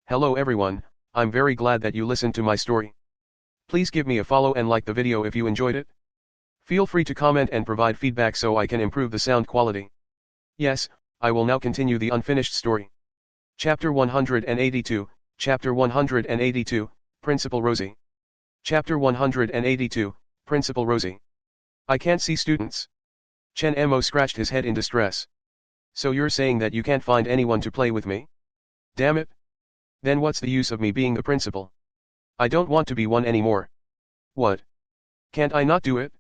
Hello everyone, I'm very glad that you listened to my story. Please give me a follow and like the video if you enjoyed it. Feel free to comment and provide feedback so I can improve the sound quality. Yes, I will now continue the unfinished story. Chapter 182, Chapter 182, Principal Rosie. Chapter 182, Principal Rosie. I can't see students. Chen Mo scratched his head in distress. So you're saying that you can't find anyone to play with me? Damn it. Then what's the use of me being the principal? I don't want to be one anymore. What? Can't I not do it?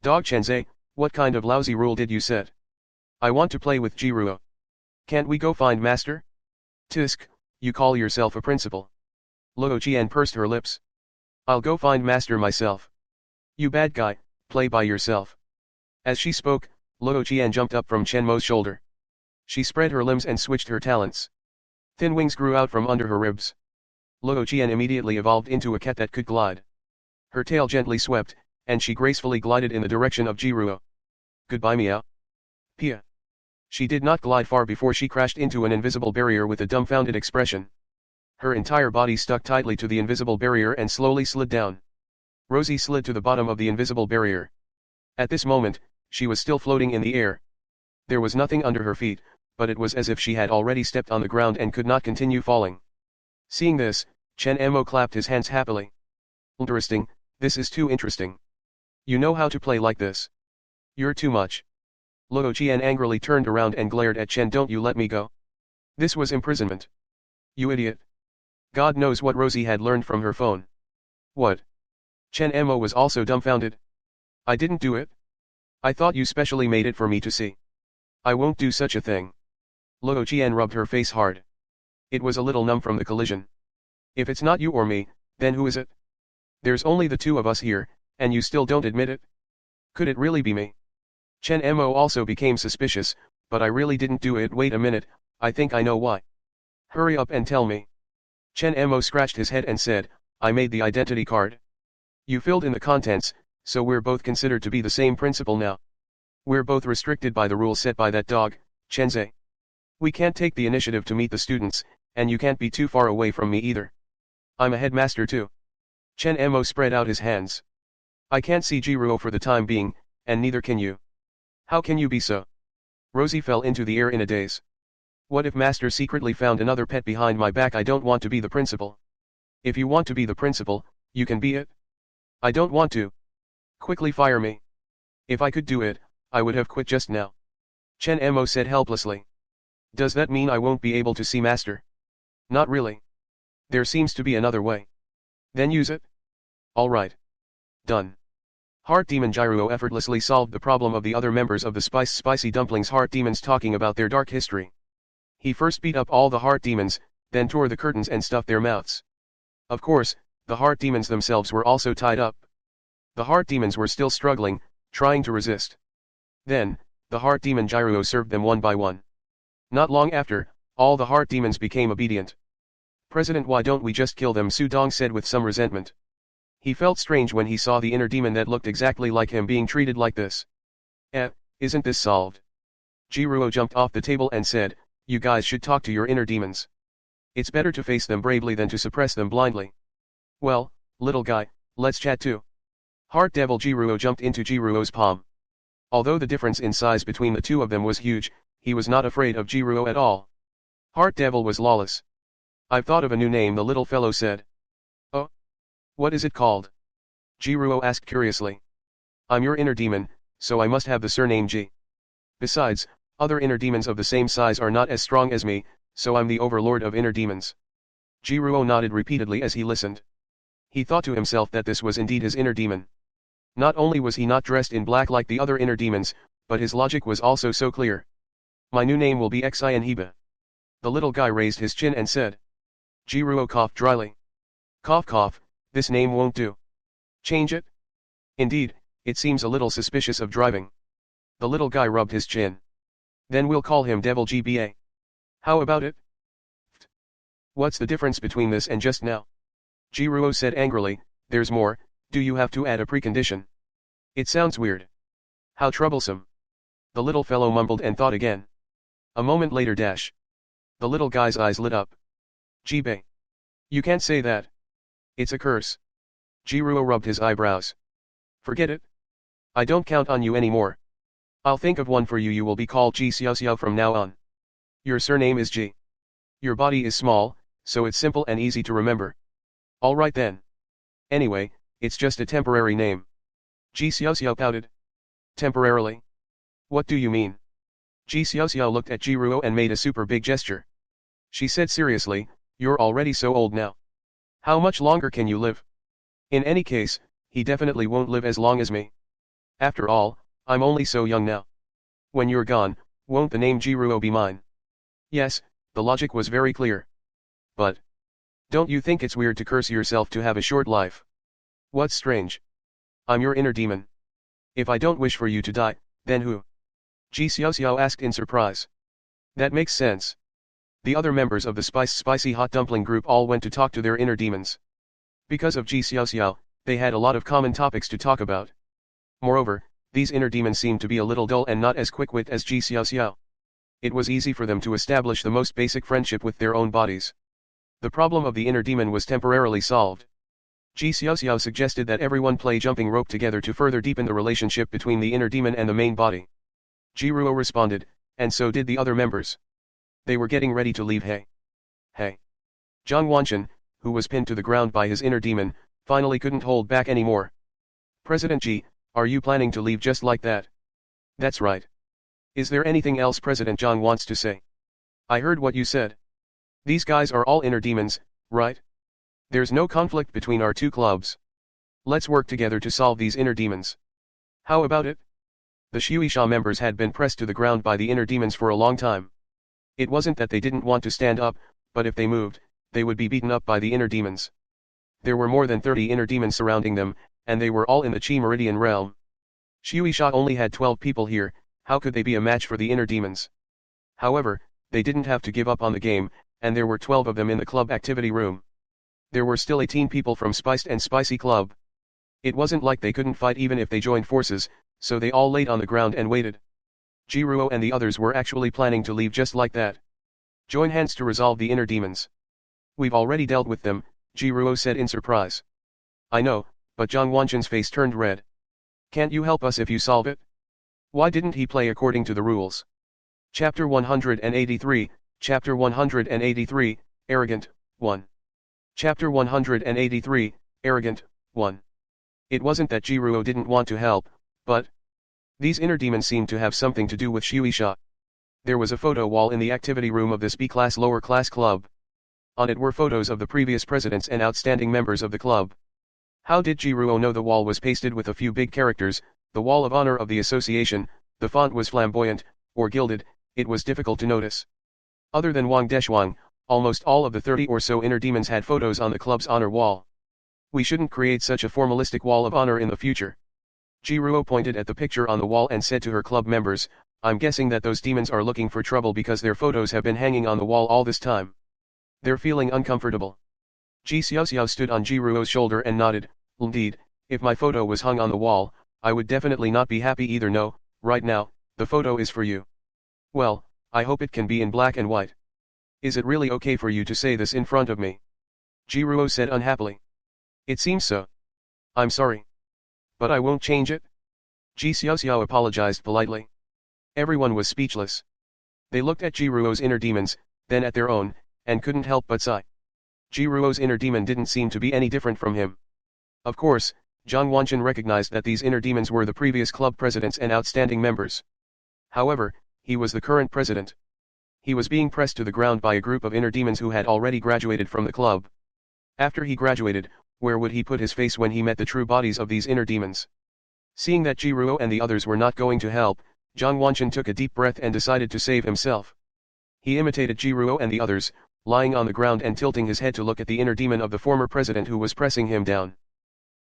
Dog Chenze, what kind of lousy rule did you set? I want to play with Jiruo. Can't we go find master? Tisk, you call yourself a principal. Luo Qian pursed her lips. I'll go find master myself. You bad guy, play by yourself. As she spoke, Luo Qian jumped up from Chen Mo's shoulder. She spread her limbs and switched her talents. Thin wings grew out from under her ribs. Luo Qian immediately evolved into a cat that could glide. Her tail gently swept, and she gracefully glided in the direction of Jiruo. Goodbye meow. Pia. She did not glide far before she crashed into an invisible barrier with a dumbfounded expression. Her entire body stuck tightly to the invisible barrier and slowly slid down. Rosie slid to the bottom of the invisible barrier. At this moment, she was still floating in the air. There was nothing under her feet, but it was as if she had already stepped on the ground and could not continue falling. Seeing this, Chen Mo clapped his hands happily. Interesting, this is too interesting. You know how to play like this. You're too much. Luo Qian angrily turned around and glared at Chen. Don't you let me go. This was imprisonment. You idiot. God knows what Rosie had learned from her phone. What? Chen Mo was also dumbfounded. I didn't do it. I thought you specially made it for me to see. I won't do such a thing. Luo Qian rubbed her face hard. It was a little numb from the collision. If it's not you or me, then who is it? There's only the two of us here, and you still don't admit it? Could it really be me? Chen Mo also became suspicious, but I really didn't do it. Wait a minute, I think I know why. Hurry up and tell me. Chen Mo scratched his head and said, I made the identity card. You filled in the contents, so we're both considered to be the same principal now. We're both restricted by the rules set by that dog, Chenze. We can't take the initiative to meet the students, and you can't be too far away from me either. I'm a headmaster too. Chen Mo spread out his hands. I can't see Jiruo for the time being, and neither can you. How can you be so? Rosie fell into the air in a daze. What if master secretly found another pet behind my back? I don't want to be the principal. If you want to be the principal, you can be it. I don't want to. Quickly fire me. If I could do it, I would have quit just now. Chen Mo said helplessly. Does that mean I won't be able to see master? Not really. There seems to be another way. Then use it. All right. Done. Heart Demon Jiruo effortlessly solved the problem of the other members of the Spicy Dumplings Heart Demons talking about their dark history. He first beat up all the Heart Demons, then tore the curtains and stuffed their mouths. Of course, the Heart Demons themselves were also tied up. The Heart Demons were still struggling, trying to resist. Then, the Heart Demon Jiruo served them one by one. Not long after, all the Heart Demons became obedient. President, why don't we just kill them? Su Dong said with some resentment. He felt strange when he saw the inner demon that looked exactly like him being treated like this. Isn't this solved? Jiruo jumped off the table and said, you guys should talk to your inner demons. It's better to face them bravely than to suppress them blindly. Well, little guy, let's chat too. Heart Devil Jiruo jumped into Jiruo's palm. Although the difference in size between the two of them was huge, he was not afraid of Jiruo at all. Heart Devil was lawless. I've thought of a new name, the little fellow said. Oh? What is it called? Jiruo asked curiously. I'm your inner demon, so I must have the surname Ji. Besides, other inner demons of the same size are not as strong as me, so I'm the overlord of inner demons. Jiruo nodded repeatedly as he listened. He thought to himself that this was indeed his inner demon. Not only was he not dressed in black like the other inner demons, but his logic was also so clear. My new name will be Xian Heba. The little guy raised his chin and said. Jiruo coughed dryly. Cough cough, this name won't do. Change it? Indeed, it seems a little suspicious of driving. The little guy rubbed his chin. Then we'll call him Devil GBA. How about it? What's the difference between this and just now? Jiruo said angrily, there's more, do you have to add a precondition? It sounds weird. How troublesome. The little fellow mumbled and thought again. A moment later dash. The little guy's eyes lit up. Jibe. You can't say that. It's a curse. Jiruo rubbed his eyebrows. Forget it. I don't count on you anymore. I'll think of one for you. You will be called Ji Xiao from now on. Your surname is Ji. Your body is small, so it's simple and easy to remember. Alright then. Anyway, it's just a temporary name. Ji Xiao pouted. Temporarily? What do you mean? Ji Xiao looked at Jiruo and made a super big gesture. She said seriously, you're already so old now. How much longer can you live? In any case, he definitely won't live as long as me. After all, I'm only so young now. When you're gone, won't the name Jiruo be mine? Yes, the logic was very clear. But don't you think it's weird to curse yourself to have a short life? What's strange? I'm your inner demon. If I don't wish for you to die, then who? Ji Xiao asked in surprise. That makes sense. The other members of the spicy hot dumpling group all went to talk to their inner demons. Because of Ji Xiao, they had a lot of common topics to talk about. Moreover, these inner demons seemed to be a little dull and not as quick-witted as Ji Xiao. It was easy for them to establish the most basic friendship with their own bodies. The problem of the inner demon was temporarily solved. Ji Xiao suggested that everyone play jumping rope together to further deepen the relationship between the inner demon and the main body. Jiruo responded, and so did the other members. They were getting ready to leave. Hey! Zhang Wanchen, who was pinned to the ground by his inner demon, finally couldn't hold back anymore. President Ji, are you planning to leave just like that? That's right. Is there anything else President Zhang wants to say? I heard what you said. These guys are all inner demons, right? There's no conflict between our two clubs. Let's work together to solve these inner demons. How about it? The Shueisha members had been pressed to the ground by the inner demons for a long time. It wasn't that they didn't want to stand up, but if they moved, they would be beaten up by the inner demons. There were more than 30 inner demons surrounding them, and they were all in the Chi Meridian realm. Shueisha only had 12 people here, how could they be a match for the inner demons? However, they didn't have to give up on the game, and there were 12 of them in the club activity room. There were still 18 people from Spiced and Spicy Club. It wasn't like they couldn't fight even if they joined forces, so they all laid on the ground and waited. Jiruo and the others were actually planning to leave just like that. Join hands to resolve the inner demons. We've already dealt with them, Jiruo said in surprise. I know, but Zhang Wanchen's face turned red. Can't you help us if you solve it? Why didn't he play according to the rules? Chapter 183, Chapter 183, Arrogant, 1. Chapter 183, Arrogant, 1. It wasn't that Jiruo didn't want to help, but these inner demons seemed to have something to do with Shueisha. There was a photo wall in the activity room of this B-class lower class club. On it were photos of the previous presidents and outstanding members of the club. How did Jiruo know the wall was pasted with a few big characters, the wall of honor of the association, the font was flamboyant, or gilded, it was difficult to notice. Other than Wang Deshuang, almost all of the 30 or so inner demons had photos on the club's honor wall. We shouldn't create such a formalistic wall of honor in the future. Jiruo pointed at the picture on the wall and said to her club members, I'm guessing that those demons are looking for trouble because their photos have been hanging on the wall all this time. They're feeling uncomfortable. Ji Xiao stood on Jiruo's shoulder and nodded, indeed, if my photo was hung on the wall, I would definitely not be happy either. No, right now, the photo is for you. Well, I hope it can be in black and white. Is it really okay for you to say this in front of me? Jiruo said unhappily. It seems so. I'm sorry. But I won't change it. Ji Xiao apologized politely. Everyone was speechless. They looked at Jiruo's inner demons, then at their own, and couldn't help but sigh. Jiruo's inner demon didn't seem to be any different from him. Of course, Zhang Wanchen recognized that these inner demons were the previous club presidents and outstanding members. However, he was the current president. He was being pressed to the ground by a group of inner demons who had already graduated from the club. After he graduated, where would he put his face when he met the true bodies of these inner demons? Seeing that Jiruo and the others were not going to help, Zhang Wanchen took a deep breath and decided to save himself. He imitated Jiruo and the others, lying on the ground and tilting his head to look at the inner demon of the former president who was pressing him down.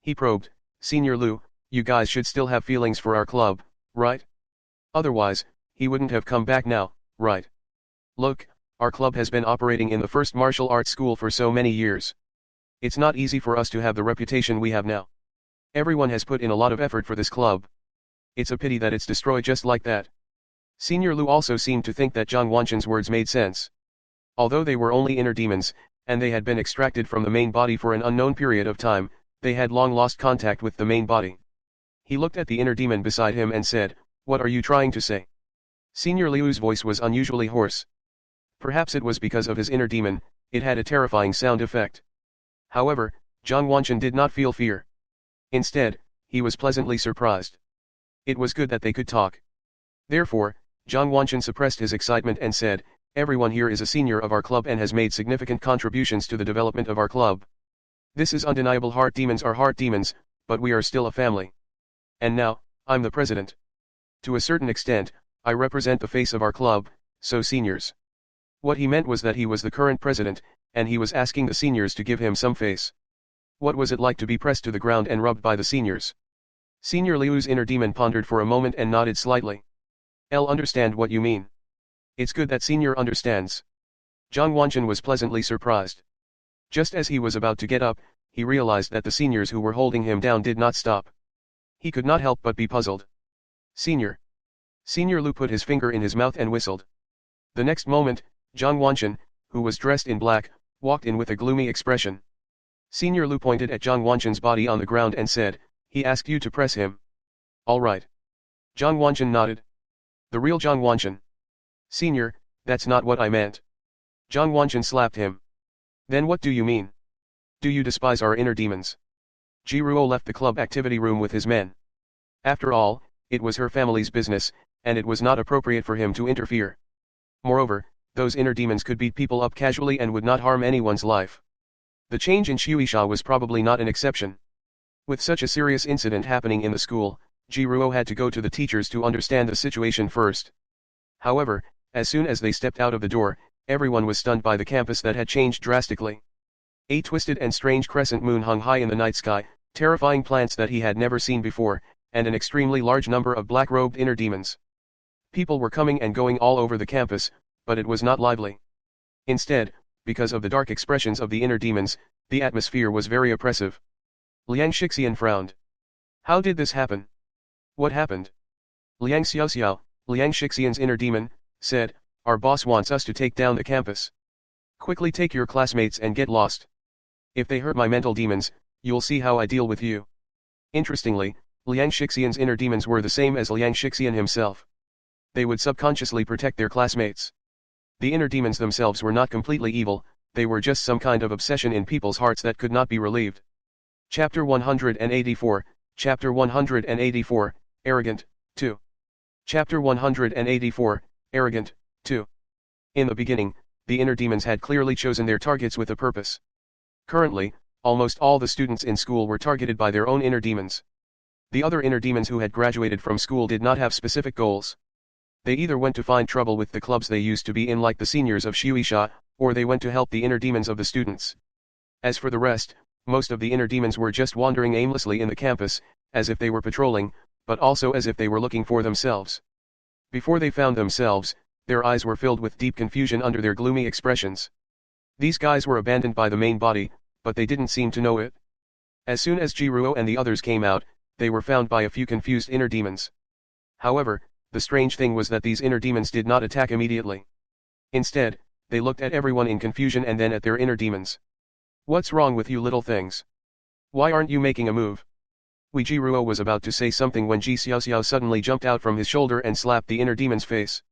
He probed, Senior Lu, you guys should still have feelings for our club, right? Otherwise, he wouldn't have come back now, right? Look, our club has been operating in the first martial arts school for so many years. It's not easy for us to have the reputation we have now. Everyone has put in a lot of effort for this club. It's a pity that it's destroyed just like that. Senior Lu also seemed to think that Zhang Wanchen's words made sense. Although they were only inner demons, and they had been extracted from the main body for an unknown period of time. They had long lost contact with the main body. He looked at the inner demon beside him and said, "What are you trying to say?" Senior Liu's voice was unusually hoarse. Perhaps it was because of his inner demon, it had a terrifying sound effect. However, Zhang Wanchen did not feel fear. Instead, he was pleasantly surprised. It was good that they could talk. Therefore, Zhang Wanchen suppressed his excitement and said, "Everyone here is a senior of our club and has made significant contributions to the development of our club. This is undeniable. Heart demons are heart demons, but we are still a family. And now, I'm the president. To a certain extent, I represent the face of our club, so seniors." What he meant was that he was the current president, and he was asking the seniors to give him some face. What was it like to be pressed to the ground and rubbed by the seniors? Senior Liu's inner demon pondered for a moment and nodded slightly. "I'll understand what you mean. It's good that Senior understands." Zhang Wanchen was pleasantly surprised. Just as he was about to get up, he realized that the seniors who were holding him down did not stop. He could not help but be puzzled. "Senior." Senior Liu put his finger in his mouth and whistled. The next moment, Zhang Wanchen, who was dressed in black, walked in with a gloomy expression. Senior Liu pointed at Zhang Wanchen's body on the ground and said, "He asked you to press him." "All right." Zhang Wanchen nodded. "The real Zhang Wanchen." "Senior, that's not what I meant." Zhang Wanchen slapped him. "Then what do you mean? Do you despise our inner demons?" Ji Ruo left the club activity room with his men. After all, it was her family's business, and it was not appropriate for him to interfere. Moreover, those inner demons could beat people up casually and would not harm anyone's life. The change in Shueisha was probably not an exception. With such a serious incident happening in the school, Ji Ruo had to go to the teachers to understand the situation first. However, as soon as they stepped out of the door, everyone was stunned by the campus that had changed drastically. A twisted and strange crescent moon hung high in the night sky, terrifying plants that he had never seen before, and an extremely large number of black-robed inner demons. People were coming and going all over the campus, but it was not lively. Instead, because of the dark expressions of the inner demons, the atmosphere was very oppressive. Liang Shixian frowned. How did this happen? What happened? Liang Xiaoxiao, Liang Shixian's inner demon, said, "Our boss wants us to take down the campus. Quickly take your classmates and get lost. If they hurt my mental demons, you'll see how I deal with you." Interestingly, Liang Shixian's inner demons were the same as Liang Shixian himself. They would subconsciously protect their classmates. The inner demons themselves were not completely evil, they were just some kind of obsession in people's hearts that could not be relieved. Chapter 184, Chapter 184, Arrogant, 2. Chapter 184, Arrogant, 2. In the beginning, the inner demons had clearly chosen their targets with a purpose. Currently, almost all the students in school were targeted by their own inner demons. The other inner demons who had graduated from school did not have specific goals. They either went to find trouble with the clubs they used to be in like the seniors of Shueisha, or they went to help the inner demons of the students. As for the rest, most of the inner demons were just wandering aimlessly in the campus, as if they were patrolling, but also as if they were looking for themselves. Before they found themselves, their eyes were filled with deep confusion under their gloomy expressions. These guys were abandoned by the main body, but they didn't seem to know it. As soon as Jiruo and the others came out, they were found by a few confused inner demons. However, the strange thing was that these inner demons did not attack immediately. Instead, they looked at everyone in confusion and then at their inner demons. "What's wrong with you little things? Why aren't you making a move?" Jiruo was about to say something when Ji Xiaoxiao suddenly jumped out from his shoulder and slapped the inner demon's face.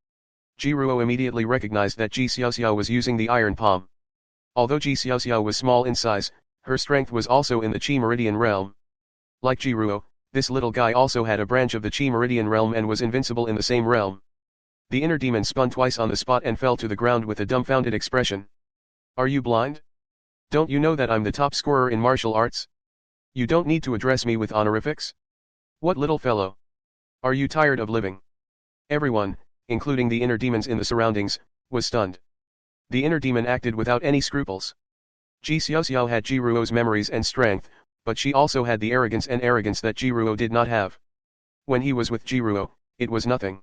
Jiruo immediately recognized that Ji Xiaoxiao was using the iron palm. Although Ji Xiaoxiao was small in size, her strength was also in the Qi Meridian realm. Like Jiruo, this little guy also had a branch of the Qi Meridian realm and was invincible in the same realm. The inner demon spun twice on the spot and fell to the ground with a dumbfounded expression. "Are you blind? Don't you know that I'm the top scorer in martial arts? You don't need to address me with honorifics? What little fellow? Are you tired of living?" Everyone, including the inner demons in the surroundings, was stunned. The inner demon acted without any scruples. Ji Xiaoxiao had Jiruo's memories and strength, but she also had the arrogance that Jiruo did not have. When he was with Jiruo, it was nothing.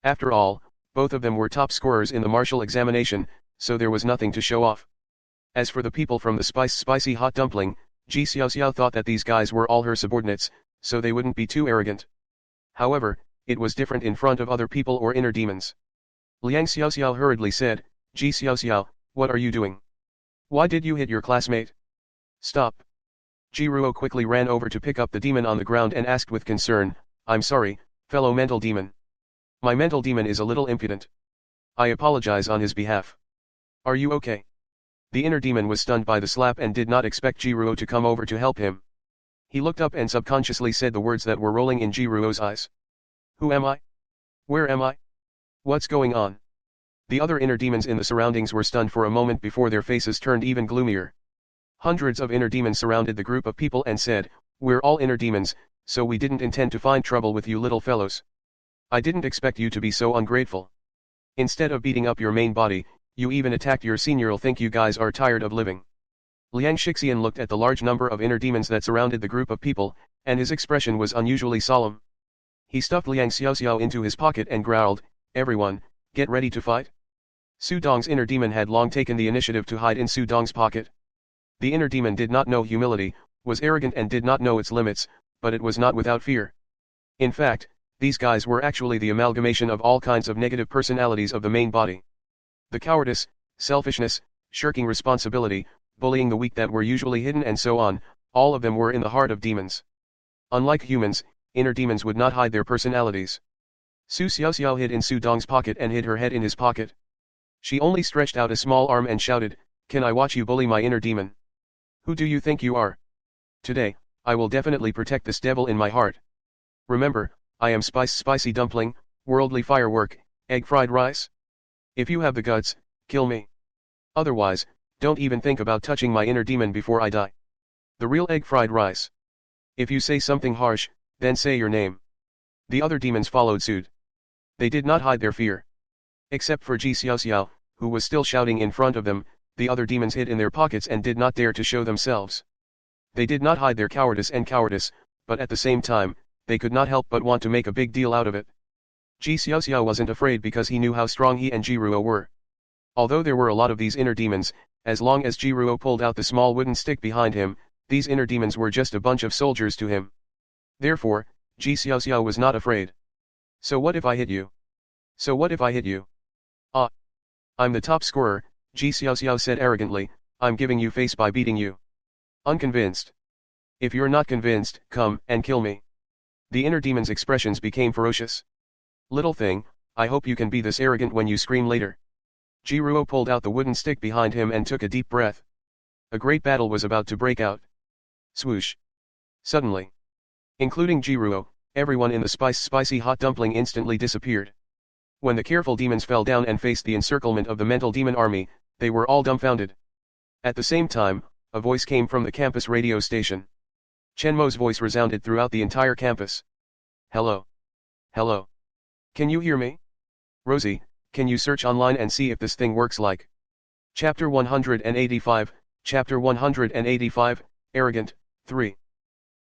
After all, both of them were top scorers in the martial examination, so there was nothing to show off. As for the people from the spicy hot dumpling, Ji Xiaoxiao thought that these guys were all her subordinates, so they wouldn't be too arrogant. However, it was different in front of other people or inner demons. Liang Xiaoxiao hurriedly said, "Ji Xiaoxiao, what are you doing? Why did you hit your classmate? Stop. Jiruo quickly ran over to pick up the demon on the ground and asked with concern, I'm sorry, fellow mental demon. My mental demon is a little impudent. I apologize on his behalf. Are you okay? The inner demon was stunned by the slap and did not expect Jiruo to come over to help him. He looked up and subconsciously said the words that were rolling in Jiruo's eyes. Who am I? Where am I? What's going on? The other inner demons in the surroundings were stunned for a moment before their faces turned even gloomier. Hundreds of inner demons surrounded the group of people and said, we're all inner demons, so we didn't intend to find trouble with you little fellows. I didn't expect you to be so ungrateful. Instead of beating up your main body, you even attacked your senior'll think you guys are tired of living. Liang Shixian looked at the large number of inner demons that surrounded the group of people, and his expression was unusually solemn. He stuffed Liang Xiaoxiao into his pocket and growled, everyone, get ready to fight? Su Dong's inner demon had long taken the initiative to hide in Su Dong's pocket. The inner demon did not know humility, was arrogant and did not know its limits, but it was not without fear. In fact, these guys were actually the amalgamation of all kinds of negative personalities of the main body. The cowardice, selfishness, shirking responsibility, bullying the weak that were usually hidden and so on, all of them were in the heart of demons. Unlike humans, inner demons would not hide their personalities. Su Xiaoxiao hid in Su Dong's pocket and hid her head in his pocket. She only stretched out a small arm and shouted, can I watch you bully my inner demon? Who do you think you are? Today, I will definitely protect this devil in my heart. Remember, I am spicy dumpling, worldly firework, egg fried rice. If you have the guts, kill me. Otherwise, don't even think about touching my inner demon before I die. The real egg fried rice. If you say something harsh, then say your name. The other demons followed suit. They did not hide their fear. Except for Ji Xiaoxiao, who was still shouting in front of them, the other demons hid in their pockets and did not dare to show themselves. They did not hide their cowardice, but at the same time, they could not help but want to make a big deal out of it. Ji Xiaoxiao wasn't afraid because he knew how strong he and Jiruo were. Although there were a lot of these inner demons, as long as Jiruo pulled out the small wooden stick behind him, these inner demons were just a bunch of soldiers to him. Therefore, Ji Xiaoxiao was not afraid. So what if I hit you? So what if I hit you? Ah. I'm the top scorer, Ji Xiaoxiao said arrogantly, I'm giving you face by beating you. Unconvinced. If you're not convinced, come and kill me. The inner demon's expressions became ferocious. Little thing, I hope you can be this arrogant when you scream later. Jiruo pulled out the wooden stick behind him and took a deep breath. A great battle was about to break out. Swoosh. Suddenly. Including Jiruo, everyone in the spicy hot dumpling instantly disappeared. When the careful demons fell down and faced the encirclement of the mental demon army, they were all dumbfounded. At the same time, a voice came from the campus radio station. Chen Mo's voice resounded throughout the entire campus. Hello. Hello. Can you hear me? Rosie, can you search online and see if this thing works like? Chapter 185, Chapter 185, Arrogant, 3.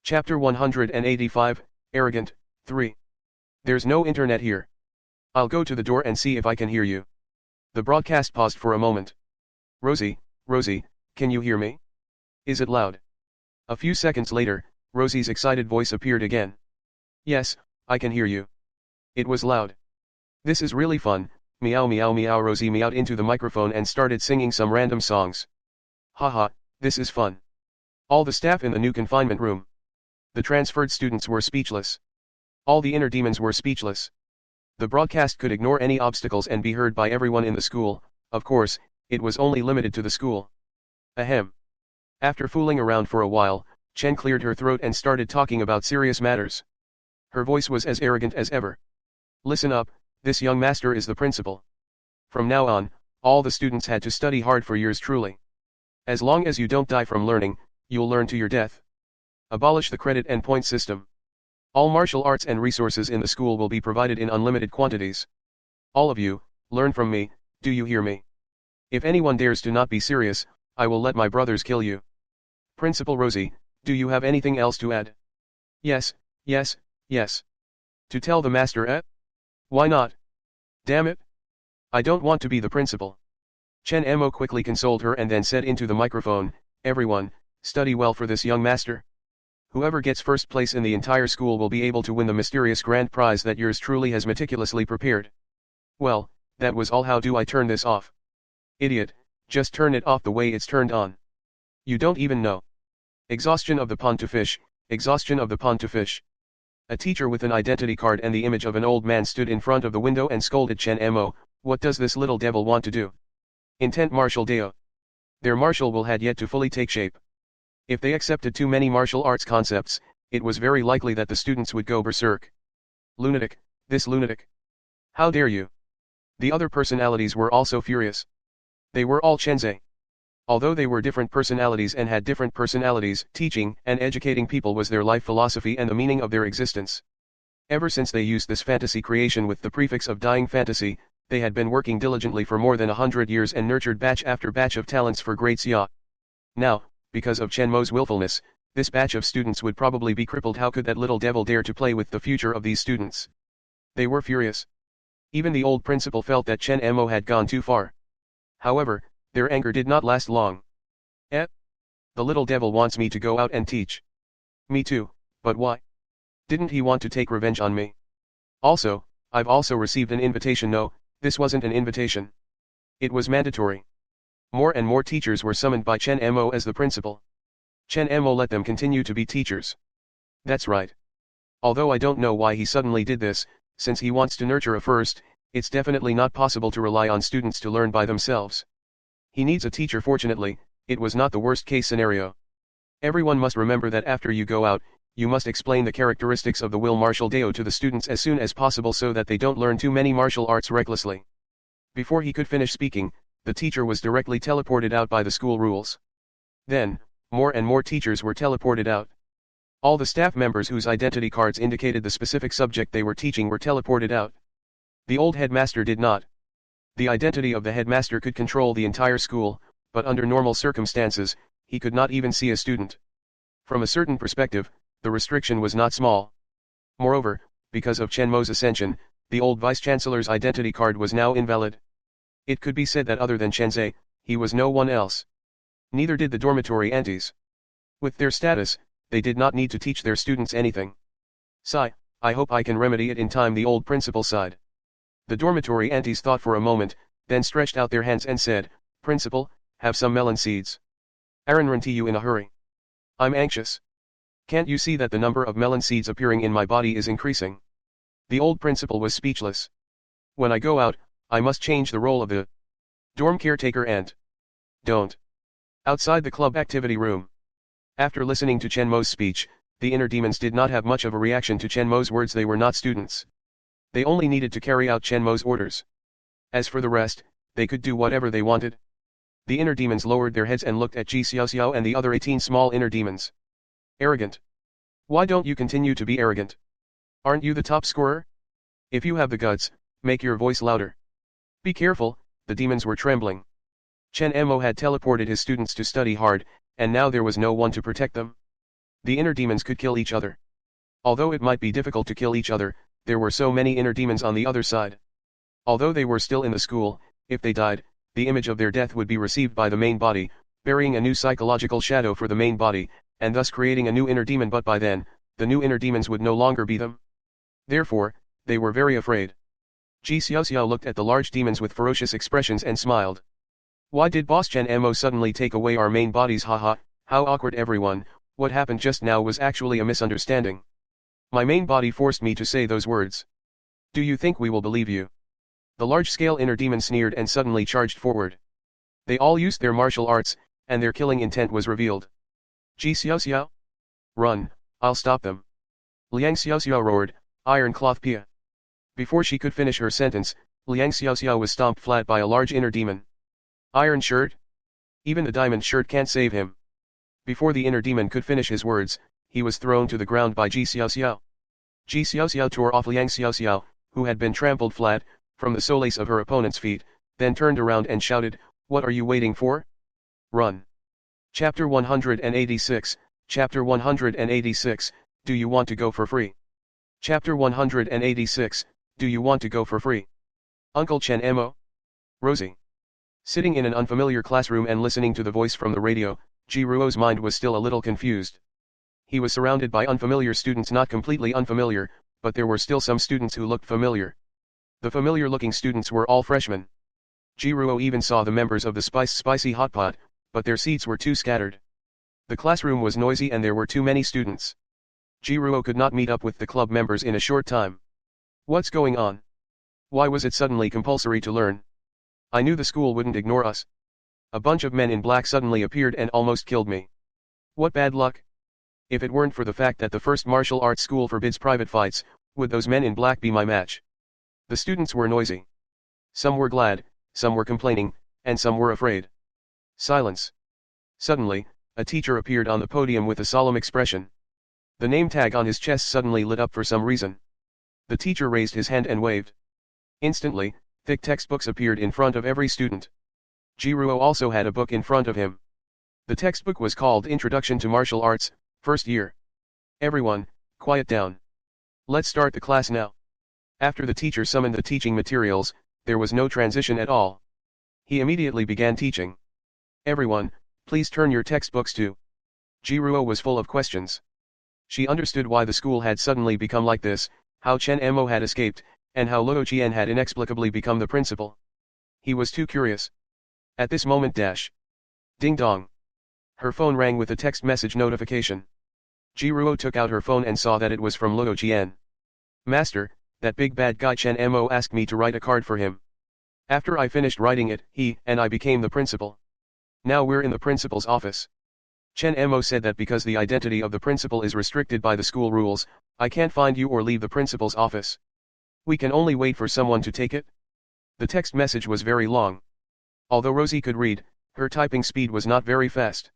Chapter 185, Arrogant, 3. There's no internet here. I'll go to the door and see if I can hear you. The broadcast paused for a moment. Rosie, can you hear me? Is it loud? A few seconds later, Rosie's excited voice appeared again. Yes, I can hear you. It was loud. This is really fun, meow meow meow. Rosie meowed into the microphone and started singing some random songs. Haha, this is fun. All the staff in the new confinement room. The transferred students were speechless. All the inner demons were speechless. The broadcast could ignore any obstacles and be heard by everyone in the school. Of course, it was only limited to the school. Ahem. After fooling around for a while, Chen cleared her throat and started talking about serious matters. Her voice was as arrogant as ever. Listen up, this young master is the principal. From now on, all the students had to study hard for years truly. As long as you don't die from learning, you'll learn to your death. Abolish the credit and point system. All martial arts and resources in the school will be provided in unlimited quantities. All of you, learn from me, do you hear me? If anyone dares to not be serious, I will let my brothers kill you. Principal Rosie, do you have anything else to add? Yes. To tell the master, eh? Why not? Damn it. I don't want to be the principal. Chen Mo quickly consoled her and then said into the microphone, everyone, study well for this young master. Whoever gets first place in the entire school will be able to win the mysterious grand prize that yours truly has meticulously prepared. Well, that was all. How do I turn this off? Idiot, Just turn it off the way it's turned on. You don't even know. Exhaustion of the pond to fish, exhaustion of the pond to fish. A teacher with an identity card and the image of an old man stood in front of the window and scolded Chen Mo, "What does this little devil want to do?" Intent martial deo. Their martial will had yet to fully take shape. If they accepted too many martial arts concepts, it was very likely that the students would go berserk. Lunatic, this lunatic. How dare you? The other personalities were also furious. They were all Chenzhe. Although they were different personalities and had different personalities, teaching and educating people was their life philosophy and the meaning of their existence. Ever since they used this fantasy creation with the prefix of dying fantasy, they had been working diligently for more than 100 years and nurtured batch after batch of talents for great Xia. Now, because of Chen Mo's willfulness, this batch of students would probably be crippled. How could that little devil dare to play with the future of these students? They were furious. Even the old principal felt that Chen Mo had gone too far. However, their anger did not last long. The little devil wants me to go out and teach. Me too, but why? Didn't he want to take revenge on me? Also, I've also received an invitation. No, this wasn't an invitation. It was mandatory. More and more teachers were summoned by Chen Mo as the principal. Chen Mo let them continue to be teachers. That's right. Although I don't know why he suddenly did this, since he wants to nurture a first, it's definitely not possible to rely on students to learn by themselves. He needs a teacher. Fortunately, it was not the worst case scenario. Everyone must remember that after you go out, you must explain the characteristics of the will martial deo to the students as soon as possible so that they don't learn too many martial arts recklessly. Before he could finish speaking, the teacher was directly teleported out by the school rules. Then, more and more teachers were teleported out. All the staff members whose identity cards indicated the specific subject they were teaching were teleported out. The old headmaster did not. The identity of the headmaster could control the entire school, but under normal circumstances, he could not even see a student. From a certain perspective, the restriction was not small. Moreover, because of Chen Mo's ascension, the old vice-chancellor's identity card was now invalid. It could be said that other than Chenzhe, he was no one else. Neither did the dormitory aunties. With their status, they did not need to teach their students anything. Sigh, I hope I can remedy it in time, the old principal sighed. The dormitory aunties thought for a moment, then stretched out their hands and said, "Principal, have some melon seeds. Aranranti you in a hurry. I'm anxious. Can't you see that the number of melon seeds appearing in my body is increasing?" The old principal was speechless. When I go out, I must change the role of the dorm caretaker and don't. Outside the club activity room. After listening to Chen Mo's speech, the inner demons did not have much of a reaction to Chen Mo's words. They were not students. They only needed to carry out Chen Mo's orders. As for the rest, they could do whatever they wanted. The inner demons lowered their heads and looked at Ji Xiaoxiao and the other 18 small inner demons. Arrogant. Why don't you continue to be arrogant? Aren't you the top scorer? If you have the guts, make your voice louder. Be careful, the demons were trembling. Chen Mo had teleported his students to study hard, and now there was no one to protect them. The inner demons could kill each other. Although it might be difficult to kill each other, there were so many inner demons on the other side. Although they were still in the school, if they died, the image of their death would be received by the main body, burying a new psychological shadow for the main body, and thus creating a new inner demon. But by then, the new inner demons would no longer be them. Therefore, they were very afraid. Ji Xiaoxiao looked at the large demons with ferocious expressions and smiled. Why did Boss Chen Mo suddenly take away our main bodies? Haha, how awkward everyone, what happened just now was actually a misunderstanding. My main body forced me to say those words. Do you think we will believe you? The large-scale inner demon sneered and suddenly charged forward. They all used their martial arts, and their killing intent was revealed. Ji Xiaoxiao? Run, I'll stop them. Liang Xiaoxiao roared, Iron Cloth Pia. Before she could finish her sentence, Liang Xiaoxiao was stomped flat by a large inner demon. Iron Shirt? Even the diamond shirt can't save him. Before the inner demon could finish his words, he was thrown to the ground by Ji Xiaoxiao. Ji Xiaoxiao tore off Liang Xiaoxiao, who had been trampled flat, from the soles of her opponent's feet, then turned around and shouted, What are you waiting for? Run. Chapter 186, Chapter 186, Do you want to go for free? Chapter 186, Do you want to go for free? Uncle Chen Mo? Rosie. Sitting in an unfamiliar classroom and listening to the voice from the radio, Ji Ruo's mind was still a little confused. He was surrounded by unfamiliar students, not completely unfamiliar, but there were still some students who looked familiar. The familiar-looking students were all freshmen. Jiruo even saw the members of the spicy hot pot, but their seats were too scattered. The classroom was noisy and there were too many students. Jiruo could not meet up with the club members in a short time. What's going on? Why was it suddenly compulsory to learn? I knew the school wouldn't ignore us. A bunch of men in black suddenly appeared and almost killed me. What bad luck? If it weren't for the fact that the first martial arts school forbids private fights, would those men in black be my match? The students were noisy. Some were glad, some were complaining, and some were afraid. Silence. Suddenly, a teacher appeared on the podium with a solemn expression. The name tag on his chest suddenly lit up for some reason. The teacher raised his hand and waved. Instantly, thick textbooks appeared in front of every student. Jiruo also had a book in front of him. The textbook was called Introduction to Martial Arts, First Year. Everyone, quiet down. Let's start the class now. After the teacher summoned the teaching materials, there was no transition at all. He immediately began teaching. Everyone, please turn your textbooks to. Jiruo was full of questions. She understood why the school had suddenly become like this, how Chen Mo had escaped, and how Luo Qian had inexplicably become the principal. He was too curious. At this moment ding dong. Her phone rang with a text message notification. Jiruo took out her phone and saw that it was from Luo Qian. Master, that big bad guy Chen Mo asked me to write a card for him. After I finished writing it, he and I became the principal. Now we're in the principal's office. Chen Mo said that because the identity of the principal is restricted by the school rules, I can't find you or leave the principal's office. We can only wait for someone to take it. The text message was very long. Although Rosie could read, her typing speed was not very fast.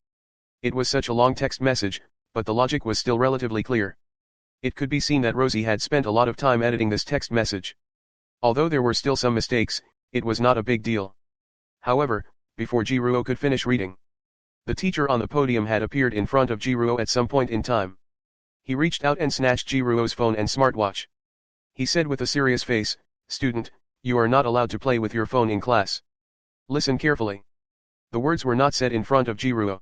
It was such a long text message, but the logic was still relatively clear. It could be seen that Rosie had spent a lot of time editing this text message. Although there were still some mistakes, it was not a big deal. However, before Jiruo could finish reading, the teacher on the podium had appeared in front of Jiruo at some point in time. He reached out and snatched Jiruo's phone and smartwatch. He said with a serious face, "Student, you are not allowed to play with your phone in class. Listen carefully." The words were not said in front of Jiruo.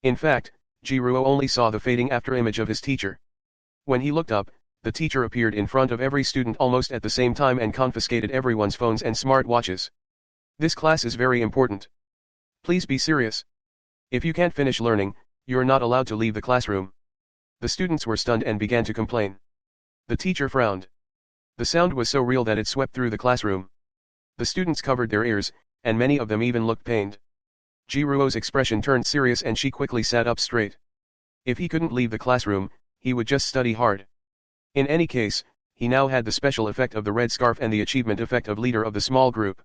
In fact, Jiruo only saw the fading after image of his teacher. When he looked up, the teacher appeared in front of every student almost at the same time and confiscated everyone's phones and smartwatches. This class is very important. Please be serious. If you can't finish learning, you're not allowed to leave the classroom. The students were stunned and began to complain. The teacher frowned. The sound was so real that it swept through the classroom. The students covered their ears, and many of them even looked pained. Jiruo's expression turned serious and she quickly sat up straight. If he couldn't leave the classroom, he would just study hard. In any case, he now had the special effect of the red scarf and the achievement effect of leader of the small group.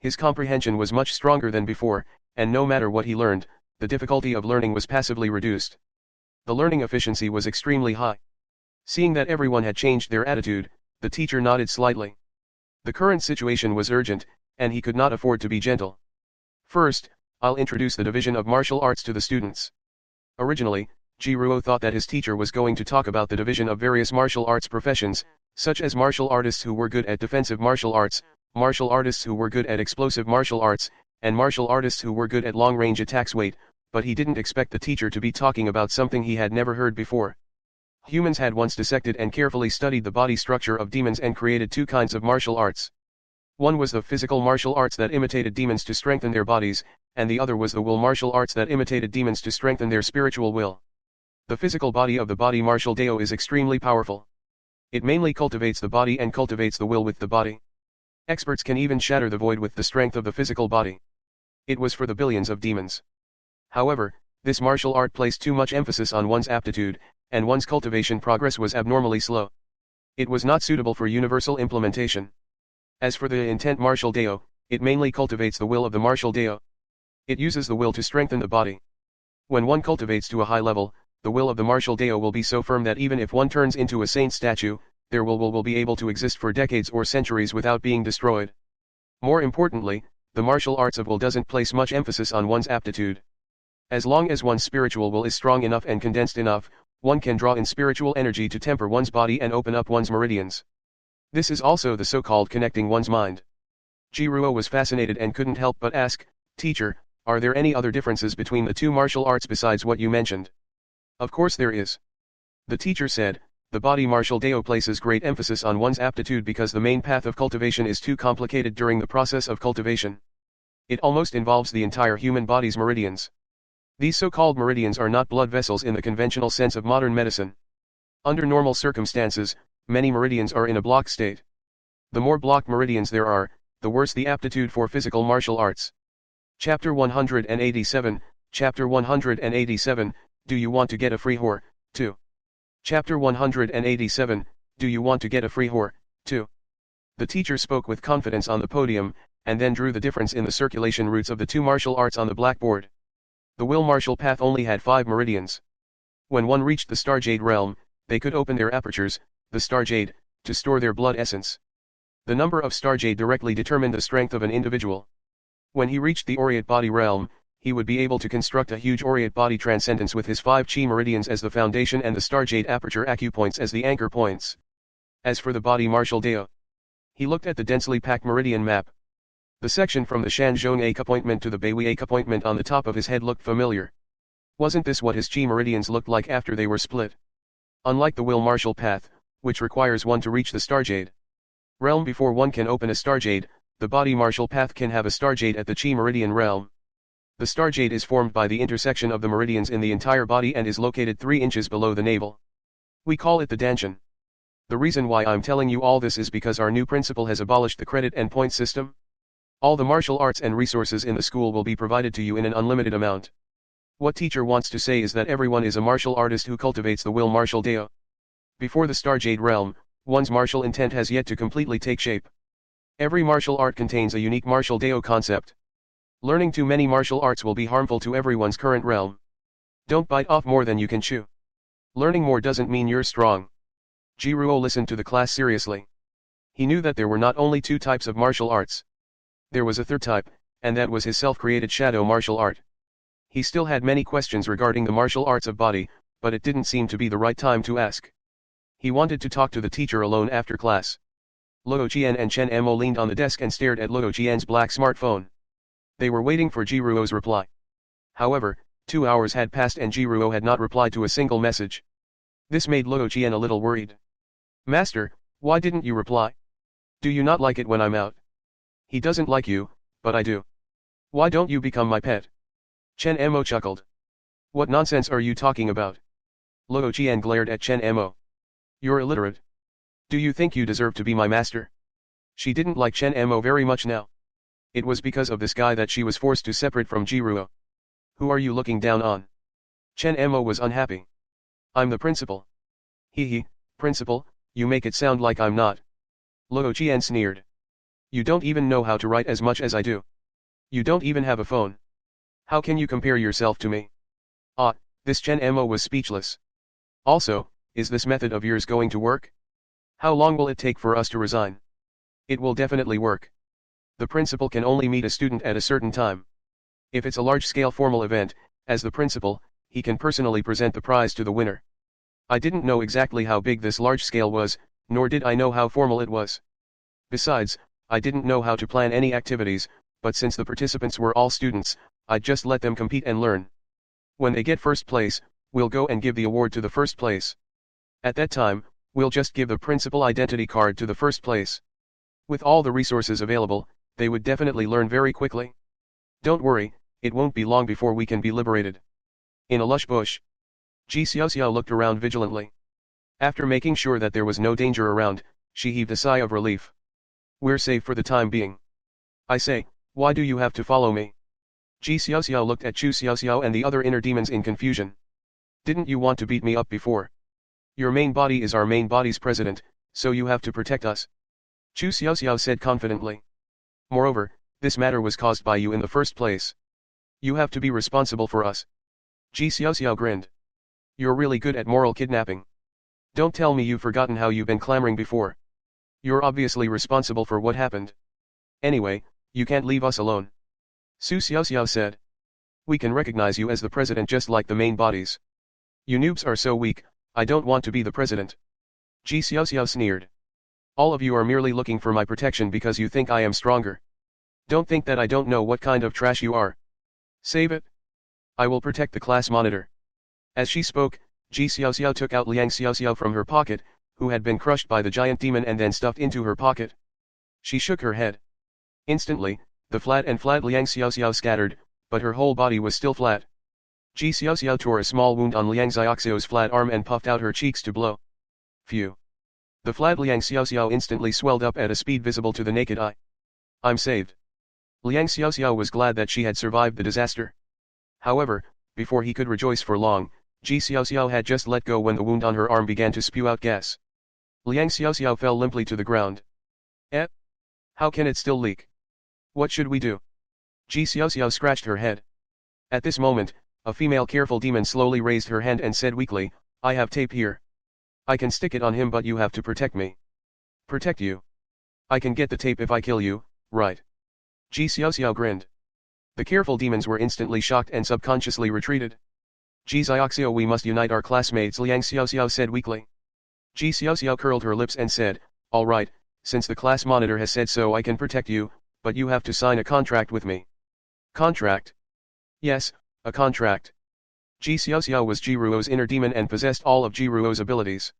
His comprehension was much stronger than before, and no matter what he learned, the difficulty of learning was passively reduced. The learning efficiency was extremely high. Seeing that everyone had changed their attitude, the teacher nodded slightly. The current situation was urgent, and he could not afford to be gentle. First, I'll introduce the division of martial arts to the students. Originally, Jiruo thought that his teacher was going to talk about the division of various martial arts professions, such as martial artists who were good at defensive martial arts, martial artists who were good at explosive martial arts, and martial artists who were good at long-range attacks. But he didn't expect the teacher to be talking about something he had never heard before. Humans had once dissected and carefully studied the body structure of demons and created two kinds of martial arts. One was the physical martial arts that imitated demons to strengthen their bodies, and the other was the will martial arts that imitated demons to strengthen their spiritual will. The physical body of the body martial Dao is extremely powerful. It mainly cultivates the body and cultivates the will with the body. Experts can even shatter the void with the strength of the physical body. It was for the billions of demons. However, this martial art placed too much emphasis on one's aptitude, and one's cultivation progress was abnormally slow. It was not suitable for universal implementation. As for the intent martial Dao, it mainly cultivates the will of the martial Dao. It uses the will to strengthen the body. When one cultivates to a high level, the will of the martial Dao will be so firm that even if one turns into a saint statue, their will be able to exist for decades or centuries without being destroyed. More importantly, the martial arts of will doesn't place much emphasis on one's aptitude. As long as one's spiritual will is strong enough and condensed enough, one can draw in spiritual energy to temper one's body and open up one's meridians. This is also the so-called connecting one's mind. Jiruo was fascinated and couldn't help but ask, "Teacher, are there any other differences between the two martial arts besides what you mentioned?" "Of course there is." The teacher said, "The body martial Dao places great emphasis on one's aptitude because the main path of cultivation is too complicated during the process of cultivation. It almost involves the entire human body's meridians. These so-called meridians are not blood vessels in the conventional sense of modern medicine. Under normal circumstances, many meridians are in a blocked state. The more blocked meridians there are, the worse the aptitude for physical martial arts. Chapter 187, Chapter 187, Do you want to get a free whore? 2. Chapter 187, Do you want to get a free whore? 2. The teacher spoke with confidence on the podium, and then drew the difference in the circulation routes of the two martial arts on the blackboard. The will martial path only had 5 meridians. When one reached the Starjade realm, they could open their apertures, the Starjade, to store their blood essence. The number of Starjade directly determined the strength of an individual. When he reached the Aureate body realm, he would be able to construct a huge Aureate body transcendence with his 5 chi meridians as the foundation and the Starjade aperture acupoints as the anchor points. As for the body martial Deo, he looked at the densely packed meridian map. The section from the Shanzhong acupointment to the Beihui acupointment on the top of his head looked familiar. Wasn't this what his chi meridians looked like after they were split? Unlike the will martial path, which requires one to reach the Starjade realm before one can open a Starjade, the body martial path can have a Starjade at the chi meridian realm. The Starjade is formed by the intersection of the meridians in the entire body and is located 3 inches below the navel. We call it the Danshan. The reason why I'm telling you all this is because our new principal has abolished the credit and point system. All the martial arts and resources in the school will be provided to you in an unlimited amount. What teacher wants to say is that everyone is a martial artist who cultivates the will martial Deo. Before the Starjade realm, one's martial intent has yet to completely take shape. Every martial art contains a unique martial Deo concept. Learning too many martial arts will be harmful to everyone's current realm. Don't bite off more than you can chew. Learning more doesn't mean you're strong. Jiruo listened to the class seriously. He knew that there were not only 2 types of martial arts. There was a third type, and that was his self-created shadow martial art. He still had many questions regarding the martial arts of body, but it didn't seem to be the right time to ask. He wanted to talk to the teacher alone after class. Luo Qian and Chen Mo leaned on the desk and stared at Luo Qian's black smartphone. They were waiting for Jiruo's reply. However, 2 hours had passed and Jiruo had not replied to a single message. This made Luo Qian a little worried. Master, why didn't you reply? Do you not like it when I'm out? He doesn't like you, but I do. Why don't you become my pet? Chen Mo chuckled. What nonsense are you talking about? Luo Qian glared at Chen Mo. You're illiterate. Do you think you deserve to be my master? She didn't like Chen Mo very much now. It was because of this guy that she was forced to separate from Jiruo. Who are you looking down on? Chen Mo was unhappy. I'm the principal. Hee, principal, you make it sound like I'm not. Luo Qian sneered. You don't even know how to write as much as I do. You don't even have a phone. How can you compare yourself to me? Ah, this Chen Mo was speechless. Also, is this method of yours going to work? How long will it take for us to resign? It will definitely work. The principal can only meet a student at a certain time. If it's a large-scale formal event, as the principal, he can personally present the prize to the winner. I didn't know exactly how big this large scale was, nor did I know how formal it was. Besides, I didn't know how to plan any activities, but since the participants were all students, I'd just let them compete and learn. When they get first place, we'll go and give the award to the first place. At that time, we'll just give the principal identity card to the first place. With all the resources available, they would definitely learn very quickly. Don't worry, it won't be long before we can be liberated. In a lush bush, Ji Xiaoxiao looked around vigilantly. After making sure that there was no danger around, she heaved a sigh of relief. We're safe for the time being. I say, why do you have to follow me? Ji Xiaoxiao looked at Chu Xiaoxiao and the other inner demons in confusion. Didn't you want to beat me up before? Your main body is our main body's president, so you have to protect us. Chu Xiaoxiao said confidently. Moreover, this matter was caused by you in the first place. You have to be responsible for us. Ji Xiaoxiao grinned. You're really good at moral kidnapping. Don't tell me you've forgotten how you've been clamoring before. You're obviously responsible for what happened. Anyway, you can't leave us alone. Su Xiaoxiao said. We can recognize you as the president just like the main bodies. You noobs are so weak, I don't want to be the president. Ji Xiaoxiao sneered. All of you are merely looking for my protection because you think I am stronger. Don't think that I don't know what kind of trash you are. Save it. I will protect the class monitor. As she spoke, Ji Xiaoxiao took out Liang Xiaoxiao from her pocket, who had been crushed by the giant demon and then stuffed into her pocket. She shook her head. Instantly, The flat Liang Xiaoxiao scattered, but her whole body was still flat. Ji Xiaoxiao tore a small wound on Liang Xiaoxiao's flat arm and puffed out her cheeks to blow. Phew. The flat Liang Xiaoxiao instantly swelled up at a speed visible to the naked eye. I'm saved. Liang Xiaoxiao was glad that she had survived the disaster. However, before he could rejoice for long, Ji Xiaoxiao had just let go when the wound on her arm began to spew out gas. Liang Xiaoxiao fell limply to the ground. Eh? How can it still leak? What should we do? Ji Xiaoxiao scratched her head. At this moment, a female careful demon slowly raised her hand and said weakly, I have tape here. I can stick it on him, but you have to protect me. Protect you? I can get the tape if I kill you, right? Ji Xiaoxiao grinned. The careful demons were instantly shocked and subconsciously retreated. Ji Xiaoxiao, we must unite our classmates, Liang Xiaoxiao said weakly. Ji Xiaoxiao curled her lips and said, all right, since the class monitor has said so, I can protect you, but you have to sign a contract with me. Contract? Yes, a contract. Ji Xiaoxiao was Jiruo's inner demon and possessed all of Jiruo's abilities.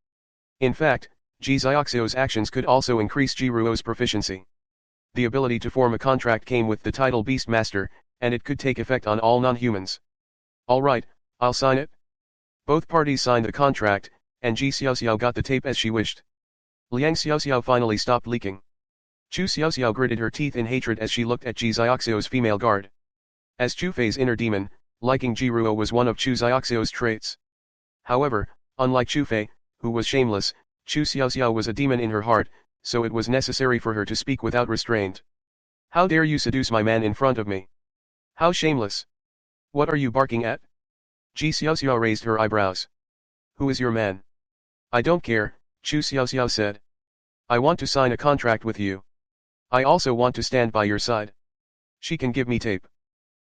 In fact, Ji Xiaoxiao's actions could also increase Jiruo's proficiency. The ability to form a contract came with the title Beast Master, and it could take effect on all non-humans. All right, I'll sign it. Both parties signed the contract, and Ji Xiaoxiao got the tape as she wished. Liang Xiaoxiao finally stopped leaking. Chu Xiaoxiao gritted her teeth in hatred as she looked at Ji Xiaoxiao's female guard. As Chu Fei's inner demon, liking Jiruo was one of Chu Xiaoxiao's traits. However, unlike Chu Fei, who was shameless, Chu Xiaoxiao was a demon in her heart, so it was necessary for her to speak without restraint. How dare you seduce my man in front of me? How shameless! What are you barking at? Ji Xiaoxiao raised her eyebrows. Who is your man? I don't care, Chu Xiaoxiao said. I want to sign a contract with you. I also want to stand by your side. She can give me tape.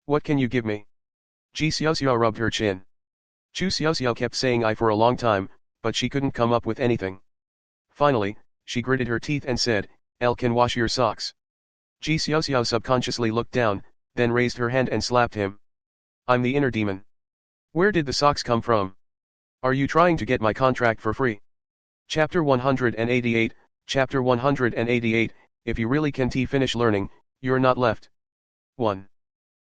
What can you give me? Ji Xiaoxiao rubbed her chin. Chu Xiaoxiao kept saying I for a long time, but she couldn't come up with anything. Finally, she gritted her teeth and said, Elle can wash your socks. Ji Xiaoxiao subconsciously looked down, then raised her hand and slapped him. I'm the inner demon. Where did the socks come from? Are you trying to get my contract for free? Chapter 188, Chapter 188, If you really can't finish learning, you're not left. 1.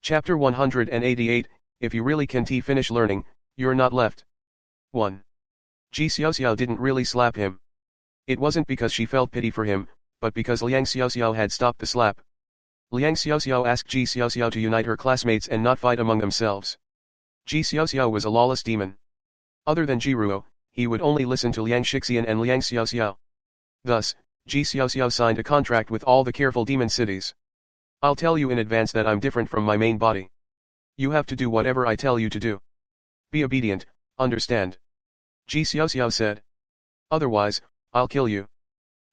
Chapter 188, If you really can't finish learning, you're not left. 1. Ji Xiaoxiao didn't really slap him. It wasn't because she felt pity for him, but because Liang Xiaoxiao had stopped the slap. Liang Xiaoxiao asked Ji Xiaoxiao to unite her classmates and not fight among themselves. Ji Xiaoxiao was a lawless demon. Other than Jiruo, he would only listen to Liang Shixian and Liang Xiaoxiao. Thus, Ji Xiaoxiao signed a contract with all the careful demon cities. I'll tell you in advance that I'm different from my main body. You have to do whatever I tell you to do. Be obedient, understand? Ji Xiaoxiao said. Otherwise, I'll kill you.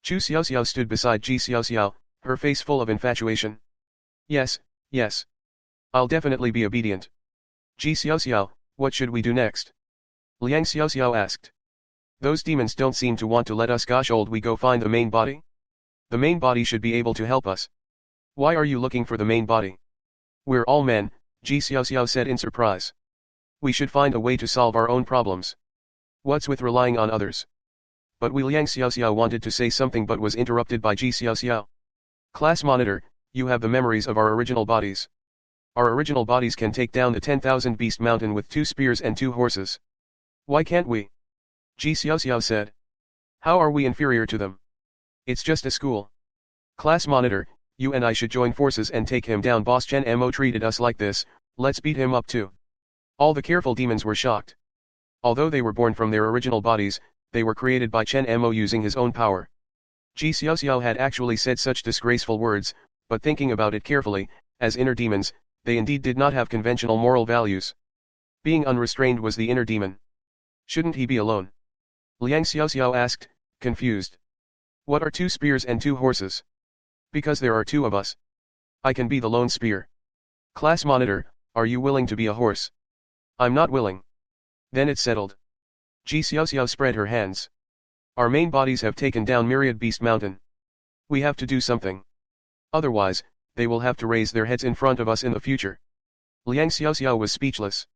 Chu Xiaoxiao stood beside Ji Xiaoxiao, her face full of infatuation. Yes, yes. I'll definitely be obedient. Ji Xiaoxiao, what should we do next? Liang Xiaoxiao asked. Those demons don't seem to want to let us go. Should we go find the main body? The main body should be able to help us. Why are you looking for the main body? We're all men, Ji Xiaoxiao said in surprise. We should find a way to solve our own problems. What's with relying on others? But Liang Xiaoxiao wanted to say something but was interrupted by Ji Xiaoxiao. Class monitor, you have the memories of our original bodies. Our original bodies can take down the 10,000 beast mountain with 2 spears and 2 horses. Why can't we? Ji Xiaoxiao said. How are we inferior to them? It's just a school. Class monitor, you and I should join forces and take him down. Boss Chen Mo treated us like this, let's beat him up too. All the careful demons were shocked. Although they were born from their original bodies, they were created by Chen Mo using his own power. Ji Xiaoxiao had actually said such disgraceful words, but thinking about it carefully, as inner demons, they indeed did not have conventional moral values. Being unrestrained was the inner demon. Shouldn't he be alone? Liang Xiaoxiao asked, confused. What are 2 spears and 2 horses? Because there are 2 of us. I can be the lone spear. Class monitor, are you willing to be a horse? I'm not willing. Then it's settled. Ji Xiaoxiao spread her hands. Our main bodies have taken down Myriad Beast Mountain. We have to do something. Otherwise, they will have to raise their heads in front of us in the future. Liang Xiaoxiao was speechless.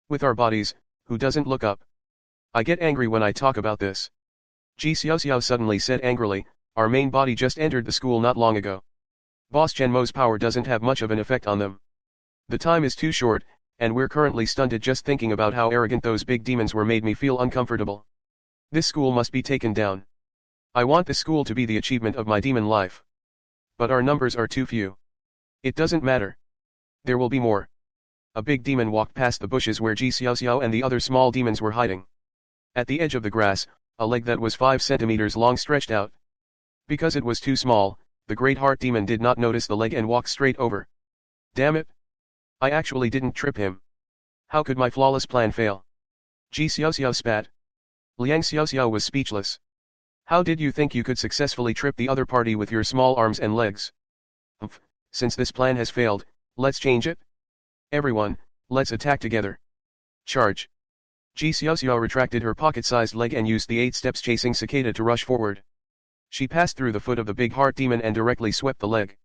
With our bodies, who doesn't look up? I get angry when I talk about this. Ji Xiaoxiao suddenly said angrily, our main body just entered the school not long ago. Boss Genmo's power doesn't have much of an effect on them. The time is too short, and we're currently stunted just thinking about how arrogant those big demons were made me feel uncomfortable. This school must be taken down. I want this school to be the achievement of my demon life. But our numbers are too few. It doesn't matter. There will be more. A big demon walked past the bushes where Ji Xiao Xiao and the other small demons were hiding. At the edge of the grass, a leg that was 5 centimeters long stretched out. Because it was too small, the great heart demon did not notice the leg and walked straight over. Damn it! I actually didn't trip him. How could my flawless plan fail? Ji Xiao Xiao spat. Liang Xiao Xiao was speechless. How did you think you could successfully trip the other party with your small arms and legs? Since this plan has failed, let's change it. Everyone, let's attack together. Charge. Ji Xiao Xiao retracted her pocket-sized leg and used the 8 steps chasing cicada to rush forward. She passed through the foot of the big heart demon and directly swept the leg.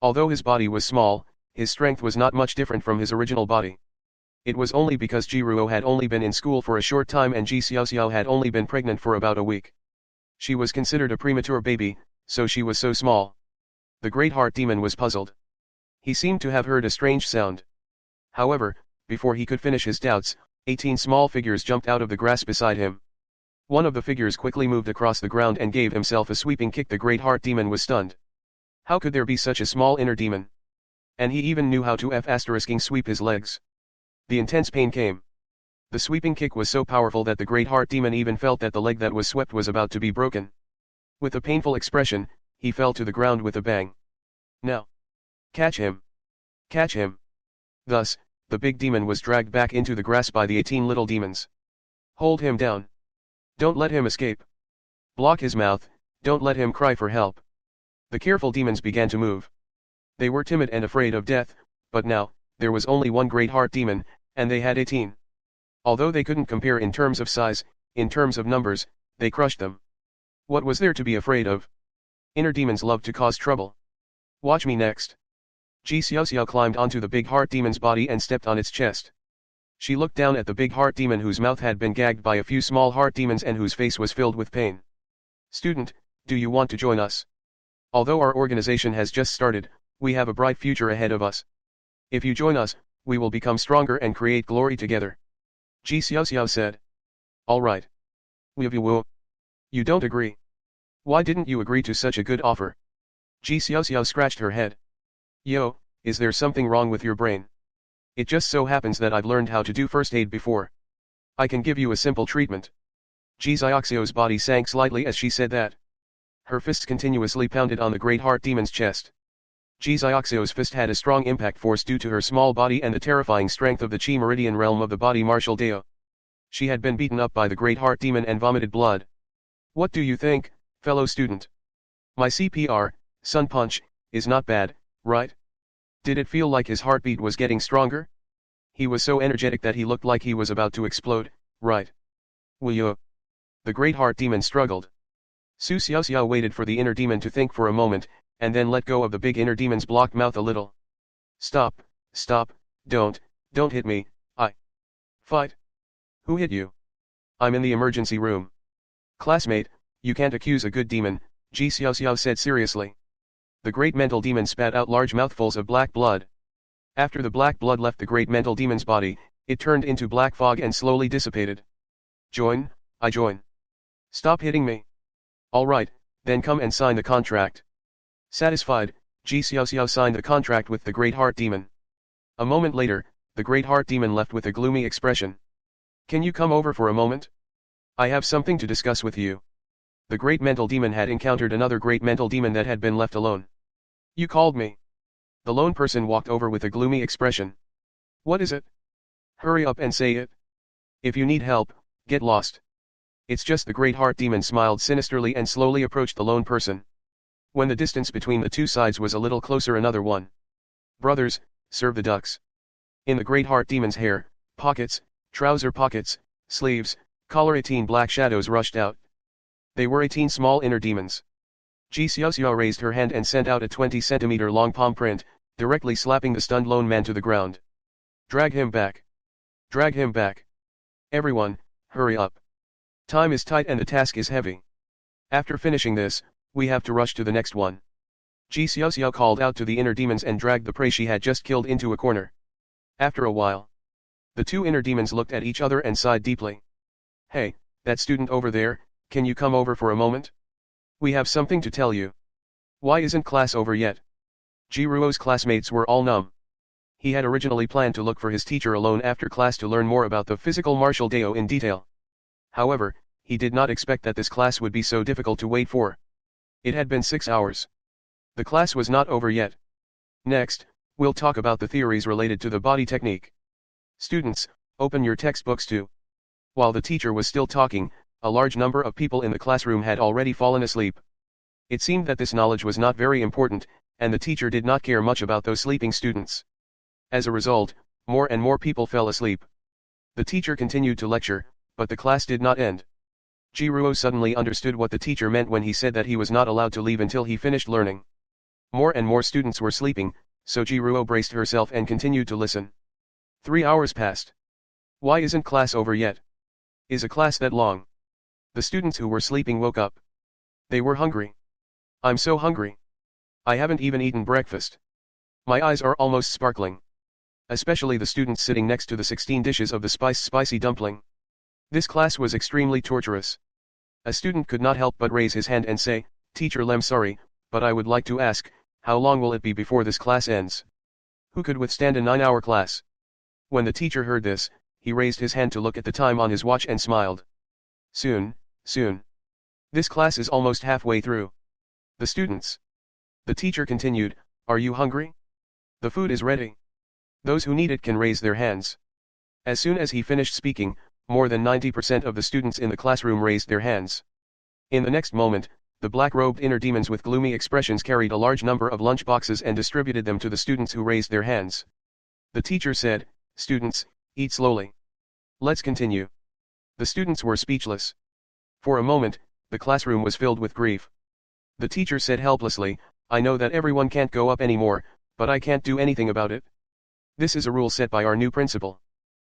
Although his body was small, his strength was not much different from his original body. It was only because Ji Ruo had only been in school for a short time and Ji Xiao Xiao had only been pregnant for about a week. She was considered a premature baby, so she was so small. The great heart demon was puzzled. He seemed to have heard a strange sound. However, before he could finish his doubts, 18 small figures jumped out of the grass beside him. One of the figures quickly moved across the ground and gave himself a sweeping kick. The great heart demon was stunned. How could there be such a small inner demon? And he even knew how to sweep his legs. The intense pain came. The sweeping kick was so powerful that the great heart demon even felt that the leg that was swept was about to be broken. With a painful expression, he fell to the ground with a bang. Now! Catch him! Catch him! Thus, the big demon was dragged back into the grass by the 18 little demons. Hold him down. Don't let him escape. Block his mouth, don't let him cry for help. The careful demons began to move. They were timid and afraid of death, but now, there was only one great heart demon, and they had 18. Although they couldn't compare in terms of size, in terms of numbers, they crushed them. What was there to be afraid of? Inner demons love to cause trouble. Watch me next. Ji Xiao Xiao climbed onto the big heart demon's body and stepped on its chest. She looked down at the big heart demon whose mouth had been gagged by a few small heart demons and whose face was filled with pain. Student, do you want to join us? Although our organization has just started, we have a bright future ahead of us. If you join us, we will become stronger and create glory together. Ji Xiao Xiao said. All right. You don't agree. Why didn't you agree to such a good offer? Ji Xiao Xiao scratched her head. Yo, is there something wrong with your brain? It just so happens that I've learned how to do first aid before. I can give you a simple treatment. Ji Xiaoxiao's body sank slightly as she said that. Her fists continuously pounded on the great heart demon's chest. Ji Xiaoxiao's fist had a strong impact force due to her small body and the terrifying strength of the Qi Meridian realm of the body martial Dao. She had been beaten up by the great heart demon and vomited blood. What do you think, fellow student? My CPR, Sun Punch, is not bad, right? Did it feel like his heartbeat was getting stronger? He was so energetic that he looked like he was about to explode, right? Will you? The great heart demon struggled. Su Xiaoxiao waited for the inner demon to think for a moment, and then let go of the big inner demon's blocked mouth a little. Stop, don't hit me, Fight. Who hit you? I'm in the emergency room. Classmate, you can't accuse a good demon, Ji Xiaoxiao said seriously. The great mental demon spat out large mouthfuls of black blood. After the black blood left the great mental demon's body, it turned into black fog and slowly dissipated. Join, I join. Stop hitting me. All right, then come and sign the contract. Satisfied, Ji Xiaoxiao signed the contract with the great heart demon. A moment later, the great heart demon left with a gloomy expression. Can you come over for a moment? I have something to discuss with you. The great mental demon had encountered another great mental demon that had been left alone. You called me. The lone person walked over with a gloomy expression. What is it? Hurry up and say it. If you need help, get lost. It's just the great heart demon smiled sinisterly and slowly approached the lone person. When the distance between the two sides was a little closer, another one. Brothers, serve the ducks. In the great heart demon's hair, pockets, trouser pockets, sleeves, collar 18 black shadows rushed out. They were 18 small inner demons. Ji Xiaoxiao raised her hand and sent out a 20-centimeter long palm print, directly slapping the stunned lone man to the ground. Drag him back. Drag him back. Everyone, hurry up. Time is tight and the task is heavy. After finishing this, we have to rush to the next one. Ji Xiaoxiao called out to the inner demons and dragged the prey she had just killed into a corner. After a while, the two inner demons looked at each other and sighed deeply. Hey, that student over there, can you come over for a moment? We have something to tell you. Why isn't class over yet? Ji Ruo's classmates were all numb. He had originally planned to look for his teacher alone after class to learn more about the physical martial Dao in detail. However, he did not expect that this class would be so difficult to wait for. It had been 6 hours. The class was not over yet. Next, we'll talk about the theories related to the body technique. Students, open your textbooks too. While the teacher was still talking, a large number of people in the classroom had already fallen asleep. It seemed that this knowledge was not very important, and the teacher did not care much about those sleeping students. As a result, more and more people fell asleep. The teacher continued to lecture, but the class did not end. Ji Ruo suddenly understood what the teacher meant when he said that he was not allowed to leave until he finished learning. More and more students were sleeping, so Ji Ruo braced herself and continued to listen. 3 hours passed. Why isn't class over yet? Is a class that long? The students who were sleeping woke up. They were hungry. I'm so hungry. I haven't even eaten breakfast. My eyes are almost sparkling. Especially the students sitting next to the 16 dishes of the spicy dumpling. This class was extremely torturous. A student could not help but raise his hand and say, Teacher Lem, sorry, but I would like to ask, how long will it be before this class ends? Who could withstand a 9-hour class? When the teacher heard this, he raised his hand to look at the time on his watch and smiled. Soon, soon. This class is almost halfway through. The students. The teacher continued, are you hungry? The food is ready. Those who need it can raise their hands. As soon as he finished speaking, more than 90% of the students in the classroom raised their hands. In the next moment, the black-robed inner demons with gloomy expressions carried a large number of lunch boxes and distributed them to the students who raised their hands. The teacher said, students, eat slowly. Let's continue. The students were speechless. For a moment, the classroom was filled with grief. The teacher said helplessly, I know that everyone can't go up anymore, but I can't do anything about it. This is a rule set by our new principal.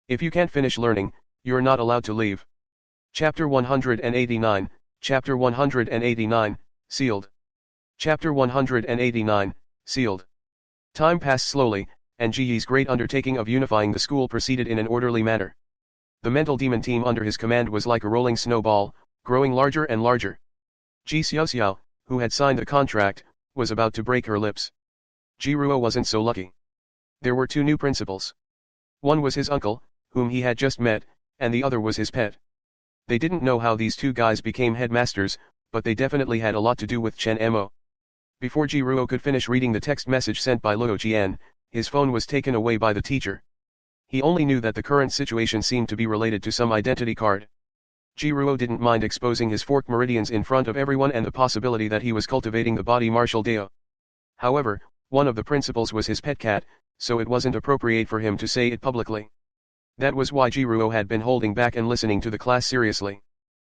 If you can't finish learning, you're not allowed to leave. Chapter 189, Chapter 189, Sealed. Chapter 189, Sealed. Time passed slowly, and Ji Yi's great undertaking of unifying the school proceeded in an orderly manner. The mental demon team under his command was like a rolling snowball, growing larger and larger. Ji Xiaoxiao, who had signed the contract, was about to break her lips. Ji Ruo wasn't so lucky. There were two new principals. One was his uncle, whom he had just met, and the other was his pet. They didn't know how these two guys became headmasters, but they definitely had a lot to do with Chen Mo. Before Ji Ruo could finish reading the text message sent by Luo Jian, his phone was taken away by the teacher. He only knew that the current situation seemed to be related to some identity card. Ji Ruo didn't mind exposing his forked meridians in front of everyone and the possibility that he was cultivating the body martial Dao. However, one of the principals was his pet cat, so it wasn't appropriate for him to say it publicly. That was why Ji Ruo had been holding back and listening to the class seriously.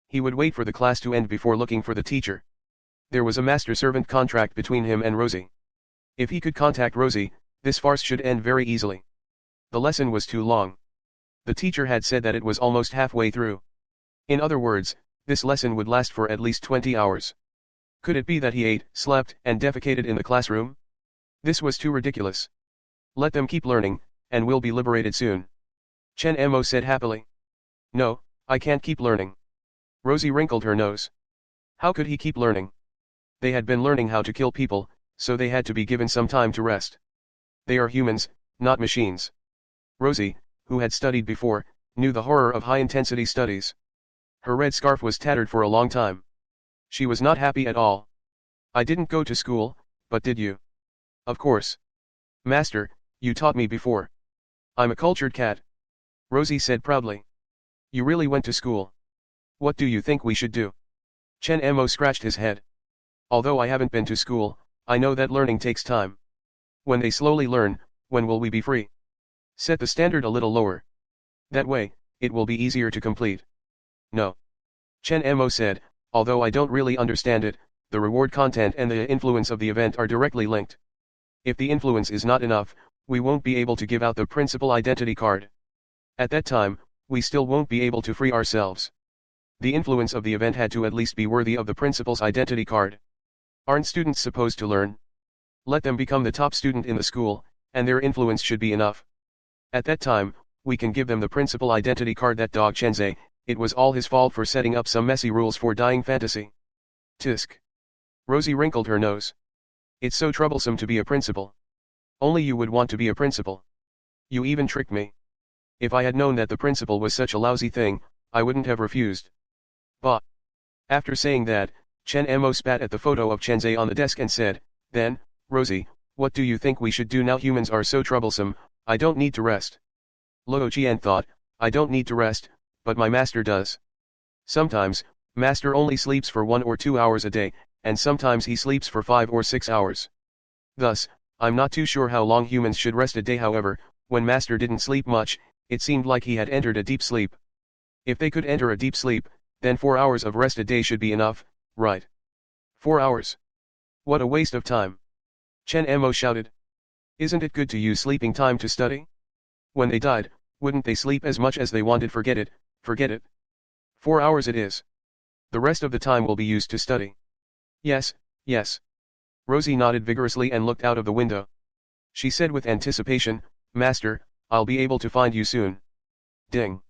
He would wait for the class to end before looking for the teacher. There was a master-servant contract between him and Rosie. If he could contact Rosie, this farce should end very easily. The lesson was too long. The teacher had said that it was almost halfway through. In other words, this lesson would last for at least 20 hours. Could it be that he ate, slept, and defecated in the classroom? This was too ridiculous. Let them keep learning, and we'll be liberated soon. Chen Mo said happily. No, I can't keep learning. Rosie wrinkled her nose. How could he keep learning? They had been learning how to kill people, so they had to be given some time to rest. They are humans, not machines. Rosie, who had studied before, knew the horror of high-intensity studies. Her red scarf was tattered for a long time. She was not happy at all. I didn't go to school, but did you? Of course. Master, you taught me before. I'm a cultured cat. Rosie said proudly. You really went to school. What do you think we should do? Chen Mo scratched his head. Although I haven't been to school, I know that learning takes time. When they slowly learn, when will we be free? Set the standard a little lower. That way, it will be easier to complete. No. Chen Mo said, although I don't really understand it, the reward content and the influence of the event are directly linked. If the influence is not enough, we won't be able to give out the principal identity card. At that time, we still won't be able to free ourselves. The influence of the event had to at least be worthy of the principal's identity card. Aren't students supposed to learn? Let them become the top student in the school, and their influence should be enough. At that time, we can give them the principal identity card that dog Chenze, it was all his fault for setting up some messy rules for dying fantasy. Tisk. Rosie wrinkled her nose. It's so troublesome to be a principal. Only you would want to be a principal. You even tricked me. If I had known that the principal was such a lousy thing, I wouldn't have refused. Bah. After saying that, Chen Mo spat at the photo of Chenze on the desk and said, then, Rosie, what do you think we should do now? Humans are so troublesome, I don't need to rest. Luo Qian thought, I don't need to rest, but my master does. Sometimes, master only sleeps for 1 or 2 hours a day, and sometimes he sleeps for 5 or 6 hours. Thus, I'm not too sure how long humans should rest a day. However, when master didn't sleep much, it seemed like he had entered a deep sleep. If they could enter a deep sleep, then 4 hours of rest a day should be enough, right? 4 hours. What a waste of time. Chen Mo shouted. Isn't it good to use sleeping time to study? When they died, wouldn't they sleep as much as they wanted? Forget it, forget it. 4 hours it is. The rest of the time will be used to study. Yes, yes. Rosie nodded vigorously and looked out of the window. She said with anticipation, Master, I'll be able to find you soon. Ding.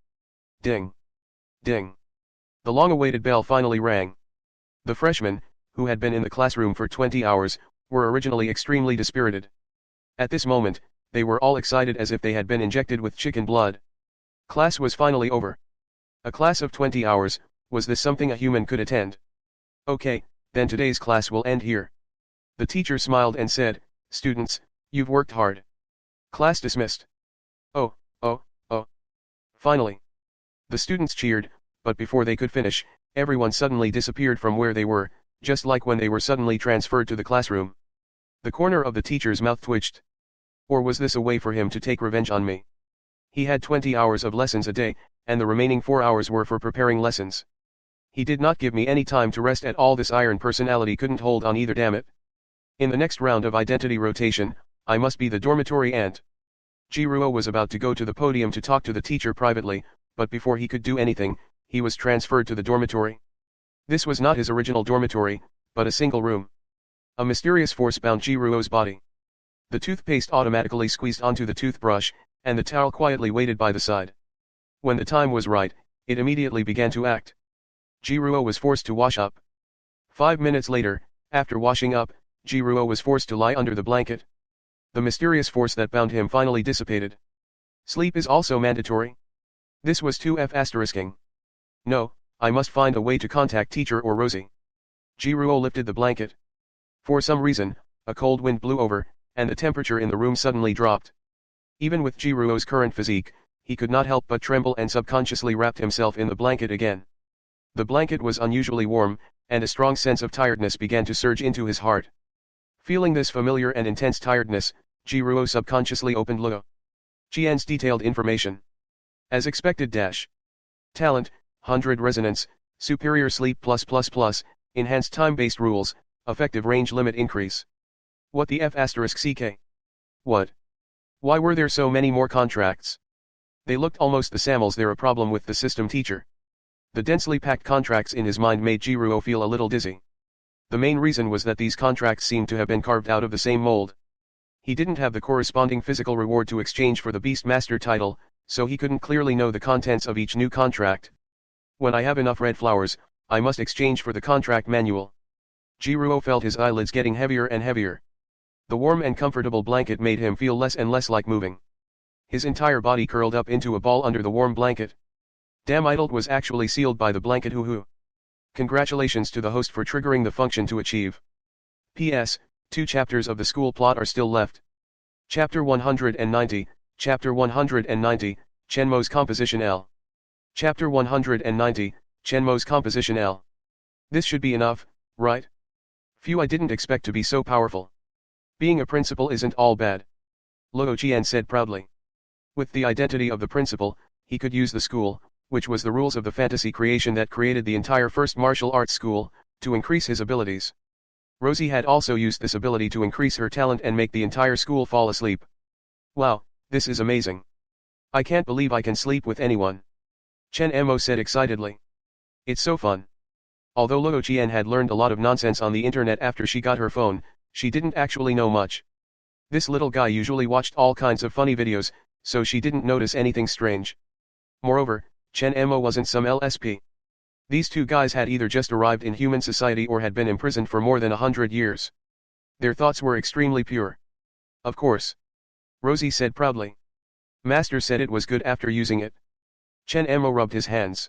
Ding. Ding. The long-awaited bell finally rang. The freshmen, who had been in the classroom for 20 hours, were originally extremely dispirited. At this moment, they were all excited as if they had been injected with chicken blood. Class was finally over. A class of 20 hours, was this something a human could attend? Okay, then today's class will end here. The teacher smiled and said, students, you've worked hard. Class dismissed. Oh, oh, oh. Finally. The students cheered, but before they could finish, everyone suddenly disappeared from where they were, just like when they were suddenly transferred to the classroom. The corner of the teacher's mouth twitched. Or was this a way for him to take revenge on me? He had 20 hours of lessons a day, and the remaining 4 hours were for preparing lessons. He did not give me any time to rest at all. This iron personality couldn't hold on either, damn it. In the next round of identity rotation, I must be the dormitory ant. Jiruo was about to go to the podium to talk to the teacher privately, but before he could do anything, he was transferred to the dormitory. This was not his original dormitory, but a single room. A mysterious force bound Jiruo's body. The toothpaste automatically squeezed onto the toothbrush, and the towel quietly waited by the side. When the time was right, it immediately began to act. Jiruo was forced to wash up. 5 minutes later, after washing up, Jiruo was forced to lie under the blanket. The mysterious force that bound him finally dissipated. Sleep is also mandatory. This was 2F asterisking. No, I must find a way to contact teacher or Rosie. Jiruo lifted the blanket. For some reason, a cold wind blew over, and the temperature in the room suddenly dropped. Even with Jiruo's current physique, he could not help but tremble and subconsciously wrapped himself in the blanket again. The blanket was unusually warm, and a strong sense of tiredness began to surge into his heart. Feeling this familiar and intense tiredness, Jiruo subconsciously opened Luo Qian's detailed information. As expected dash. Talent, 100 resonance, superior sleep +++, enhanced time-based rules, effective range limit increase. What the F asterisk CK? What? Why were there so many more contracts? They looked almost the same. Was there a problem with the system, teacher? The densely packed contracts in his mind made Jiruo feel a little dizzy. The main reason was that these contracts seemed to have been carved out of the same mold. He didn't have the corresponding physical reward to exchange for the Beast Master title, so he couldn't clearly know the contents of each new contract. When I have enough red flowers, I must exchange for the contract manual. Jiruo felt his eyelids getting heavier and heavier. The warm and comfortable blanket made him feel less and less like moving. His entire body curled up into a ball under the warm blanket. Damn, idled was actually sealed by the blanket. Hoo. Congratulations to the host for triggering the function to achieve. P.S. 2 chapters of the school plot are still left. Chapter 190, Chapter 190, Chenmo's Composition L. Chapter 190, Chenmo's Composition L. This should be enough, right? Phew, I didn't expect to be so powerful. Being a principal isn't all bad. Luo Qian said proudly. With the identity of the principal, he could use the school, which was the rules of the fantasy creation that created the entire first martial arts school, to increase his abilities. Rosie had also used this ability to increase her talent and make the entire school fall asleep. Wow, this is amazing. I can't believe I can sleep with anyone. Chen Mo said excitedly. It's so fun. Although Luo Qian had learned a lot of nonsense on the internet after she got her phone, She didn't actually know much. This little guy usually watched all kinds of funny videos, so she didn't notice anything strange. Moreover, Chen Mo wasn't some LSP. These two guys had either just arrived in human society or had been imprisoned for more than 100 years. Their thoughts were extremely pure. Of course. Rosie said proudly. Master said it was good after using it. Chen Mo rubbed his hands.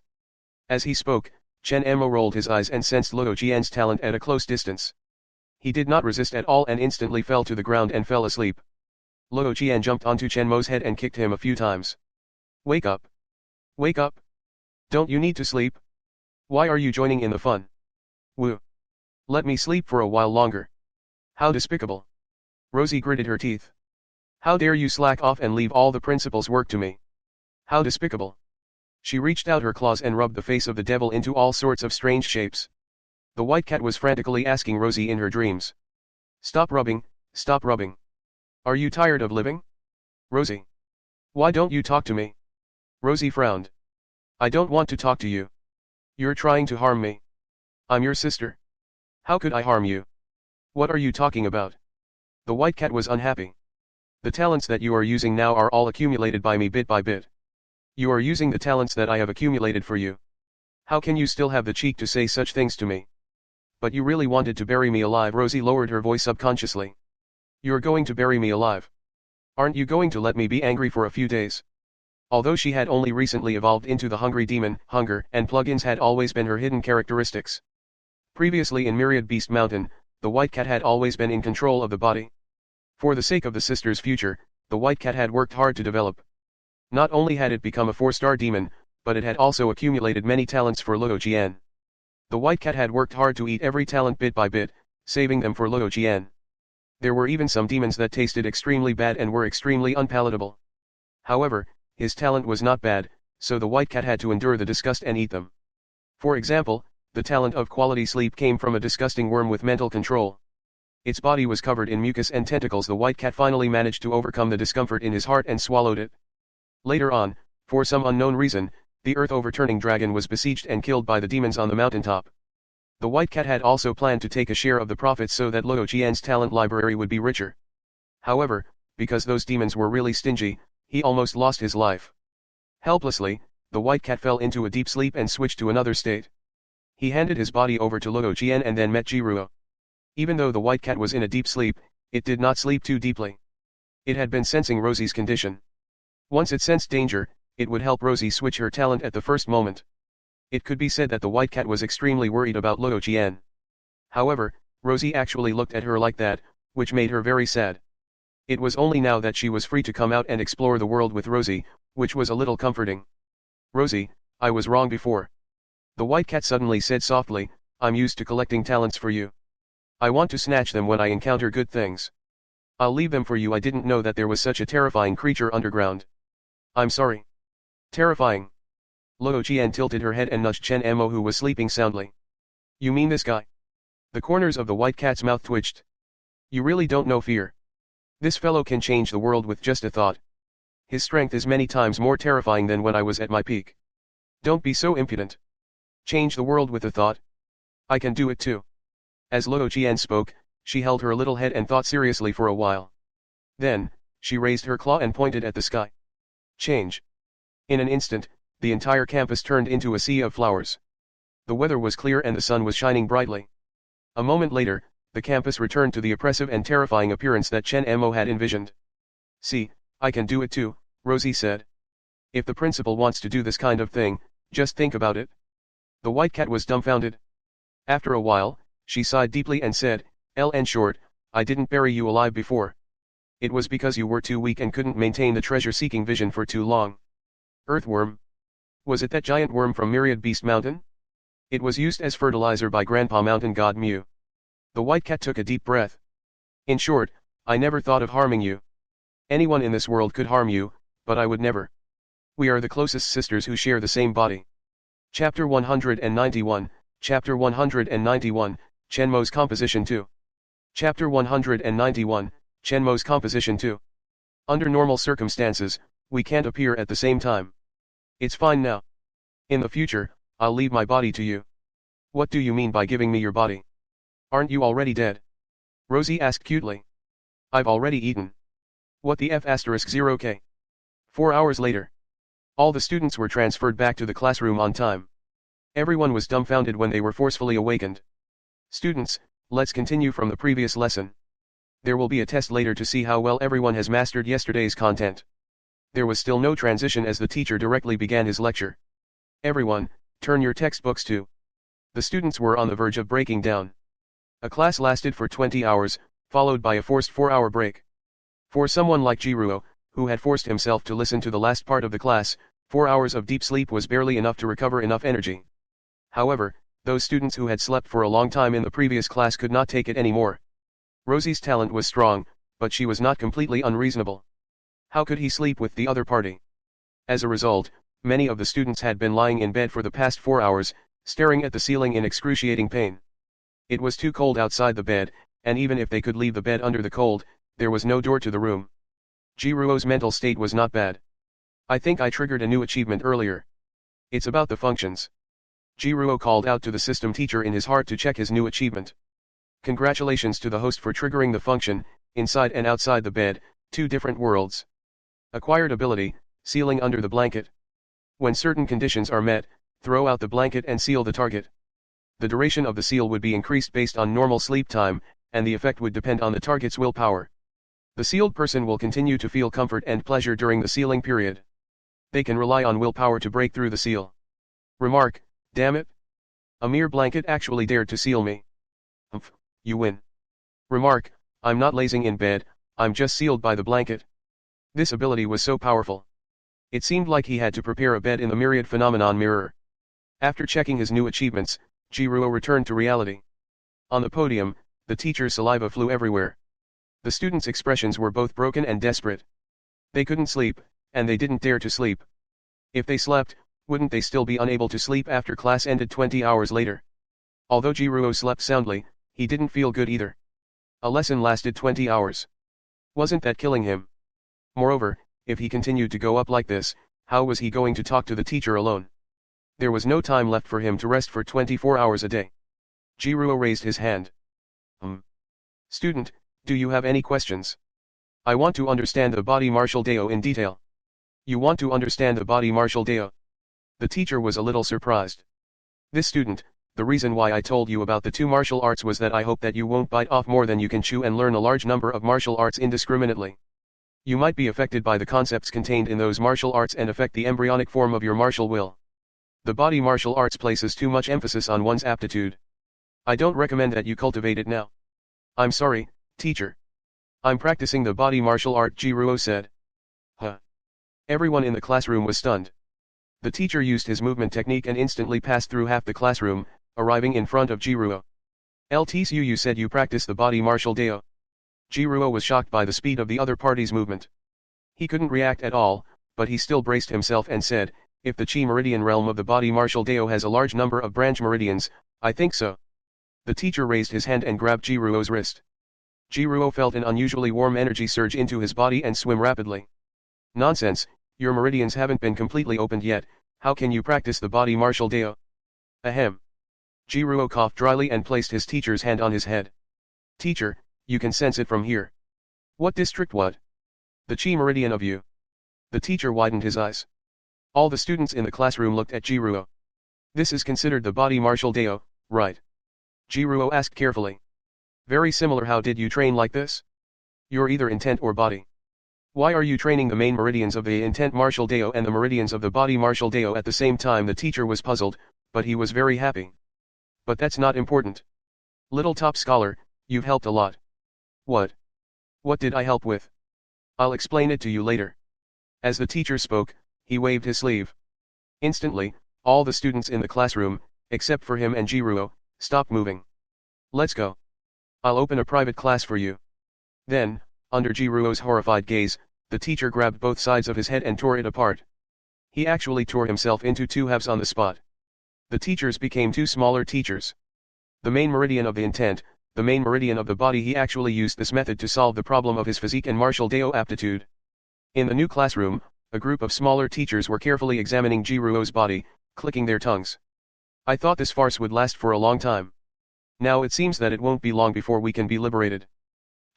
As he spoke, Chen Mo rolled his eyes and sensed Luo Jian's talent at a close distance. He did not resist at all and instantly fell to the ground and fell asleep. Luo Jian jumped onto Chen Mo's head and kicked him a few times. Wake up! Wake up! Don't you need to sleep? Why are you joining in the fun? Woo! Let me sleep for a while longer. How despicable! Rosie gritted her teeth. How dare you slack off and leave all the principal's work to me? How despicable! She reached out her claws and rubbed the face of the devil into all sorts of strange shapes. The white cat was frantically asking Rosie in her dreams. Stop rubbing, stop rubbing. Are you tired of living? Rosie. Why don't you talk to me? Rosie frowned. I don't want to talk to you. You're trying to harm me. I'm your sister. How could I harm you? What are you talking about? The white cat was unhappy. The talents that you are using now are all accumulated by me bit by bit. You are using the talents that I have accumulated for you. How can you still have the cheek to say such things to me? But you really wanted to bury me alive. Rosie lowered her voice subconsciously. You're going to bury me alive. Aren't you going to let me be angry for a few days? Although she had only recently evolved into the hungry demon, hunger and plugins had always been her hidden characteristics. Previously in Myriad Beast Mountain, the white cat had always been in control of the body. For the sake of the sister's future, the white cat had worked hard to develop. Not only had it become a 4-star demon, but it had also accumulated many talents for Luo Jian. The white cat had worked hard to eat every talent bit by bit, saving them for Luo Jian. There were even some demons that tasted extremely bad and were extremely unpalatable. However, his talent was not bad, so the white cat had to endure the disgust and eat them. For example, the talent of quality sleep came from a disgusting worm with mental control. Its body was covered in mucus and tentacles. The white cat finally managed to overcome the discomfort in his heart and swallowed it. Later on, for some unknown reason, the earth-overturning dragon was besieged and killed by the demons on the mountaintop. The white cat had also planned to take a share of the profits so that Luo Jian's talent library would be richer. However, because those demons were really stingy, he almost lost his life. Helplessly, the white cat fell into a deep sleep and switched to another state. He handed his body over to Luo Jian and then met Jiruo. Even though the white cat was in a deep sleep, it did not sleep too deeply. It had been sensing Rosie's condition. Once it sensed danger, it would help Rosie switch her talent at the first moment. It could be said that the white cat was extremely worried about Luo Jian. However, Rosie actually looked at her like that, which made her very sad. It was only now that she was free to come out and explore the world with Rosie, which was a little comforting. Rosie, I was wrong before. The white cat suddenly said softly, I'm used to collecting talents for you. I want to snatch them when I encounter good things. I'll leave them for you. I didn't know that there was such a terrifying creature underground. I'm sorry. Terrifying. Luo Jian tilted her head and nudged Chen Mo, who was sleeping soundly. You mean this guy? The corners of the white cat's mouth twitched. You really don't know fear. This fellow can change the world with just a thought. His strength is many times more terrifying than when I was at my peak. Don't be so impudent. Change the world with a thought. I can do it too. As Luo Jian spoke, she held her little head and thought seriously for a while. Then, she raised her claw and pointed at the sky. Change. In an instant, the entire campus turned into a sea of flowers. The weather was clear and the sun was shining brightly. A moment later, the campus returned to the oppressive and terrifying appearance that Chen Mo had envisioned. See, I can do it too, Rosie said. If the principal wants to do this kind of thing, just think about it. The white cat was dumbfounded. After a while, she sighed deeply and said, in short, I didn't bury you alive before. It was because you were too weak and couldn't maintain the treasure-seeking vision for too long. Earthworm. Was it that giant worm from Myriad Beast Mountain? It was used as fertilizer by Grandpa Mountain God Mew. The white cat took a deep breath. In short, I never thought of harming you. Anyone in this world could harm you, but I would never. We are the closest sisters who share the same body. Chapter 191, Chapter 191, Chen Mo's Composition 2. Chapter 191, Chen Mo's Composition 2. Under normal circumstances, we can't appear at the same time. It's fine now. In the future, I'll leave my body to you. What do you mean by giving me your body? Aren't you already dead? Rosie asked cutely. I've already eaten. What the F asterisk 0K? 4 hours later. All the students were transferred back to the classroom on time. Everyone was dumbfounded when they were forcefully awakened. Students, let's continue from the previous lesson. There will be a test later to see how well everyone has mastered yesterday's content. There was still no transition as the teacher directly began his lecture. Everyone, turn your textbooks to. The students were on the verge of breaking down. A class lasted for 20 hours, followed by a forced 4-hour break. For someone like Jiruo, who had forced himself to listen to the last part of the class, 4 hours of deep sleep was barely enough to recover enough energy. However, those students who had slept for a long time in the previous class could not take it anymore. Rosie's talent was strong, but she was not completely unreasonable. How could he sleep with the other party? As a result, many of the students had been lying in bed for the past 4 hours, staring at the ceiling in excruciating pain. It was too cold outside the bed, and even if they could leave the bed under the cold, there was no door to the room. Jiruo's mental state was not bad. I think I triggered a new achievement earlier. It's about the functions. Jiruo called out to the system teacher in his heart to check his new achievement. Congratulations to the host for triggering the function, inside and outside the bed, 2 different worlds. Acquired ability, sealing under the blanket. When certain conditions are met, throw out the blanket and seal the target. The duration of the seal would be increased based on normal sleep time, and the effect would depend on the target's willpower. The sealed person will continue to feel comfort and pleasure during the sealing period. They can rely on willpower to break through the seal. Remark, damn it. A mere blanket actually dared to seal me. Humph, you win. Remark, I'm not lazing in bed, I'm just sealed by the blanket. This ability was so powerful. It seemed like he had to prepare a bed in the myriad phenomenon mirror. After checking his new achievements, Jiruo returned to reality. On the podium, the teacher's saliva flew everywhere. The students' expressions were both broken and desperate. They couldn't sleep, and they didn't dare to sleep. If they slept, wouldn't they still be unable to sleep after class ended 20 hours later? Although Jiruo slept soundly, he didn't feel good either. A lesson lasted 20 hours. Wasn't that killing him? Moreover, if he continued to go up like this, how was he going to talk to the teacher alone? There was no time left for him to rest for 24 hours a day. Jiruo raised his hand. Student, do you have any questions? I want to understand the body martial Deo in detail. You want to understand the body martial Deo? The teacher was a little surprised. This student, the reason why I told you about the 2 martial arts was that I hope that you won't bite off more than you can chew and learn a large number of martial arts indiscriminately. You might be affected by the concepts contained in those martial arts and affect the embryonic form of your martial will. The body martial arts places too much emphasis on one's aptitude. I don't recommend that you cultivate it now. I'm sorry, teacher. I'm practicing the body martial art, Jiruo said. Huh. Everyone in the classroom was stunned. The teacher used his movement technique and instantly passed through half the classroom, arriving in front of Jiruo. LTSU, you said you practice the body martial Deo. Jiruo was shocked by the speed of the other party's movement. He couldn't react at all, but he still braced himself and said, if the Chi meridian realm of the body martial Deo has a large number of branch meridians, I think so. The teacher raised his hand and grabbed Jiruo's wrist. Jiruo felt an unusually warm energy surge into his body and swim rapidly. Nonsense, your meridians haven't been completely opened yet, how can you practice the body martial Deo? Ahem. Jiruo coughed dryly and placed his teacher's hand on his head. Teacher, you can sense it from here. What district? What? The Chi meridian of you. The teacher widened his eyes. All the students in the classroom looked at Jiruo. This is considered the body martial Deo, right? Jiruo asked carefully. Very similar. How did you train like this? You're either intent or body. Why are you training the main meridians of the intent martial Deo and the meridians of the body martial Deo at the same time? The teacher was puzzled, but he was very happy. But that's not important. Little top scholar, you've helped a lot. What? What did I help with? I'll explain it to you later. As the teacher spoke, he waved his sleeve. Instantly, all the students in the classroom, except for him and Jiruo, stopped moving. Let's go. I'll open a private class for you. Then, under Jiruo's horrified gaze, the teacher grabbed both sides of his head and tore it apart. He actually tore himself into 2 halves on the spot. The teachers became 2 smaller teachers. The main meridian of the intent, the main meridian of the body. He actually used this method to solve the problem of his physique and martial Deo aptitude. In the new classroom, a group of smaller teachers were carefully examining Jiruo's body, clicking their tongues. I thought this farce would last for a long time. Now it seems that it won't be long before we can be liberated.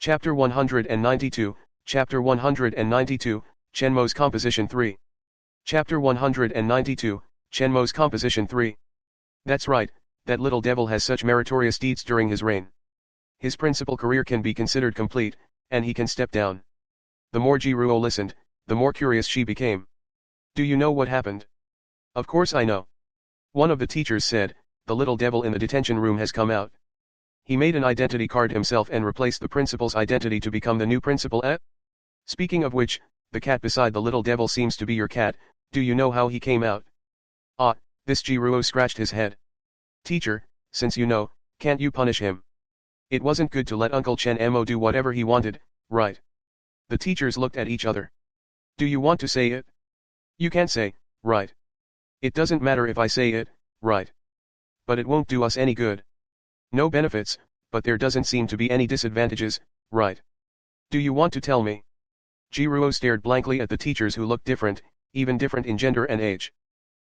Chapter 192, Chapter 192, Chenmo's Composition 3. Chapter 192, Chenmo's Composition 3. That's right, that little devil has such meritorious deeds during his reign. His principal career can be considered complete, and he can step down. The more Jiruo listened, the more curious she became. Do you know what happened? Of course I know. One of the teachers said, the little devil in the detention room has come out. He made an identity card himself and replaced the principal's identity to become the new principal. Speaking of which, the cat beside the little devil seems to be your cat. Do you know how he came out? Ah, this Jiruo scratched his head. Teacher, since you know, can't you punish him? It wasn't good to let Uncle Chen Mo do whatever he wanted, right? The teachers looked at each other. Do you want to say it? You can't say, right? It doesn't matter if I say it, right? But it won't do us any good. No benefits, but there doesn't seem to be any disadvantages, right? Do you want to tell me? Jiruo stared blankly at the teachers who looked different, even different in gender and age.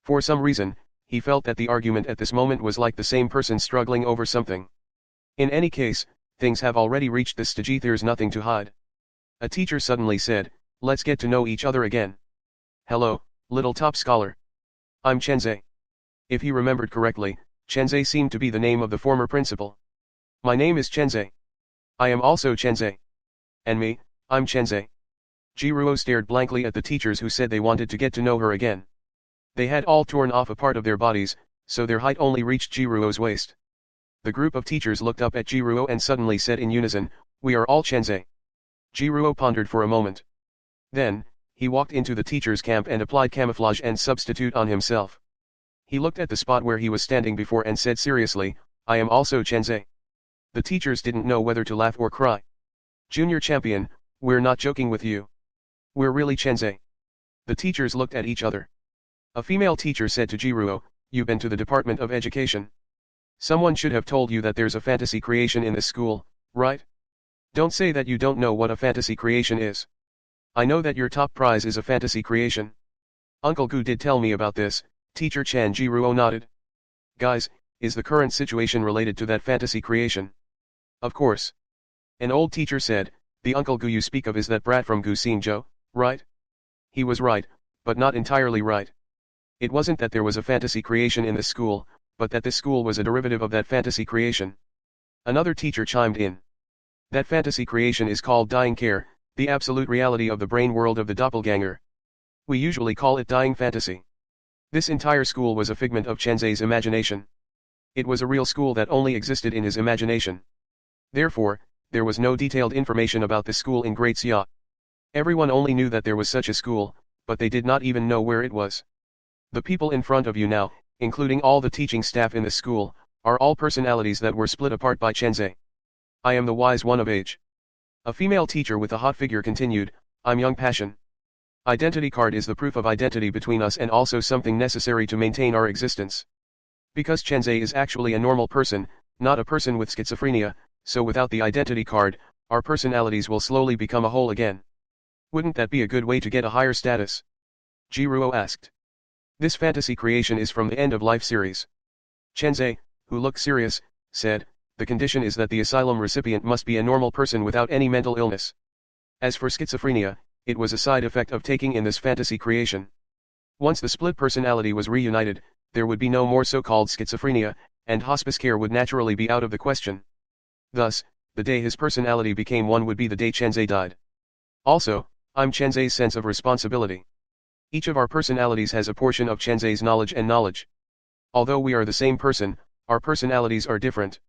For some reason, he felt that the argument at this moment was like the same person struggling over something. In any case, things have already reached this stage, there's nothing to hide. A teacher suddenly said, let's get to know each other again. Hello, little top scholar. I'm Chenze. If he remembered correctly, Chenze seemed to be the name of the former principal. My name is Chenze. I am also Chenze. And me, I'm Chenze. Jiruo stared blankly at the teachers who said they wanted to get to know her again. They had all torn off a part of their bodies, so their height only reached Jiruo's waist. The group of teachers looked up at Jiruo and suddenly said in unison, we are all Chenze. Jiruo pondered for a moment. Then, he walked into the teachers' camp and applied camouflage and substitute on himself. He looked at the spot where he was standing before and said seriously, I am also Chenze. The teachers didn't know whether to laugh or cry. Junior champion, we're not joking with you. We're really Chenze. The teachers looked at each other. A female teacher said to Jiruo, you've been to the Department of Education. Someone should have told you that there's a fantasy creation in this school, right? Don't say that you don't know what a fantasy creation is. I know that your top prize is a fantasy creation. Uncle Gu did tell me about this. Teacher Chan. Jiruo nodded. Guys, is the current situation related to that fantasy creation? Of course. An old teacher said, the Uncle Gu you speak of is that brat from Gu Xingzhou, right? He was right, but not entirely right. It wasn't that there was a fantasy creation in this school, but that this school was a derivative of that fantasy creation. Another teacher chimed in. That fantasy creation is called dying care, the absolute reality of the brain world of the doppelganger. We usually call it dying fantasy. This entire school was a figment of Chenze's imagination. It was a real school that only existed in his imagination. Therefore, there was no detailed information about this school in Great Xia. Everyone only knew that there was such a school, but they did not even know where it was. The people in front of you now, including all the teaching staff in the school, are all personalities that were split apart by Chenze. I am the wise one of age. A female teacher with a hot figure continued, I'm young passion. Identity card is the proof of identity between us and also something necessary to maintain our existence. Because Chenze is actually a normal person, not a person with schizophrenia, so without the identity card, our personalities will slowly become a whole again. Wouldn't that be a good way to get a higher status? Jiruo asked. This fantasy creation is from the End of Life series. Chenze, who looked serious, said, the condition is that the asylum recipient must be a normal person without any mental illness. As for schizophrenia, it was a side effect of taking in this fantasy creation. Once the split personality was reunited, there would be no more so-called schizophrenia, and hospice care would naturally be out of the question. Thus, the day his personality became one would be the day Chenze died. Also, I'm Chenze's sense of responsibility. Each of our personalities has a portion of Chenze's knowledge and knowledge. Although we are the same person, our personalities are different.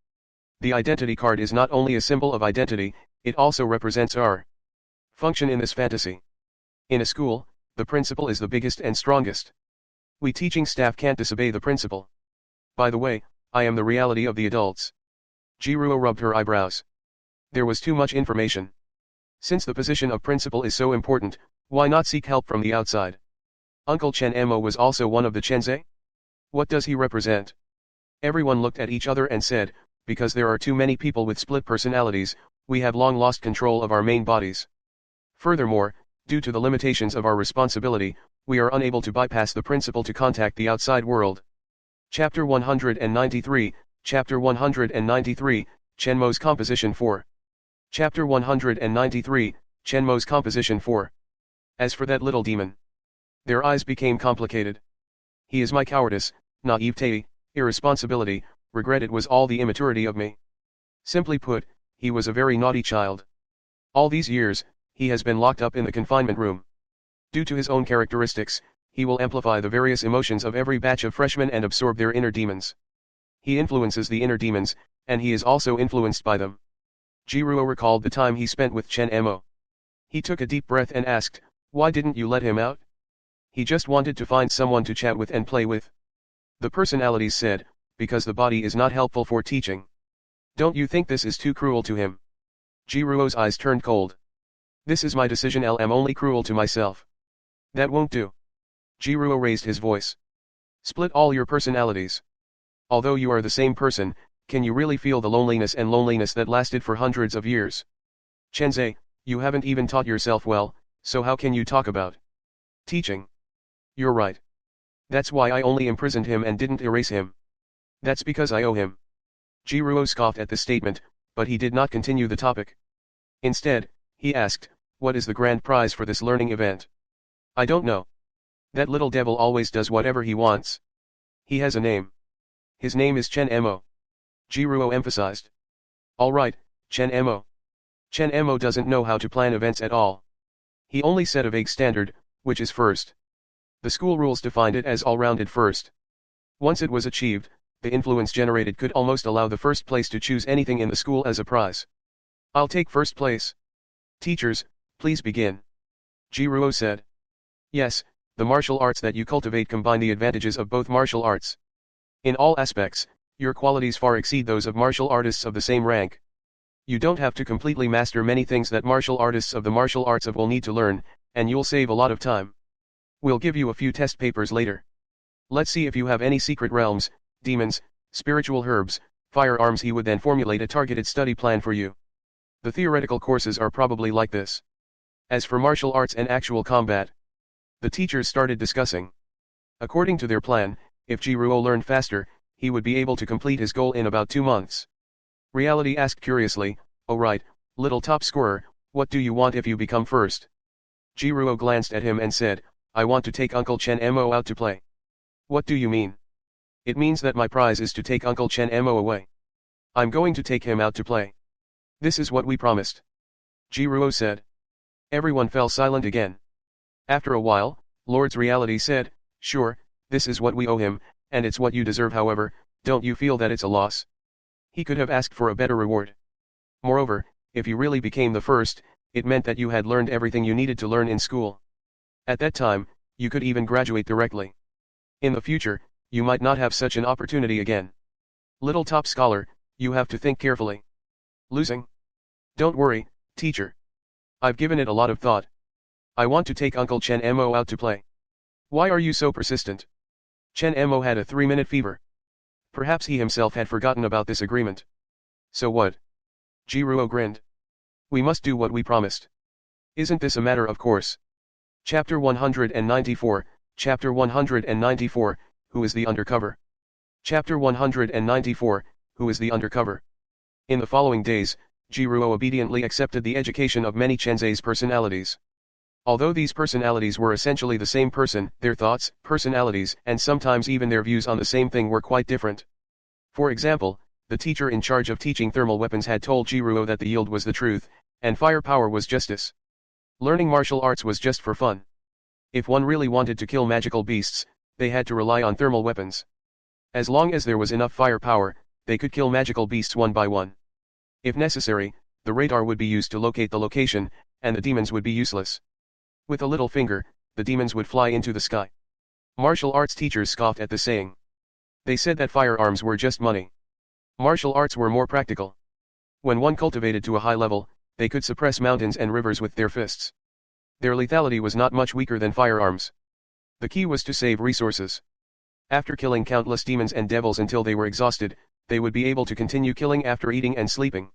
The identity card is not only a symbol of identity, it also represents our function in this fantasy. In a school, the principal is the biggest and strongest. We teaching staff can't disobey the principal. By the way, I am the reality of the adults. Jiruo rubbed her eyebrows. There was too much information. Since the position of principal is so important, why not seek help from the outside? Uncle Chen Mo was also one of the Chenze? What does he represent? Everyone looked at each other and said, because there are too many people with split personalities, we have long lost control of our main bodies. Furthermore, due to the limitations of our responsibility, we are unable to bypass the principal to contact the outside world. Chapter 193, Chapter 193, Chenmo's Composition 4. Chapter 193, Chenmo's Composition 4. As for that little demon. Their eyes became complicated. He is my cowardice, naivete, irresponsibility, regret it was all the immaturity of me. Simply put, he was a very naughty child. All these years, he has been locked up in the confinement room. Due to his own characteristics, he will amplify the various emotions of every batch of freshmen and absorb their inner demons. He influences the inner demons, and he is also influenced by them. Jiruo recalled the time he spent with Chen Mo. He took a deep breath and asked, "Why didn't you let him out?" He just wanted to find someone to chat with and play with. The personalities said, "Because the body is not helpful for teaching. Don't you think this is too cruel to him?" Jiruo's eyes turned cold. "This is my decision. I'm only cruel to myself. That won't do." Jiruo raised his voice. "Split all your personalities. Although you are the same person, can you really feel the loneliness that lasted for hundreds of years? Chenzei, you haven't even taught yourself well, so how can you talk about teaching?" "You're right. That's why I only imprisoned him and didn't erase him. That's because I owe him." Jiruo scoffed at the statement, but he did not continue the topic. Instead, he asked, "What is the grand prize for this learning event?" "I don't know. That little devil always does whatever he wants. He has a name. His name is Chen Mo." Jiruo emphasized. "All right, Chen Mo. Chen Mo doesn't know how to plan events at all. He only set a vague standard, which is first. The school rules defined it as all-rounded first. Once it was achieved, the influence generated could almost allow the first place to choose anything in the school as a prize. I'll take first place. Teachers, please begin." Jiruo said. "Yes, the martial arts that you cultivate combine the advantages of both martial arts. In all aspects, your qualities far exceed those of martial artists of the same rank. You don't have to completely master many things that martial artists of the martial arts of will need to learn, and you'll save a lot of time. We'll give you a few test papers later. Let's see if you have any secret realms, demons, spiritual herbs, firearms." He would then formulate a targeted study plan for you. The theoretical courses are probably like this. As for martial arts and actual combat, the teachers started discussing. According to their plan, if Jiruo learned faster, he would be able to complete his goal in about 2 months. Reality asked curiously, "Oh right, little top scorer, what do you want if you become first?" Jiruo glanced at him and said, "I want to take Uncle Chen Mo out to play." "What do you mean?" "It means that my prize is to take Uncle Chen Mo away. I'm going to take him out to play. This is what we promised." Jiruo said. Everyone fell silent again. After a while, Lord's Reality said, "Sure, this is what we owe him, and it's what you deserve. However, don't you feel that it's a loss? He could have asked for a better reward. Moreover, if you really became the first, it meant that you had learned everything you needed to learn in school. At that time, you could even graduate directly. In the future, you might not have such an opportunity again. Little top scholar, you have to think carefully. Losing? Don't worry, teacher. I've given it a lot of thought. I want to take Uncle Chen Mo out to play." "Why are you so persistent?" Chen Mo had a 3-minute fever. Perhaps he himself had forgotten about this agreement. "So what?" Jiruo grinned. "We must do what we promised. Isn't this a matter of course?" Chapter 194, Chapter 194, Who is the Undercover? Chapter 194, Who is the Undercover? In the following days, Jiruo obediently accepted the education of many Chenzei's personalities. Although these personalities were essentially the same person, their thoughts, personalities, and sometimes even their views on the same thing were quite different. For example, the teacher in charge of teaching thermal weapons had told Jiruo that the yield was the truth, and firepower was justice. Learning martial arts was just for fun. If one really wanted to kill magical beasts, they had to rely on thermal weapons. As long as there was enough firepower, they could kill magical beasts one by one. If necessary, the radar would be used to locate the location, and the demons would be useless. With a little finger, the demons would fly into the sky. Martial arts teachers scoffed at the saying. They said that firearms were just money. Martial arts were more practical. When one cultivated to a high level, they could suppress mountains and rivers with their fists. Their lethality was not much weaker than firearms. The key was to save resources. After killing countless demons and devils until they were exhausted, they would be able to continue killing after eating and sleeping.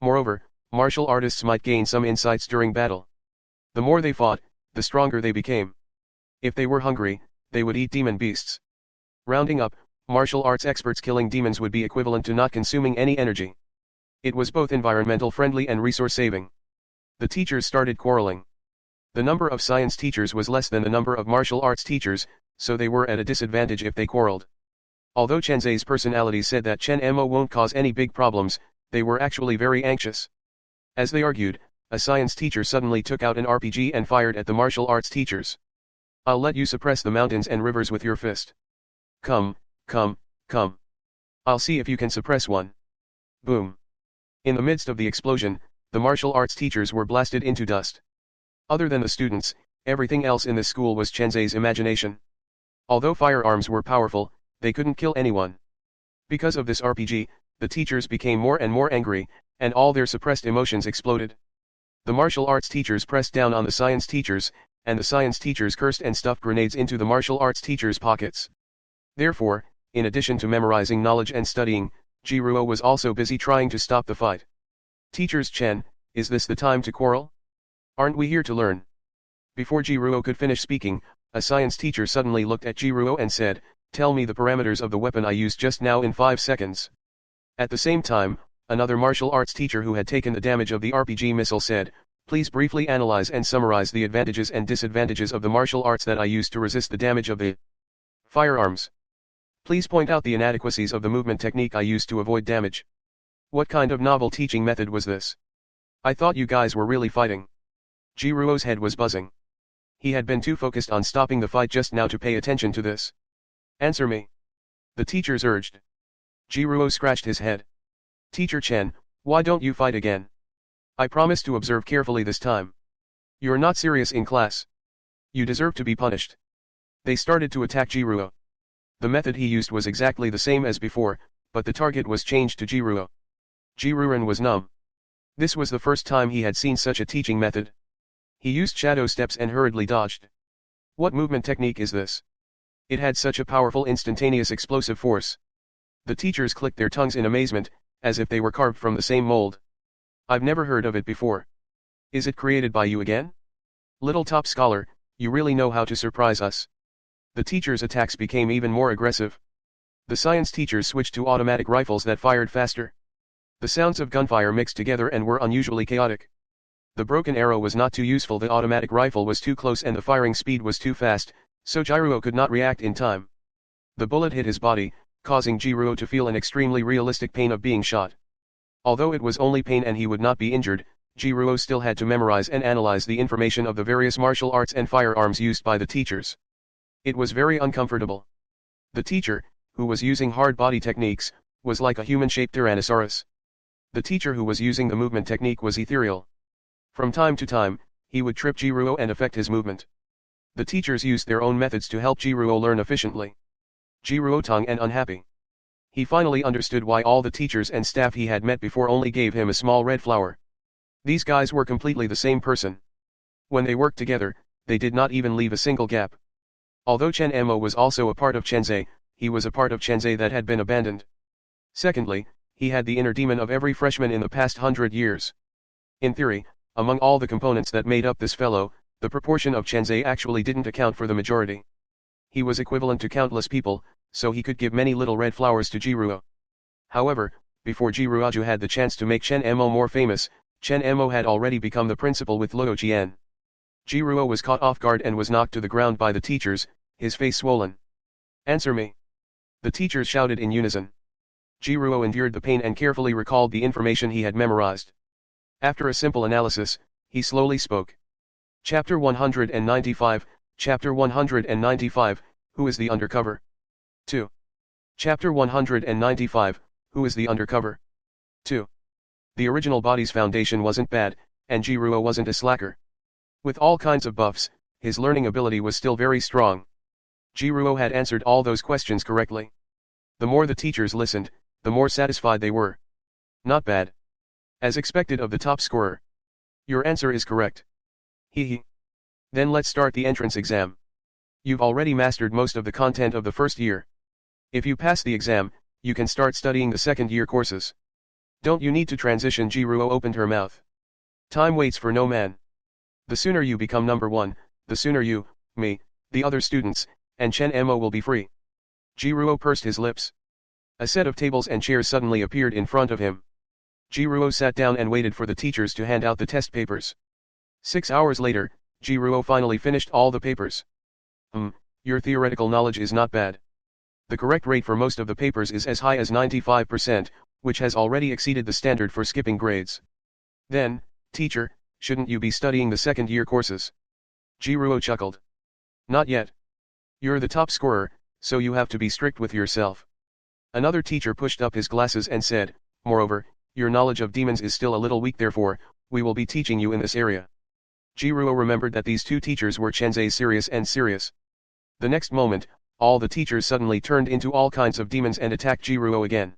Moreover, martial artists might gain some insights during battle. The more they fought, the stronger they became. If they were hungry, they would eat demon beasts. Rounding up, martial arts experts killing demons would be equivalent to not consuming any energy. It was both environmental friendly and resource saving. The teachers started quarreling. The number of science teachers was less than the number of martial arts teachers, so they were at a disadvantage if they quarreled. Although Chen Zhe's personality said that Chen Mo won't cause any big problems, they were actually very anxious. As they argued, a science teacher suddenly took out an RPG and fired at the martial arts teachers. "I'll let you suppress the mountains and rivers with your fist. Come, come, come. I'll see if you can suppress one." Boom. In the midst of the explosion, the martial arts teachers were blasted into dust. Other than the students, everything else in the school was Chen Zhe's imagination. Although firearms were powerful, they couldn't kill anyone. Because of this RPG, the teachers became more and more angry, and all their suppressed emotions exploded. The martial arts teachers pressed down on the science teachers, and the science teachers cursed and stuffed grenades into the martial arts teachers' pockets. Therefore, in addition to memorizing knowledge and studying, Jiruo was also busy trying to stop the fight. "Teachers Chen, is this the time to quarrel? Aren't we here to learn?" Before Jiruo could finish speaking, a science teacher suddenly looked at Jiruo and said, "Tell me the parameters of the weapon I used just now in 5 seconds. At the same time, another martial arts teacher who had taken the damage of the RPG missile said, "Please briefly analyze and summarize the advantages and disadvantages of the martial arts that I used to resist the damage of the firearms. Please point out the inadequacies of the movement technique I used to avoid damage. What kind of novel teaching method was this? I thought you guys were really fighting." Jiruo's head was buzzing. He had been too focused on stopping the fight just now to pay attention to this. "Answer me," the teachers urged. Jiruo scratched his head. "Teacher Chen, why don't you fight again? I promise to observe carefully this time. You're not serious in class. You deserve to be punished." They started to attack Jiruo. The method he used was exactly the same as before, but the target was changed to Jiruo. Jiruo was numb. This was the first time he had seen such a teaching method. He used shadow steps and hurriedly dodged. What movement technique is this? It had such a powerful instantaneous explosive force. The teachers clicked their tongues in amazement, as if they were carved from the same mold. "I've never heard of it before. Is it created by you again? Little top scholar, you really know how to surprise us." The teachers' attacks became even more aggressive. The science teachers switched to automatic rifles that fired faster. The sounds of gunfire mixed together and were unusually chaotic. The broken arrow was not too useful, the automatic rifle was too close and the firing speed was too fast, so Jiruo could not react in time. The bullet hit his body, causing Jiruo to feel an extremely realistic pain of being shot. Although it was only pain and he would not be injured, Jiruo still had to memorize and analyze the information of the various martial arts and firearms used by the teachers. It was very uncomfortable. The teacher, who was using hard body techniques, was like a human-shaped Tyrannosaurus. The teacher who was using the movement technique was ethereal. From time to time, he would trip Jiruo and affect his movement. The teachers used their own methods to help Jiruo learn efficiently. Jiruo tongue and unhappy. He finally understood why all the teachers and staff he had met before only gave him a small red flower. These guys were completely the same person. When they worked together, they did not even leave a single gap. Although Chen Mo was also a part of Chen Zhe, he was a part of Chen Zhe that had been abandoned. Secondly, he had the inner demon of every freshman in the past 100 years. In theory, among all the components that made up this fellow, the proportion of Chen Zhe actually didn't account for the majority. He was equivalent to countless people, so he could give many little red flowers to Jiruo. However, before Jiruoju had the chance to make Chen Mo more famous, Chen Mo had already become the principal with Luo Qian. Jiruo was caught off guard and was knocked to the ground by the teachers, his face swollen. "Answer me!" the teachers shouted in unison. Jiruo endured the pain and carefully recalled the information he had memorized. After a simple analysis, he slowly spoke. Chapter 195, Chapter 195, Who is the Undercover? 2. Chapter 195, Who is the Undercover? 2. The original body's foundation wasn't bad, and Jiruo wasn't a slacker. With all kinds of buffs, his learning ability was still very strong. Jiruo had answered all those questions correctly. The more the teachers listened, the more satisfied they were. Not bad. As expected of the top scorer. Your answer is correct. Hee. Then let's start the entrance exam. You've already mastered most of the content of the first year. If you pass the exam, you can start studying the second year courses. Don't you need to transition? Jiruo opened her mouth. Time waits for no man. The sooner you become number one, the sooner you, me, the other students, and Chen Mo will be free. Jiruo pursed his lips. A set of tables and chairs suddenly appeared in front of him. Jiruo sat down and waited for the teachers to hand out the test papers. 6 hours later, Jiruo finally finished all the papers. Your theoretical knowledge is not bad. The correct rate for most of the papers is as high as 95%, which has already exceeded the standard for skipping grades. Then, teacher, shouldn't you be studying the second-year courses? Jiruo chuckled. Not yet. You're the top scorer, so you have to be strict with yourself. Another teacher pushed up his glasses and said, moreover, your knowledge of demons is still a little weak, therefore, we will be teaching you in this area. Jiruo remembered that these two teachers were Chenzei Sirius and Sirius. The next moment, all the teachers suddenly turned into all kinds of demons and attacked Jiruo again.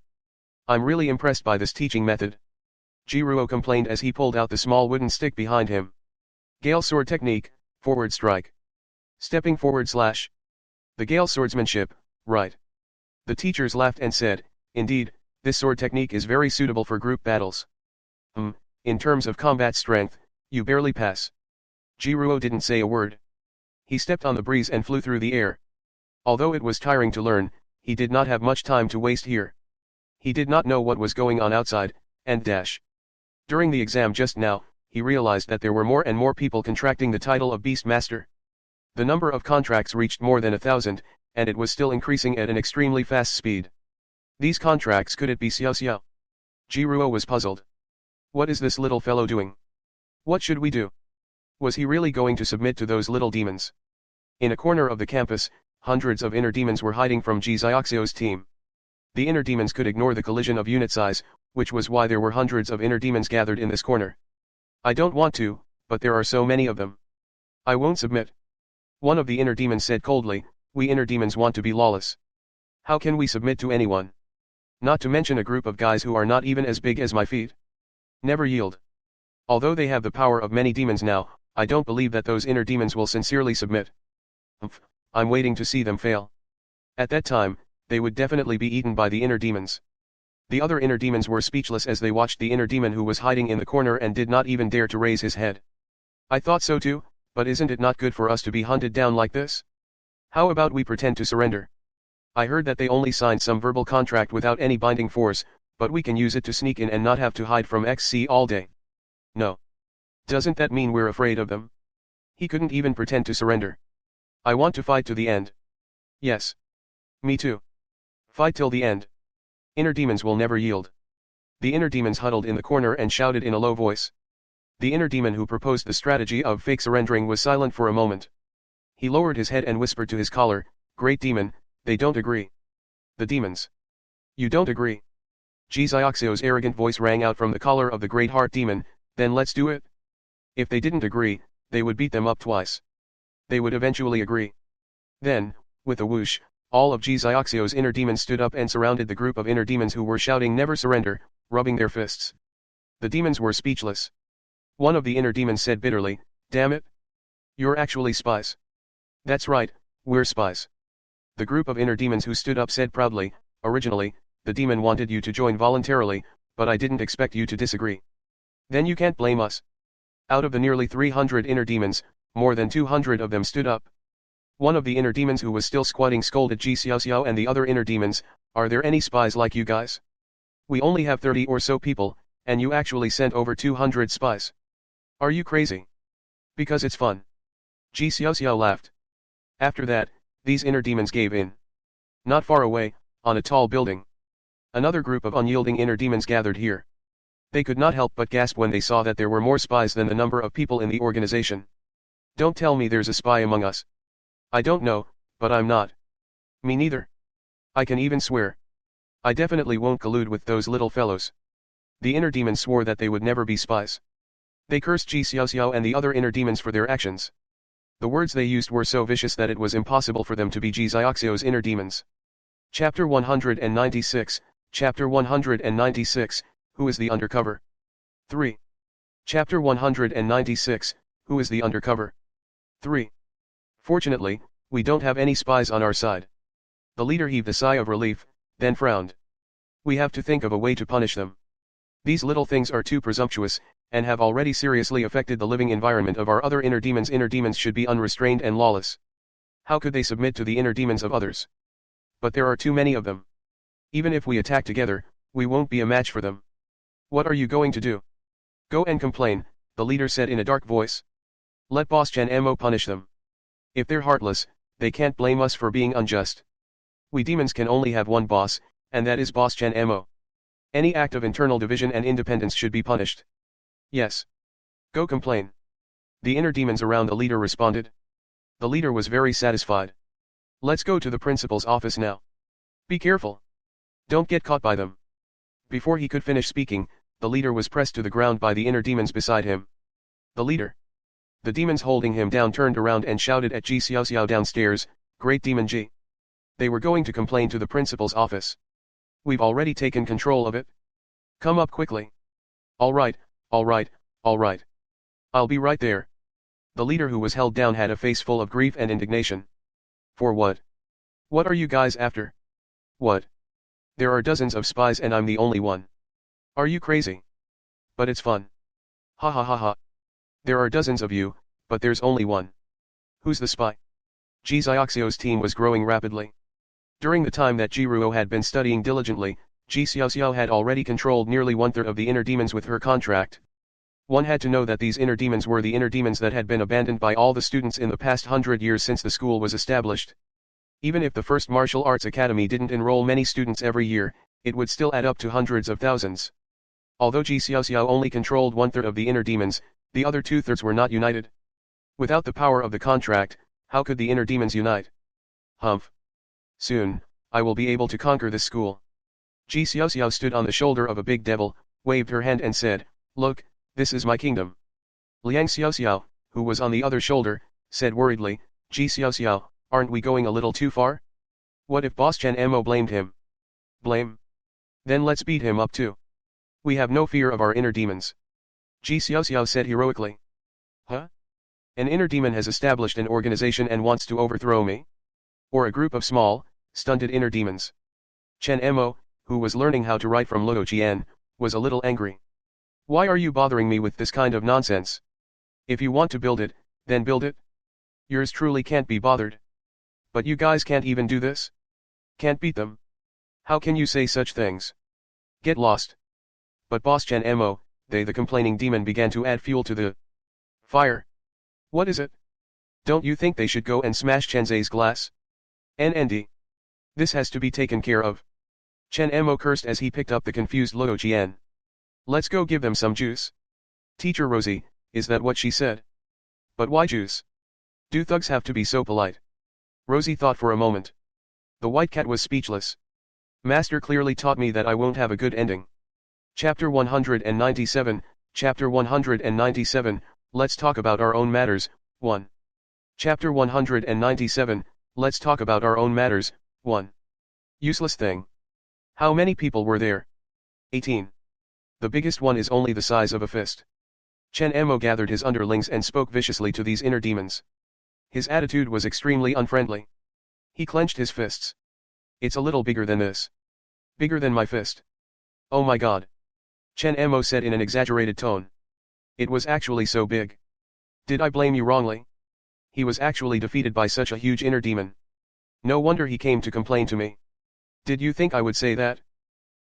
I'm really impressed by this teaching method. Jiruo complained as he pulled out the small wooden stick behind him. Gale sword technique, forward strike. Stepping forward slash. The Gale swordsmanship, right. The teachers laughed and said, indeed, this sword technique is very suitable for group battles. In terms of combat strength, you barely pass. Jiruo didn't say a word. He stepped on the breeze and flew through the air. Although it was tiring to learn, he did not have much time to waste here. He did not know what was going on outside, and dash. During the exam just now, he realized that there were more and more people contracting the title of Beast Master. The number of contracts reached more than 1,000, and it was still increasing at an extremely fast speed. These contracts, could it be Xiao Xiao? Jiruo was puzzled. What is this little fellow doing? What should we do? Was he really going to submit to those little demons? In a corner of the campus, hundreds of inner demons were hiding from Ji Xiaoxio's team. The inner demons could ignore the collision of unit size, which was why there were hundreds of inner demons gathered in this corner. I don't want to, but there are so many of them. I won't submit. One of the inner demons said coldly, we inner demons want to be lawless. How can we submit to anyone? Not to mention a group of guys who are not even as big as my feet. Never yield. Although they have the power of many demons now, I don't believe that those inner demons will sincerely submit. I'm waiting to see them fail. At that time, they would definitely be eaten by the inner demons. The other inner demons were speechless as they watched the inner demon who was hiding in the corner and did not even dare to raise his head. I thought so too, but isn't it not good for us to be hunted down like this? How about we pretend to surrender? I heard that they only signed some verbal contract without any binding force, but we can use it to sneak in and not have to hide from XC all day. No. Doesn't that mean we're afraid of them? He couldn't even pretend to surrender. I want to fight to the end. Yes. Me too. Fight till the end. Inner demons will never yield. The inner demons huddled in the corner and shouted in a low voice. The inner demon who proposed the strategy of fake surrendering was silent for a moment. He lowered his head and whispered to his collar, Great Demon, they don't agree. The demons. You don't agree? Ji Xiaoxio's arrogant voice rang out from the collar of the Great Heart Demon, then let's do it. If they didn't agree, they would beat them up twice. They would eventually agree. Then, with a whoosh, all of Ji Xiaoxio's inner demons stood up and surrounded the group of inner demons who were shouting never surrender, rubbing their fists. The demons were speechless. One of the inner demons said bitterly, damn it. You're actually spies. That's right, we're spies. The group of inner demons who stood up said proudly, originally, the demon wanted you to join voluntarily, but I didn't expect you to disagree. Then you can't blame us. Out of the nearly 300 inner demons, more than 200 of them stood up. One of the inner demons who was still squatting scolded Ji Xiaoxiao and the other inner demons, are there any spies like you guys? We only have 30 or so people, and you actually sent over 200 spies. Are you crazy? Because it's fun. Ji Xiaoxiao laughed. After that, these inner demons gave in. Not far away, on a tall building. Another group of unyielding inner demons gathered here. They could not help but gasp when they saw that there were more spies than the number of people in the organization. Don't tell me there's a spy among us. I don't know, but I'm not. Me neither. I can even swear. I definitely won't collude with those little fellows. The inner demons swore that they would never be spies. They cursed Ji Xiaoxiao and the other inner demons for their actions. The words they used were so vicious that it was impossible for them to be Ji Xiaoxio's inner demons. Chapter 196, Chapter 196, Who is the Undercover? 3. Chapter 196, Who is the Undercover? 3. Fortunately, we don't have any spies on our side. The leader heaved a sigh of relief, then frowned. We have to think of a way to punish them. These little things are too presumptuous, and have already seriously affected the living environment of our other inner demons. Inner demons should be unrestrained and lawless. How could they submit to the inner demons of others? But there are too many of them. Even if we attack together, we won't be a match for them. What are you going to do? Go and complain, the leader said in a dark voice. Let Boss Chen Mo punish them. If they're heartless, they can't blame us for being unjust. We demons can only have one boss, and that is Boss Chen Mo. Any act of internal division and independence should be punished. Yes. Go complain. The inner demons around the leader responded. The leader was very satisfied. Let's go to the principal's office now. Be careful. Don't get caught by them. Before he could finish speaking, the leader was pressed to the ground by the inner demons beside him. The leader. The demons holding him down turned around and shouted at Ji Xiaoxiao downstairs, Great Demon Ji. They were going to complain to the principal's office. We've already taken control of it. Come up quickly. All right, all right, all right. I'll be right there. The leader who was held down had a face full of grief and indignation. For what? What are you guys after? What? There are dozens of spies and I'm the only one. Are you crazy? But it's fun. Ha ha ha ha. There are dozens of you, but there's only one. Who's the spy? Ji Xiaoxiao's team was growing rapidly. During the time that Ji Ruo had been studying diligently, Ji Xiaoxiao had already controlled nearly one-third of the inner demons with her contract. One had to know that these inner demons were the inner demons that had been abandoned by all the students in the past 100 years since the school was established. Even if the first martial arts academy didn't enroll many students every year, it would still add up to hundreds of thousands. Although Ji Xiaoxiao only controlled one-third of the inner demons, the other two-thirds were not united. Without the power of the contract, how could the inner demons unite? Humph. Soon, I will be able to conquer this school. Ji Xiaoxiao stood on the shoulder of a big devil, waved her hand and said, Look, this is my kingdom. Liang Xiaoxiao, who was on the other shoulder, said worriedly, Ji Xiaoxiao, aren't we going a little too far? What if Boss Chen Mo blamed him? Blame? Then let's beat him up too. We have no fear of our inner demons. Ji Xiaoxiao said heroically. Huh? An inner demon has established an organization and wants to overthrow me? Or a group of small, stunted inner demons? Chen Mo, who was learning how to write from Luo Qian, was a little angry. Why are you bothering me with this kind of nonsense? If you want to build it, then build it. Yours truly can't be bothered. But you guys can't even do this? Can't beat them? How can you say such things? Get lost. But Boss Chen Mo, the complaining demon began to add fuel to the fire. What is it? Don't you think they should go and smash Chen's glass? NND. This has to be taken care of. Chen Mo cursed as he picked up the confused Luo Qian. Let's go give them some juice. Teacher Rosie, is that what she said? But why juice? Do thugs have to be so polite? Rosie thought for a moment. The white cat was speechless. Master clearly taught me that I won't have a good ending. Chapter 197, Chapter 197, Let's talk about our own matters, 1. Chapter 197, Let's talk about our own matters, 1. Useless thing. How many people were there? 18. The biggest one is only the size of a fist. Chen Mo gathered his underlings and spoke viciously to these inner demons. His attitude was extremely unfriendly. He clenched his fists. It's a little bigger than this. Bigger than my fist. Oh my god. Chen Mo said in an exaggerated tone. It was actually so big. Did I blame you wrongly? He was actually defeated by such a huge inner demon. No wonder he came to complain to me. Did you think I would say that?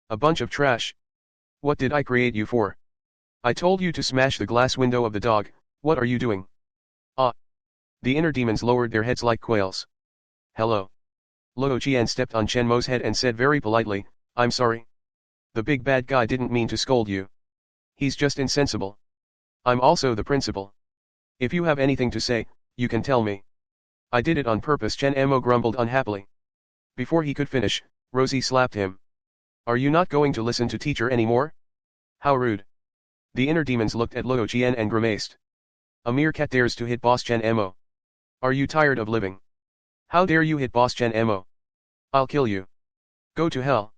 A bunch of trash. What did I create you for? I told you to smash the glass window of the dog, what are you doing? Ah. The inner demons lowered their heads like quails. Hello. Luo Qian stepped on Chen Mo's head and said very politely, I'm sorry. The big bad guy didn't mean to scold you. He's just insensible. I'm also the principal. If you have anything to say, you can tell me. I did it on purpose, Chen Mo grumbled unhappily. Before he could finish, Rosie slapped him. Are you not going to listen to teacher anymore? How rude. The inner demons looked at Luo Qian and grimaced. A mere cat dares to hit Boss Chen Mo. Are you tired of living? How dare you hit Boss Chen Mo? I'll kill you. Go to hell.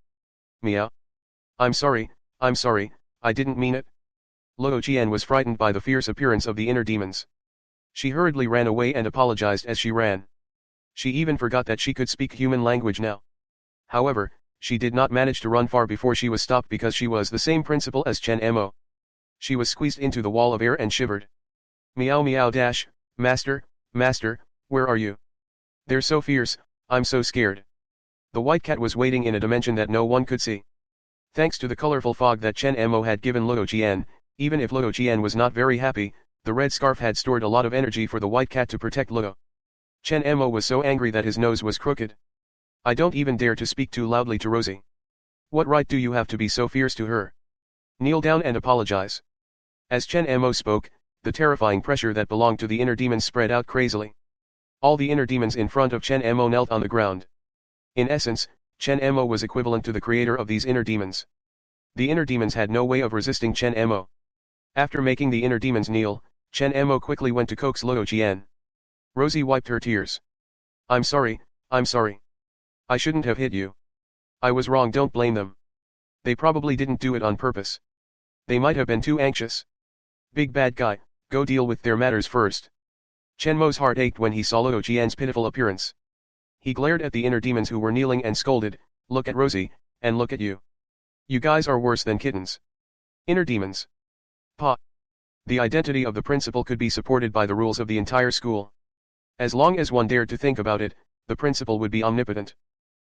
Meow. I'm sorry, I didn't mean it. Luo Qian was frightened by the fierce appearance of the inner demons. She hurriedly ran away and apologized as she ran. She even forgot that she could speak human language now. However, she did not manage to run far before she was stopped because she was the same principal as Chen Mo. She was squeezed into the wall of air and shivered. Meow meow dash, master, where are you? They're so fierce, I'm so scared. The white cat was waiting in a dimension that no one could see. Thanks to the colorful fog that Chen Mo had given Luo Jian, even if Luo Jian was not very happy, the red scarf had stored a lot of energy for the white cat to protect Luo. Chen Mo was so angry that his nose was crooked. I don't even dare to speak too loudly to Rosie. What right do you have to be so fierce to her? Kneel down and apologize. As Chen Mo spoke, the terrifying pressure that belonged to the inner demons spread out crazily. All the inner demons in front of Chen Mo knelt on the ground. In essence, Chen Mo was equivalent to the creator of these inner demons. The inner demons had no way of resisting Chen Mo. After making the inner demons kneel, Chen Mo quickly went to coax Luo Jian. Rosie wiped her tears. I'm sorry, I'm sorry. I shouldn't have hit you. I was wrong, don't blame them. They probably didn't do it on purpose. They might have been too anxious. Big bad guy, go deal with their matters first. Chen Mo's heart ached when he saw Luo Jian's pitiful appearance. He glared at the inner demons who were kneeling and scolded, look at Rosie, and look at you. You guys are worse than kittens. Inner demons. Pa. The identity of the principal could be supported by the rules of the entire school. As long as one dared to think about it, the principal would be omnipotent.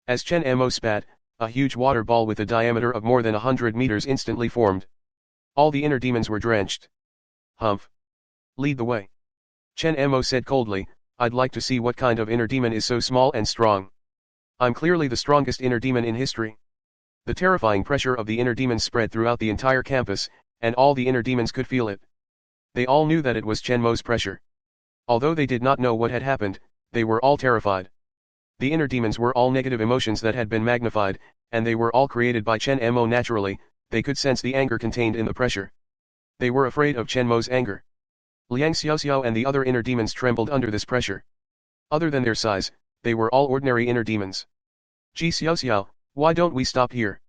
As Chen Mo spat, a huge water ball with a diameter of more than 100 meters instantly formed. All the inner demons were drenched. Humph. Lead the way. Chen Mo said coldly, I'd like to see what kind of inner demon is so small and strong. I'm clearly the strongest inner demon in history. The terrifying pressure of the inner demons spread throughout the entire campus, and all the inner demons could feel it. They all knew that it was Chen Mo's pressure. Although they did not know what had happened, they were all terrified. The inner demons were all negative emotions that had been magnified, and they were all created by Chen Mo naturally. They could sense the anger contained in the pressure. They were afraid of Chen Mo's anger. Liang Xiaoxiao and the other inner demons trembled under this pressure. Other than their size, they were all ordinary inner demons. Ji Xiaoxiao, why don't we stop here?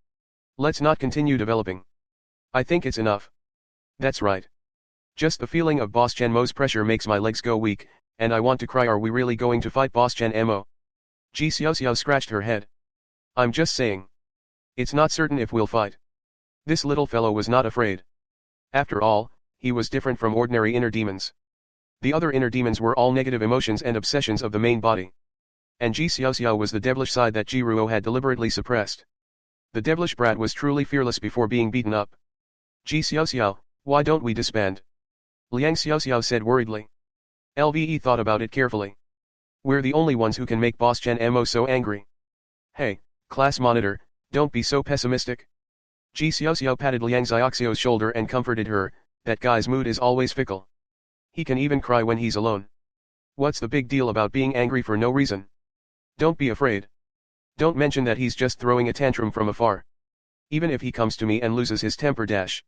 Let's not continue developing. I think it's enough. That's right. Just the feeling of Boss Chen Mo's pressure makes my legs go weak, and I want to cry. Are we really going to fight Boss Chen Mo? Ji Xiaoxiao scratched her head. I'm just saying. It's not certain if we'll fight. This little fellow was not afraid. After all, he was different from ordinary inner demons. The other inner demons were all negative emotions and obsessions of the main body. And Ji Xiaoxiao was the devilish side that Ji Ruo had deliberately suppressed. The devilish brat was truly fearless before being beaten up. Ji Xiaoxiao, why don't we disband? Liang Xiaoxiao said worriedly. LVE thought about it carefully. We're the only ones who can make Boss Chen Mo so angry. Hey, class monitor, don't be so pessimistic. Ji Xiaoxiao patted Liang Xiaoxiao's shoulder and comforted her, that guy's mood is always fickle. He can even cry when he's alone. What's the big deal about being angry for no reason? Don't be afraid. Don't mention that he's just throwing a tantrum from afar. Even if he comes to me and loses his temper dash.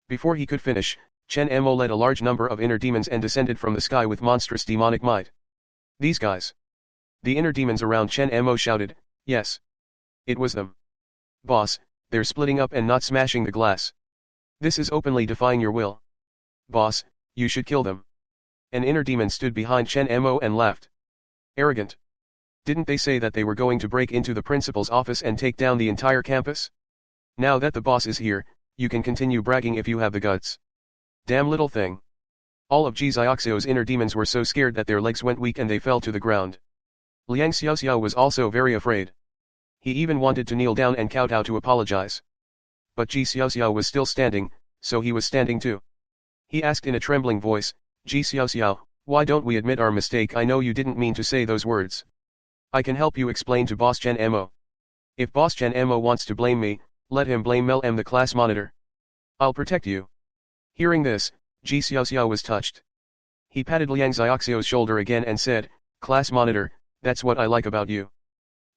Before he could finish, Chen Mo led a large number of inner demons and descended from the sky with monstrous demonic might. These guys. The inner demons around Chen Mo shouted, yes. It was them. Boss, they're splitting up and not smashing the glass. This is openly defying your will. Boss, you should kill them. An inner demon stood behind Chen Mo and laughed. Arrogant. Didn't they say that they were going to break into the principal's office and take down the entire campus? Now that the boss is here, you can continue bragging if you have the guts. Damn little thing. All of Ji Xiaoxiao's inner demons were so scared that their legs went weak and they fell to the ground. Liang Xiaoxiao was also very afraid. He even wanted to kneel down and kowtow to apologize. But Ji Xiaoxiao was still standing, so he was standing too. He asked in a trembling voice, Ji Xiaoxiao, why don't we admit our mistake? I know you didn't mean to say those words. I can help you explain to Boss Chen Mo. If Boss Chen Mo wants to blame me, let him blame Mel M, the class monitor. I'll protect you. Hearing this, Ji Xiaoxiao was touched. He patted Liang Xiaoxiao's shoulder again and said, class monitor, that's what I like about you.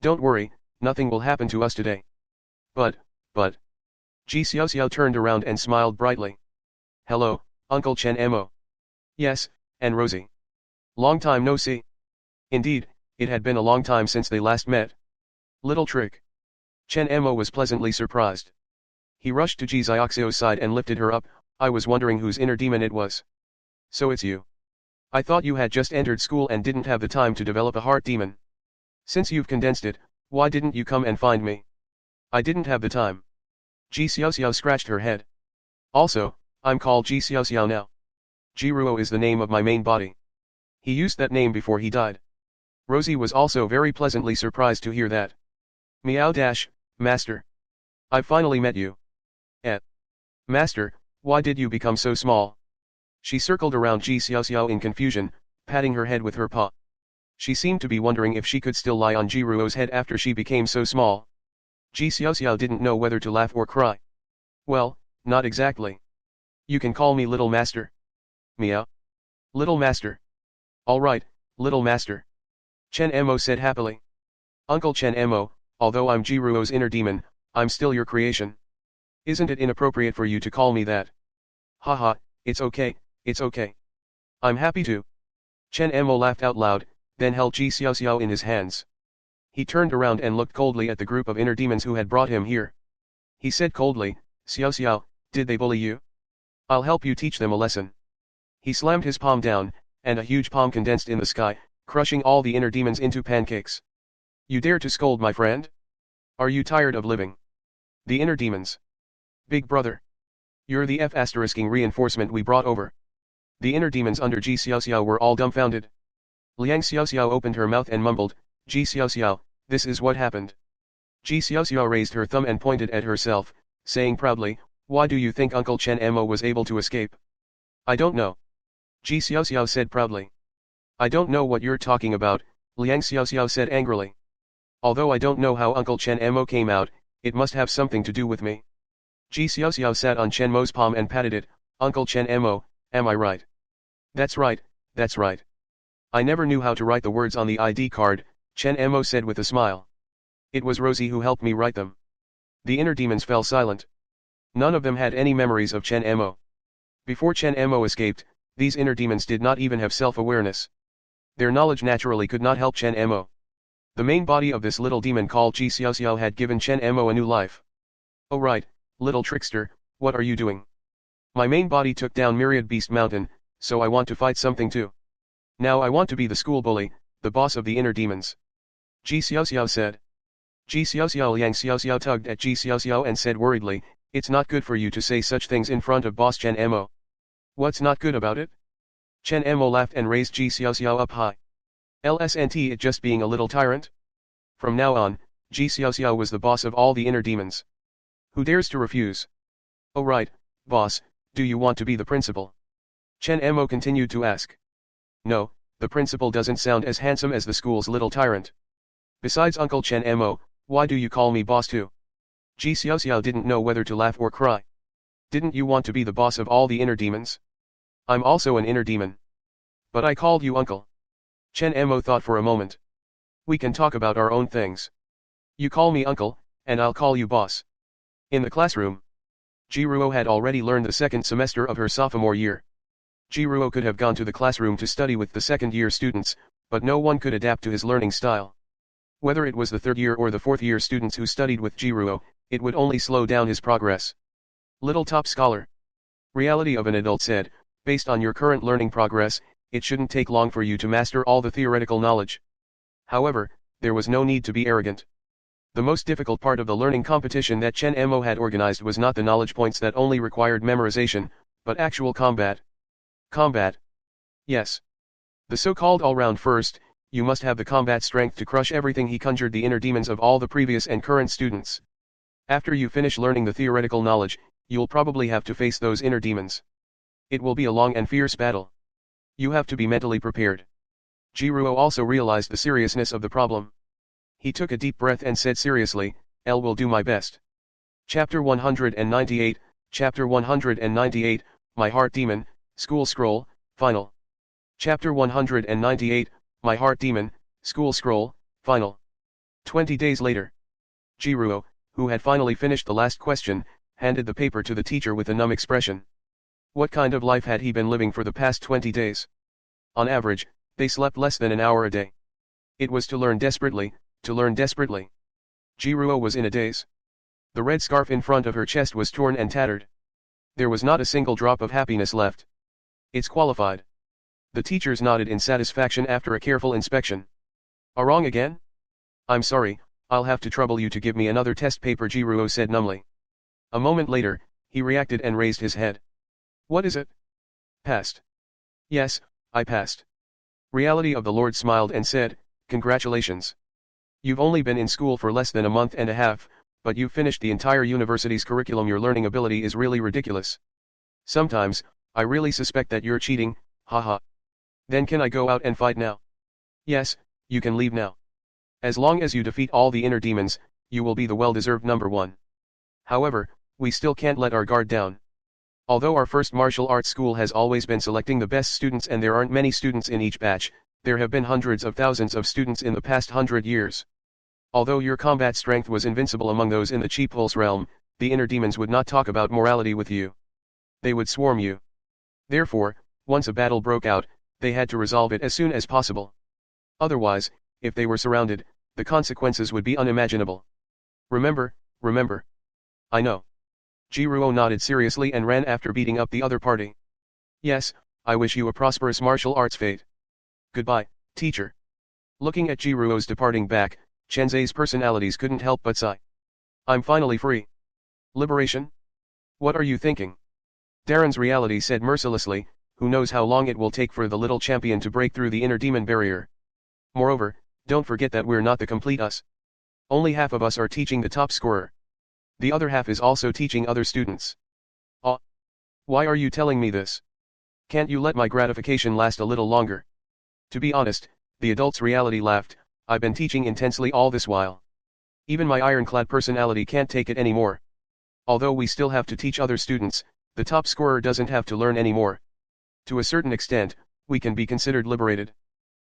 Don't worry, nothing will happen to us today. But. Ji Xiaoxiao turned around and smiled brightly. Hello, Uncle Chen Mo. Yes, and Rosie. Long time no see. Indeed, it had been a long time since they last met. Little trick. Chen Mo was pleasantly surprised. He rushed to Ji Xiaoxiao's side and lifted her up. I was wondering whose inner demon it was. So it's you. I thought you had just entered school and didn't have the time to develop a heart demon. Since you've condensed it, why didn't you come and find me? I didn't have the time. Ji Xiaoxiao scratched her head. Also, I'm called Ji Xiaoxiao now. Ji Ruo is the name of my main body. He used that name before he died. Rosie was also very pleasantly surprised to hear that. Meow dash, master. I've finally met you. Eh. Master, why did you become so small? She circled around Ji Xiaoxiao in confusion, patting her head with her paw. She seemed to be wondering if she could still lie on Ji Ruo's head after she became so small. Ji Xiaoxiao didn't know whether to laugh or cry. Well, not exactly. You can call me Little Master. Meow. Little Master. All right, Little Master. Chen Mo said happily. Uncle Chen Mo, although I'm Ji Ruo's inner demon, I'm still your creation. Isn't it inappropriate for you to call me that? Haha, it's okay, it's okay. I'm happy to. Chen Mo laughed out loud, then held Ji Xiaoxiao in his hands. He turned around and looked coldly at the group of inner demons who had brought him here. He said coldly, Xiaoxiao, did they bully you? I'll help you teach them a lesson. He slammed his palm down, and a huge palm condensed in the sky, crushing all the inner demons into pancakes. You dare to scold my friend? Are you tired of living? The inner demons. Big brother. You're the F***ing reinforcement we brought over. The inner demons under Ji Xiaoxiao were all dumbfounded. Liang Xiaoxiao opened her mouth and mumbled, Ji Xiaoxiao, this is what happened. Ji Xiaoxiao raised her thumb and pointed at herself, saying proudly, why do you think Uncle Chen Mo was able to escape? I don't know. Ji Xiaoxiao said proudly. I don't know what you're talking about, Liang Xiaoxiao said angrily. Although I don't know how Uncle Chen Mo came out, it must have something to do with me. Ji Xiaoxiao sat on Chen Mo's palm and patted it, Uncle Chen Mo, am I right? That's right, that's right. I never knew how to write the words on the ID card, Chen Mo said with a smile. It was Rosie who helped me write them. The inner demons fell silent. None of them had any memories of Chen Mo. Before Chen Mo escaped, these inner demons did not even have self-awareness. Their knowledge naturally could not help Chen Mo. The main body of this little demon called Ji Xiaoxiao had given Chen Mo a new life. Oh right, little trickster, what are you doing? My main body took down Myriad Beast Mountain, so I want to fight something too. Now I want to be the school bully, the boss of the inner demons. Ji Xiaoxiao said. Ji Xiaoxiao Liang Xiaoxiao tugged at Ji Xiaoxiao and said worriedly, it's not good for you to say such things in front of boss Chen Mo. What's not good about it? Chen Mo laughed and raised Ji Xiaoxiao up high. LSNT it just being a little tyrant? From now on, Ji Xiaoxiao was the boss of all the inner demons. Who dares to refuse? Oh right, boss, do you want to be the principal? Chen Mo continued to ask. No, the principal doesn't sound as handsome as the school's little tyrant. Besides Uncle Chen Mo, why do you call me boss too? Ji Xiaoxiao didn't know whether to laugh or cry. Didn't you want to be the boss of all the inner demons? I'm also an inner demon. But I called you uncle. Chen Mo thought for a moment. We can talk about our own things. You call me uncle, and I'll call you boss. In the classroom. Ji Ruo had already learned the second semester of her sophomore year. Ji Ruo could have gone to the classroom to study with the second-year students, but no one could adapt to his learning style. Whether it was the third-year or the fourth-year students who studied with Ji Ruo, it would only slow down his progress. Little top scholar. Reality of an adult said, based on your current learning progress, it shouldn't take long for you to master all the theoretical knowledge. However, there was no need to be arrogant. The most difficult part of the learning competition that Chen Mo had organized was not the knowledge points that only required memorization, but actual combat. Combat. Yes. The so-called all-round first, you must have the combat strength to crush everything he conjured the inner demons of all the previous and current students. After you finish learning the theoretical knowledge, you'll probably have to face those inner demons. It will be a long and fierce battle. You have to be mentally prepared. Ji Ruo also realized the seriousness of the problem. He took a deep breath and said seriously, L will do my best. Chapter 198, Chapter 198, My Heart Demon, School Scroll, Final. Chapter 198, My Heart Demon, School Scroll, Final. 20 days later. Ji Ruo, who had finally finished the last question, handed the paper to the teacher with a numb expression. What kind of life had he been living for the past 20 days? On average, they slept less than an hour a day. It was to learn desperately, to learn desperately. Ji Ruo was in a daze. The red scarf in front of her chest was torn and tattered. There was not a single drop of happiness left. It's qualified. The teachers nodded in satisfaction after a careful inspection. Wrong again? I'm sorry, I'll have to trouble you to give me another test paper, Ji Ruo said numbly. A moment later, he reacted and raised his head. What is it? Passed. Yes, I passed. Reality of the Lord smiled and said, Congratulations. You've only been in school for less than a month and a half, but you've finished the entire university's curriculum. Your learning ability is really ridiculous. Sometimes, I really suspect that you're cheating, haha. Then can I go out and fight now? Yes, you can leave now. As long as you defeat all the inner demons, you will be the well-deserved number one. However, we still can't let our guard down. Although our first martial arts school has always been selecting the best students and there aren't many students in each batch, there have been hundreds of thousands of students in the past 100 years. Although your combat strength was invincible among those in the cheap pulse realm, the inner demons would not talk about morality with you. They would swarm you. Therefore, once a battle broke out, they had to resolve it as soon as possible. Otherwise, if they were surrounded, the consequences would be unimaginable. Remember, remember. I know. Jiruo nodded seriously and ran after beating up the other party. Yes, I wish you a prosperous martial arts fate. Goodbye, teacher. Looking at Jiruo's departing back, Chenzai's personalities couldn't help but sigh. I'm finally free. Liberation? What are you thinking? Darren's reality said mercilessly, who knows how long it will take for the little champion to break through the inner demon barrier. Moreover, don't forget that we're not the complete us. Only half of us are teaching the top scorer. The other half is also teaching other students. Why are you telling me this? Can't you let my gratification last a little longer? To be honest, the adult's reality laughed, I've been teaching intensely all this while. Even my ironclad personality can't take it anymore. Although we still have to teach other students, the top scorer doesn't have to learn anymore. To a certain extent, we can be considered liberated.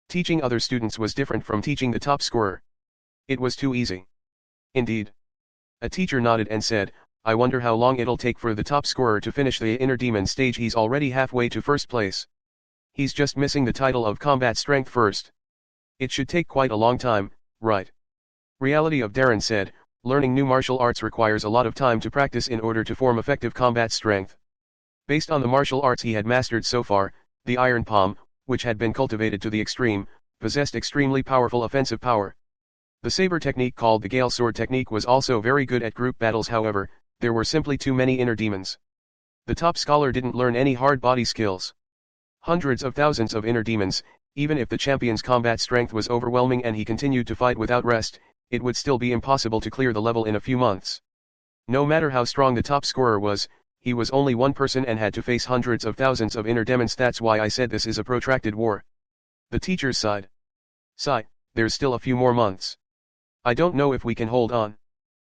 Teaching other students was different from teaching the top scorer. It was too easy. Indeed. A teacher nodded and said, I wonder how long it'll take for the top scorer to finish the inner demon stage. He's already halfway to first place. He's just missing the title of combat strength first. It should take quite a long time, right? Reality of Darren said, learning new martial arts requires a lot of time to practice in order to form effective combat strength. Based on the martial arts he had mastered so far, the iron palm, which had been cultivated to the extreme, possessed extremely powerful offensive power. The saber technique called the Gale Sword technique was also very good at group battles. However, there were simply too many inner demons. The top scholar didn't learn any hard body skills. Hundreds of thousands of inner demons, even if the champion's combat strength was overwhelming and he continued to fight without rest, it would still be impossible to clear the level in a few months. No matter how strong the top scorer was, he was only one person and had to face hundreds of thousands of inner demons. That's why I said this is a protracted war. The teachers sighed. Sigh, there's still a few more months. I don't know if we can hold on.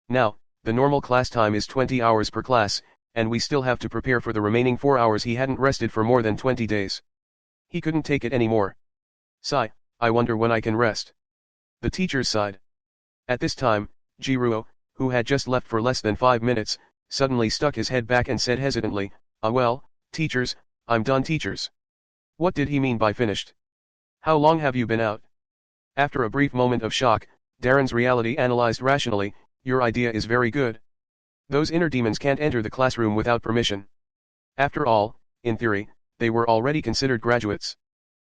Now, the normal class time is 20 hours per class, and we still have to prepare for the remaining 4 hours. He hadn't rested for more than 20 days. He couldn't take it anymore. Sigh, I wonder when I can rest. The teachers sighed. At this time, Jiruo, who had just left for less than 5 minutes, suddenly stuck his head back and said hesitantly, well, teachers, I'm done. Teachers. What did he mean by finished? How long have you been out? After a brief moment of shock, Darren's reality analyzed rationally, your idea is very good. Those inner demons can't enter the classroom without permission. After all, in theory, they were already considered graduates.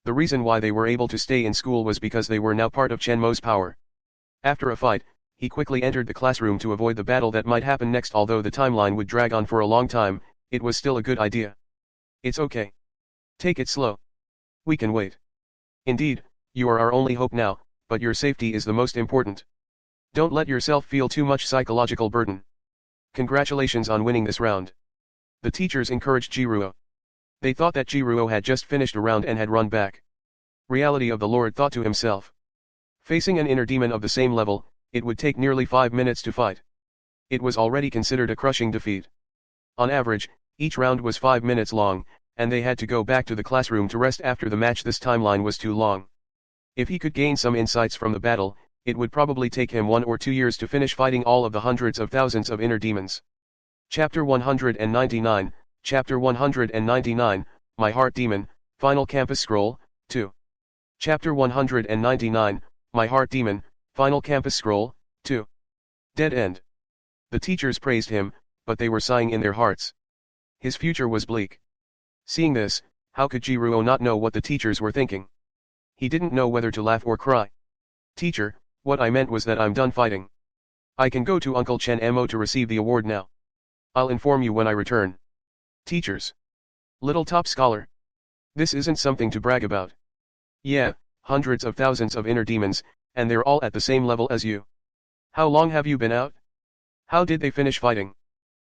The reason why they were able to stay in school was because they were now part of Chen Mo's power. After a fight, he quickly entered the classroom to avoid the battle that might happen next. Although the timeline would drag on for a long time, it was still a good idea. It's okay. Take it slow. We can wait. Indeed, you are our only hope now, but your safety is the most important. Don't let yourself feel too much psychological burden. Congratulations on winning this round. The teachers encouraged Jiruo. They thought that Jiruo had just finished a round and had run back. Reality of the Lord thought to himself. Facing an inner demon of the same level, it would take nearly 5 minutes to fight. It was already considered a crushing defeat. On average, each round was 5 minutes long, and they had to go back to the classroom to rest after the match. This timeline was too long. If he could gain some insights from the battle, it would probably take him 1 or 2 years to finish fighting all of the hundreds of thousands of inner demons. Chapter 199, Chapter 199, My Heart Demon, Final Campus Scroll, 2. Chapter 199, My Heart Demon, Final Campus Scroll, 2. Dead end. The teachers praised him, but they were sighing in their hearts. His future was bleak. Seeing this, how could Jiruo not know what the teachers were thinking? He didn't know whether to laugh or cry. Teacher, what I meant was that I'm done fighting. I can go to Uncle Chen Mo to receive the award now. I'll inform you when I return. Teachers. Little top scholar. This isn't something to brag about. Yeah, hundreds of thousands of inner demons, and they're all at the same level as you. How long have you been out? How did they finish fighting?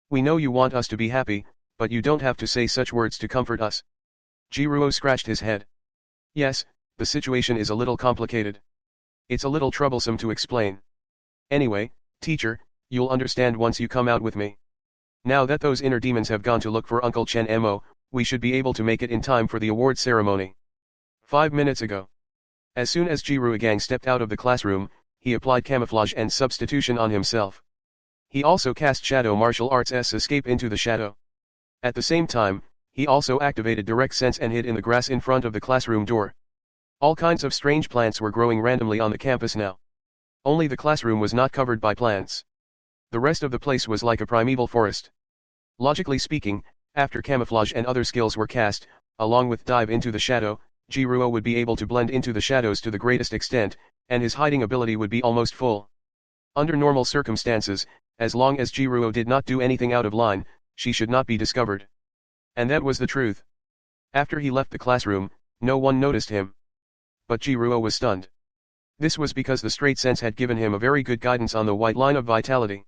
We know you want us to be happy, but you don't have to say such words to comfort us. Jiruo scratched his head. Yes, the situation is a little complicated. It's a little troublesome to explain. Anyway, teacher, you'll understand once you come out with me. Now that those inner demons have gone to look for Uncle Chen Mo, we should be able to make it in time for the award ceremony. 5 minutes ago. As soon as Jiruo Gang stepped out of the classroom, he applied camouflage and substitution on himself. He also cast Shadow Martial Arts' Escape into the Shadow. At the same time, he also activated Direct Sense and hid in the grass in front of the classroom door. All kinds of strange plants were growing randomly on the campus now. Only the classroom was not covered by plants. The rest of the place was like a primeval forest. Logically speaking, after camouflage and other skills were cast, along with dive into the shadow, Jiruo would be able to blend into the shadows to the greatest extent, and his hiding ability would be almost full. Under normal circumstances, as long as Jiruo did not do anything out of line, she should not be discovered. And that was the truth. After he left the classroom, no one noticed him. But Jiruo was stunned. This was because the straight sense had given him a very good guidance on the white line of vitality.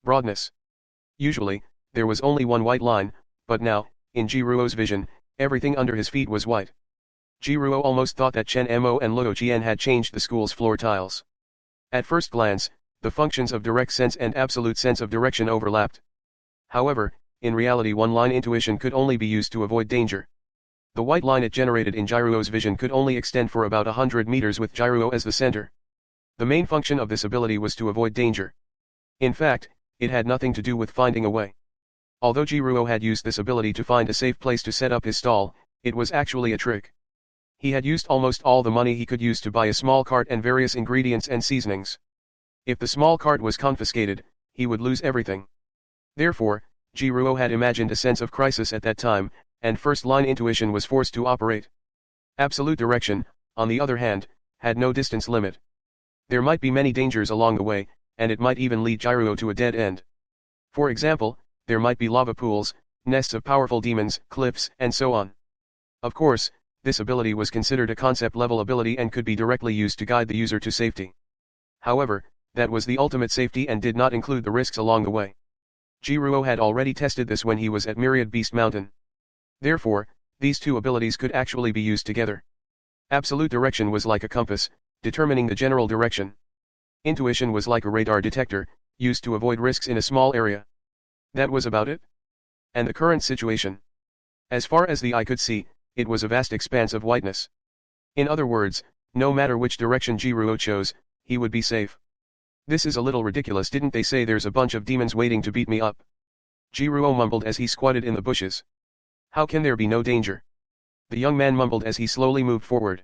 Broadness. Usually, there was only one white line, but now, in Jiruo's vision, everything under his feet was white. Jiruo almost thought that Chen Mo and Luo Qian had changed the school's floor tiles. At first glance, the functions of direct sense and absolute sense of direction overlapped. However, in reality one-line intuition could only be used to avoid danger. The white line it generated in Jiruo's vision could only extend for about 100 meters with Jiruo as the center. The main function of this ability was to avoid danger. In fact, it had nothing to do with finding a way. Although Jiruo had used this ability to find a safe place to set up his stall, it was actually a trick. He had used almost all the money he could use to buy a small cart and various ingredients and seasonings. If the small cart was confiscated, he would lose everything. Therefore, Jiruo had imagined a sense of crisis at that time, and first-line intuition was forced to operate. Absolute direction, on the other hand, had no distance limit. There might be many dangers along the way, and it might even lead Jiruo to a dead end. For example, there might be lava pools, nests of powerful demons, cliffs, and so on. Of course, this ability was considered a concept-level ability and could be directly used to guide the user to safety. However, that was the ultimate safety and did not include the risks along the way. Jiruo had already tested this when he was at Myriad Beast Mountain. Therefore, these two abilities could actually be used together. Absolute direction was like a compass, determining the general direction. Intuition was like a radar detector, used to avoid risks in a small area. That was about it. And the current situation. As far as the eye could see, it was a vast expanse of whiteness. In other words, no matter which direction Jiruo chose, he would be safe. This is a little ridiculous, didn't they say there's a bunch of demons waiting to beat me up? Jiruo mumbled as he squatted in the bushes. How can there be no danger? The young man mumbled as he slowly moved forward.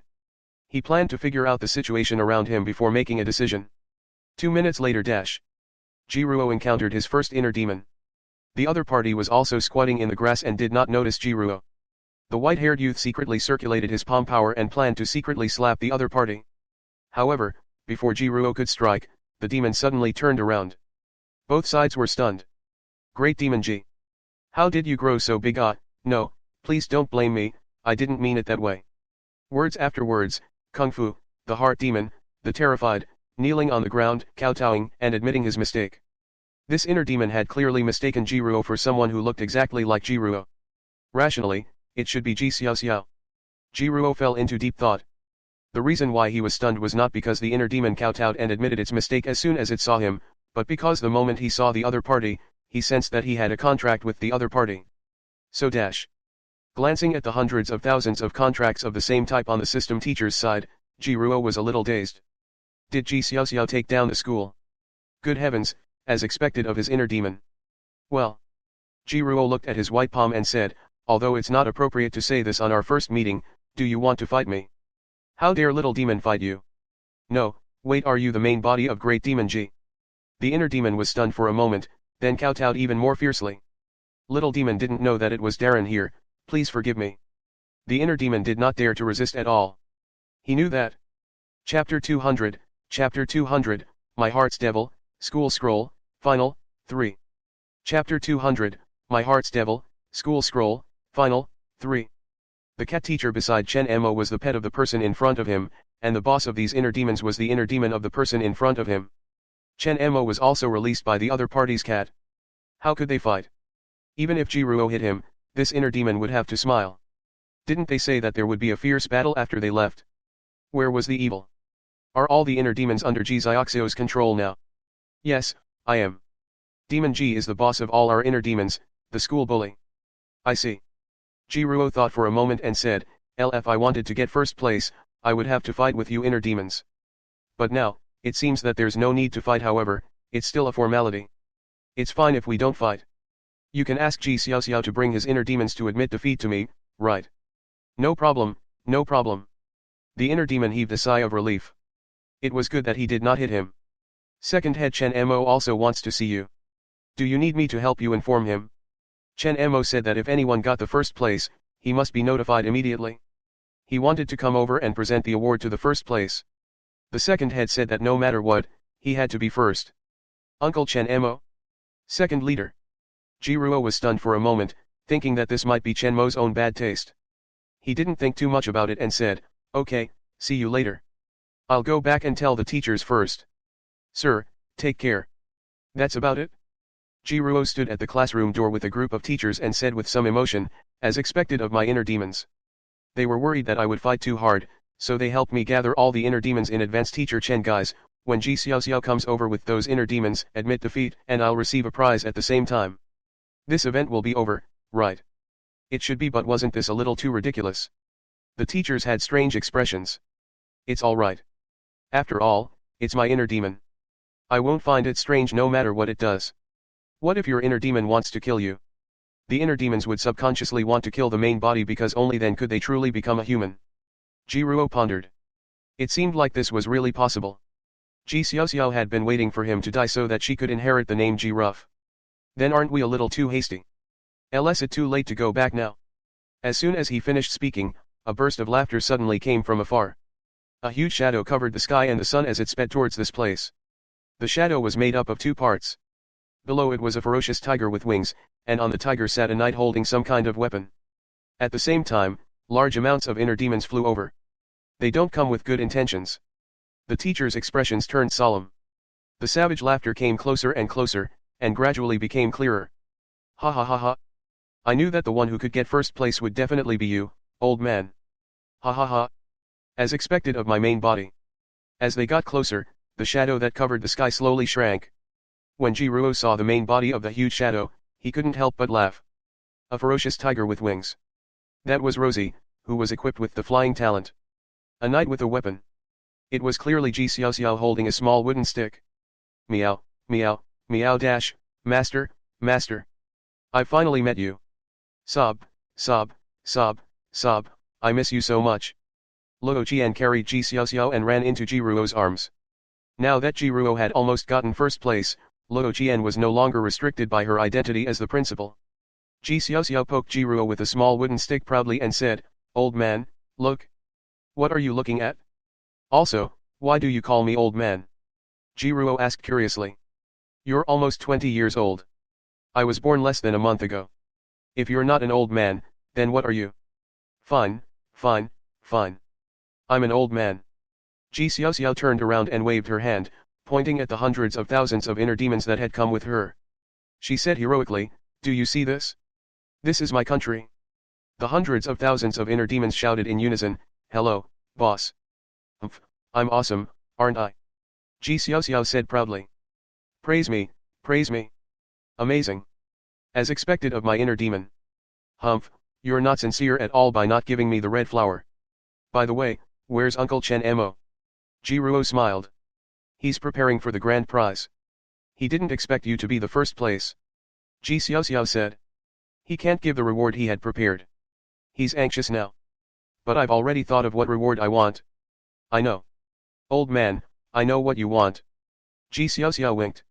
He planned to figure out the situation around him before making a decision. 2 minutes later. Jiruo encountered his first inner demon. The other party was also squatting in the grass and did not notice Jiruo. The white-haired youth secretly circulated his palm power and planned to secretly slap the other party. However, before Jiruo could strike, the demon suddenly turned around. Both sides were stunned. Great Demon G. How did you grow so big? No, please don't blame me, I didn't mean it that way. Words after words, Kung Fu, the heart demon, the terrified, kneeling on the ground, kowtowing, and admitting his mistake. This inner demon had clearly mistaken Jiruo for someone who looked exactly like Jiruo. Rationally, it should be Ji Xiao Xiao. Jiruo fell into deep thought. The reason why he was stunned was not because the inner demon kowtowed and admitted its mistake as soon as it saw him, but because the moment he saw the other party, he sensed that he had a contract with the other party. So glancing at the hundreds of thousands of contracts of the same type on the system teacher's side, Jiruo was a little dazed. Did Ji Xiao Xiao take down the school? Good heavens, as expected of his inner demon. Well. Jiruo looked at his white palm and said, although it's not appropriate to say this on our first meeting, do you want to fight me? How dare little demon fight you? No, wait, are you the main body of Great Demon G? The inner demon was stunned for a moment, then kowtowed even more fiercely. Little demon didn't know that it was Darren here, please forgive me. The inner demon did not dare to resist at all. He knew that. Chapter 200, My Heart's Devil, School Scroll, Final, 3. Chapter 200, My Heart's Devil, School Scroll, Final, 3. The cat teacher beside Chen Mo was the pet of the person in front of him, and the boss of these inner demons was the inner demon of the person in front of him. Chen Mo was also released by the other party's cat. How could they fight? Even if Jiruo hit him, this inner demon would have to smile. Didn't they say that there would be a fierce battle after they left? Where was the evil? Are all the inner demons under Ji Xiaoxiu's control now? Yes, I am. Demon Ji is the boss of all our inner demons, the school bully. I see. Jiruo thought for a moment and said, if I wanted to get first place, I would have to fight with you inner demons. But now, it seems that there's no need to fight however, it's still a formality. It's fine if we don't fight. You can ask Ji Xiaoxiao to bring his inner demons to admit defeat to me, right? No problem, no problem. The inner demon heaved a sigh of relief. It was good that he did not hit him. Second head Chen Mo also wants to see you. Do you need me to help you inform him? Chen Mo said that if anyone got the first place, he must be notified immediately. He wanted to come over and present the award to the first place. The second head said that no matter what, he had to be first. Uncle Chen Mo? Second leader. Jiruo was stunned for a moment, thinking that this might be Chen Mo's own bad taste. He didn't think too much about it and said, okay, see you later. I'll go back and tell the teachers first. Sir, take care. That's about it? Jiruo stood at the classroom door with a group of teachers and said with some emotion, as expected of my inner demons. They were worried that I would fight too hard, so they helped me gather all the inner demons in advance. Teacher Chen guys, when Ji Xiaoxiao comes over with those inner demons, admit defeat and I'll receive a prize at the same time. This event will be over, right? It should be, but wasn't this a little too ridiculous? The teachers had strange expressions. It's alright. After all, it's my inner demon. I won't find it strange no matter what it does. What if your inner demon wants to kill you? The inner demons would subconsciously want to kill the main body because only then could they truly become a human. Jiruo pondered. It seemed like this was really possible. Ji Xiaoxiao had been waiting for him to die so that she could inherit the name Ji Ruff. Then aren't we a little too hasty? Is it too late to go back now? As soon as he finished speaking, a burst of laughter suddenly came from afar. A huge shadow covered the sky and the sun as it sped towards this place. The shadow was made up of two parts. Below it was a ferocious tiger with wings, and on the tiger sat a knight holding some kind of weapon. At the same time, large amounts of inner demons flew over. They don't come with good intentions. The teacher's expressions turned solemn. The savage laughter came closer and closer, and gradually became clearer. Ha ha ha ha. I knew that the one who could get first place would definitely be you, old man. Ha ha ha. As expected of my main body. As they got closer, the shadow that covered the sky slowly shrank. When Jiruo saw the main body of the huge shadow, he couldn't help but laugh. A ferocious tiger with wings. That was Rosie, who was equipped with the flying talent. A knight with a weapon. It was clearly Ji Xiaoxiao holding a small wooden stick. Meow, meow, meow dash, master, master. I finally met you. Sob, sob, sob, sob, I miss you so much. Luo Qian carried Ji Xiaoxiao and ran into Jiruo's arms. Now that Jiruo had almost gotten first place, Luo Qian was no longer restricted by her identity as the principal. Ji Xiaoxiao poked Jiruo with a small wooden stick proudly and said, old man, look. What are you looking at? Also, why do you call me old man? Jiruo asked curiously. You're almost 20 years old. I was born less than a month ago. If you're not an old man, then what are you? Fine, fine, fine. I'm an old man. Ji Xiaoxiao turned around and waved her hand, pointing at the hundreds of thousands of inner demons that had come with her. She said heroically, do you see this? This is my country. The hundreds of thousands of inner demons shouted in unison, hello, boss. Humph, I'm awesome, aren't I? Ji Xiaoxiao said proudly. Praise me, praise me. Amazing. As expected of my inner demon. Humph, you're not sincere at all by not giving me the red flower. By the way, where's Uncle Chen Mo? Jiruo smiled. He's preparing for the grand prize. He didn't expect you to be the first place. Ji Xiaoxiao said. He can't give the reward he had prepared. He's anxious now. But I've already thought of what reward I want. I know. Old man, I know what you want. Ji Xiaoxiao winked.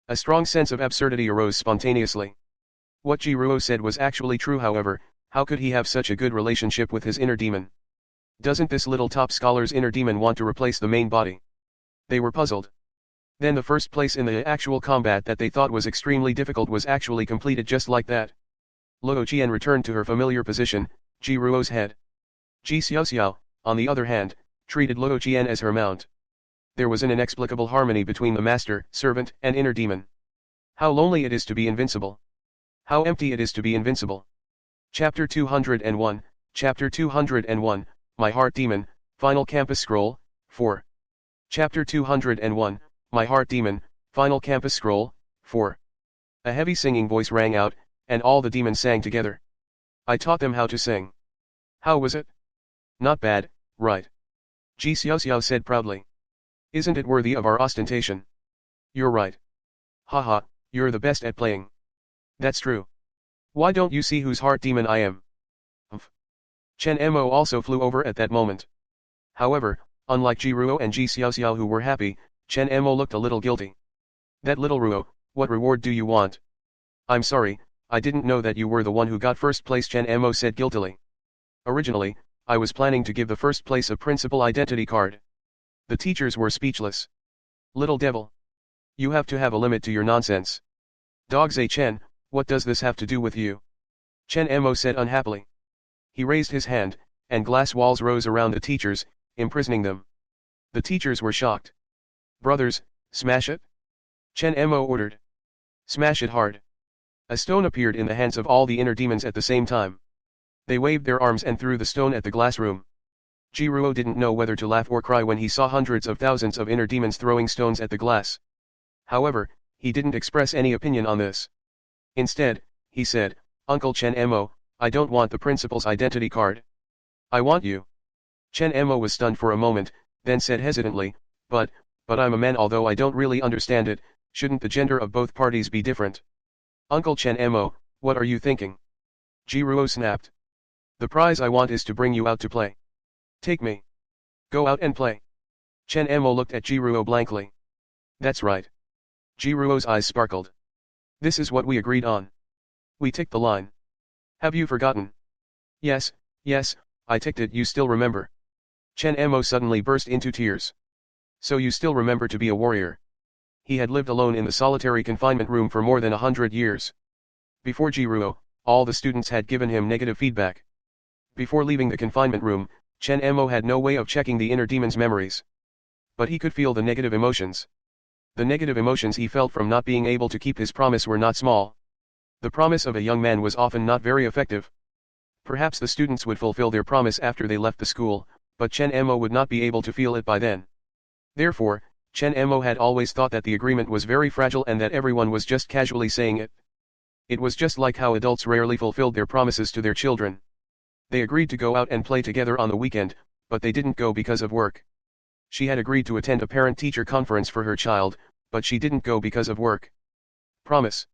A strong sense of absurdity arose spontaneously. What Jiruo said was actually true, however, how could he have such a good relationship with his inner demon? Doesn't this little top scholar's inner demon want to replace the main body? They were puzzled. Then the first place in the actual combat that they thought was extremely difficult was actually completed just like that. Luo Qian returned to her familiar position, Jiruo's head. Ji Xiaoxiao, on the other hand, treated Luo Qian as her mount. There was an inexplicable harmony between the master, servant, and inner demon. How lonely it is to be invincible. How empty it is to be invincible. Chapter 201, Chapter 201, My Heart Demon, Final Campus Scroll, 4. Chapter 201, My Heart Demon, Final Campus Scroll, 4. A heavy singing voice rang out, and all the demons sang together. I taught them how to sing. How was it? Not bad, right? Ji Xiao said proudly. Isn't it worthy of our ostentation? You're right. Haha, you're the best at playing. That's true. Why don't you see whose heart demon I am? Humph. Chen Mo also flew over at that moment. However, unlike Ji Ruo and Ji Xiao who were happy, Chen Mo looked a little guilty. That little Ruo, what reward do you want? I'm sorry, I didn't know that you were the one who got first place, Chen Mo said guiltily. Originally, I was planning to give the first place a principal identity card. The teachers were speechless. Little devil. You have to have a limit to your nonsense. Dog Zai Chen, what does this have to do with you? Chen Mo said unhappily. He raised his hand, and glass walls rose around the teachers, imprisoning them. The teachers were shocked. Brothers, smash it? Chen Mo ordered. Smash it hard. A stone appeared in the hands of all the inner demons at the same time. They waved their arms and threw the stone at the glass room. Ji Ruo didn't know whether to laugh or cry when he saw hundreds of thousands of inner demons throwing stones at the glass. However, he didn't express any opinion on this. Instead, he said, Uncle Chen Mo, I don't want the principal's identity card. I want you. Chen Mo was stunned for a moment, then said hesitantly, but I'm a man, although I don't really understand it. Shouldn't the gender of both parties be different? Uncle Chen Mo, what are you thinking? Ji Ruo snapped. The prize I want is to bring you out to play. Take me. Go out and play. Chen Mo looked at Ji Ruo blankly. That's right. Ji Ruo's eyes sparkled. This is what we agreed on. We ticked the line. Have you forgotten? Yes, I ticked it. You still remember? Chen Mo suddenly burst into tears. So you still remember to be a warrior. He had lived alone in the solitary confinement room for more than 100 years. Before Ji Ruo, all the students had given him negative feedback. Before leaving the confinement room, Chen Mo had no way of checking the inner demon's memories. But he could feel the negative emotions. The negative emotions he felt from not being able to keep his promise were not small. The promise of a young man was often not very effective. Perhaps the students would fulfill their promise after they left the school, but Chen Mo would not be able to feel it by then. Therefore, Chen Mo had always thought that the agreement was very fragile and that everyone was just casually saying it. It was just like how adults rarely fulfilled their promises to their children. They agreed to go out and play together on the weekend, but they didn't go because of work. She had agreed to attend a parent-teacher conference for her child, but she didn't go because of work. Promise.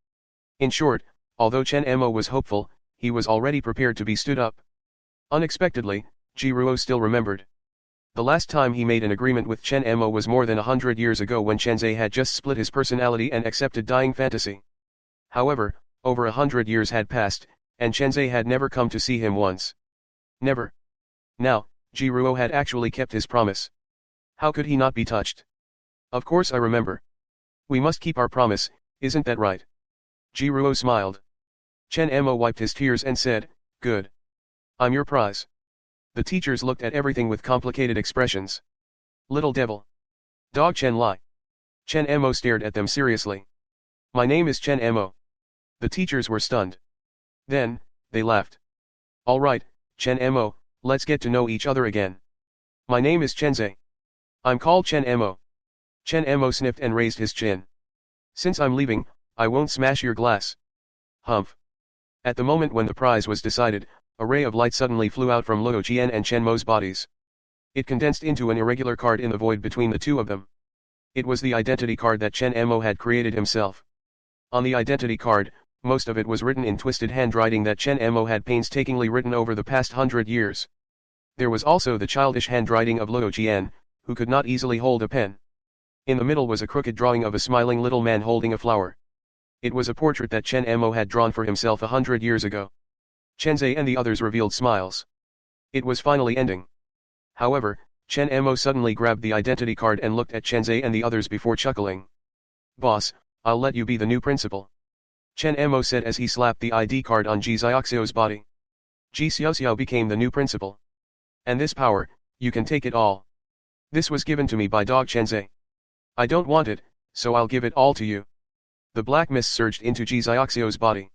In short, although Chen Mo was hopeful, he was already prepared to be stood up. Unexpectedly, Ji Ruo still remembered. The last time he made an agreement with Chen Mo was more than 100 years ago when Chen Zai had just split his personality and accepted dying fantasy. However, over 100 years had passed, and Chen Zai had never come to see him once. Never. Now, Ji Ruo had actually kept his promise. How could he not be touched? Of course I remember. We must keep our promise, isn't that right? Ji Ruo smiled. Chen Mo wiped his tears and said, good. I'm your prize. The teachers looked at everything with complicated expressions. Little devil. Dog Chen Lai. Chen Mo stared at them seriously. My name is Chen Mo. The teachers were stunned. Then, they laughed. All right, Chen Mo, let's get to know each other again. My name is Chen Zai. I'm called Chen Mo. Chen Mo sniffed and raised his chin. Since I'm leaving, I won't smash your glass. Humph. At the moment when the prize was decided, a ray of light suddenly flew out from Luo Jian and Chen Mo's bodies. It condensed into an irregular card in the void between the two of them. It was the identity card that Chen Mo had created himself. On the identity card, most of it was written in twisted handwriting that Chen Mo had painstakingly written over the past 100 years. There was also the childish handwriting of Luo Jian, who could not easily hold a pen. In the middle was a crooked drawing of a smiling little man holding a flower. It was a portrait that Chen Mo had drawn for himself 100 years ago. Chen Zai and the others revealed smiles. It was finally ending. However, Chen Mo suddenly grabbed the identity card and looked at Chen Zai and the others before chuckling. Boss, I'll let you be the new principal. Chen Mo said as he slapped the ID card on Ji Xiaoxiao's body. Ji Xiaoxiao became the new principal. And this power, you can take it all. This was given to me by Dog Chen Zai. I don't want it, so I'll give it all to you. The black mist surged into Ji Xiaoxiu's body.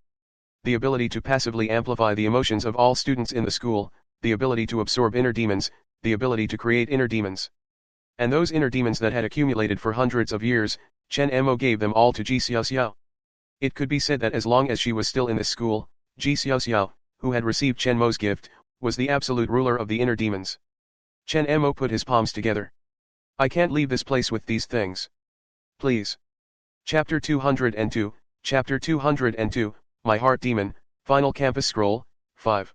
The ability to passively amplify the emotions of all students in the school, the ability to absorb inner demons, the ability to create inner demons. And those inner demons that had accumulated for hundreds of years, Chen Mo gave them all to Ji Xiaoxiao. It could be said that as long as she was still in this school, Ji Xiaoxiao, who had received Chen Mo's gift, was the absolute ruler of the inner demons. Chen Mo put his palms together. I can't leave this place with these things. Please. Chapter 202, Chapter 202, My Heart Demon, Final Campus Scroll, 5.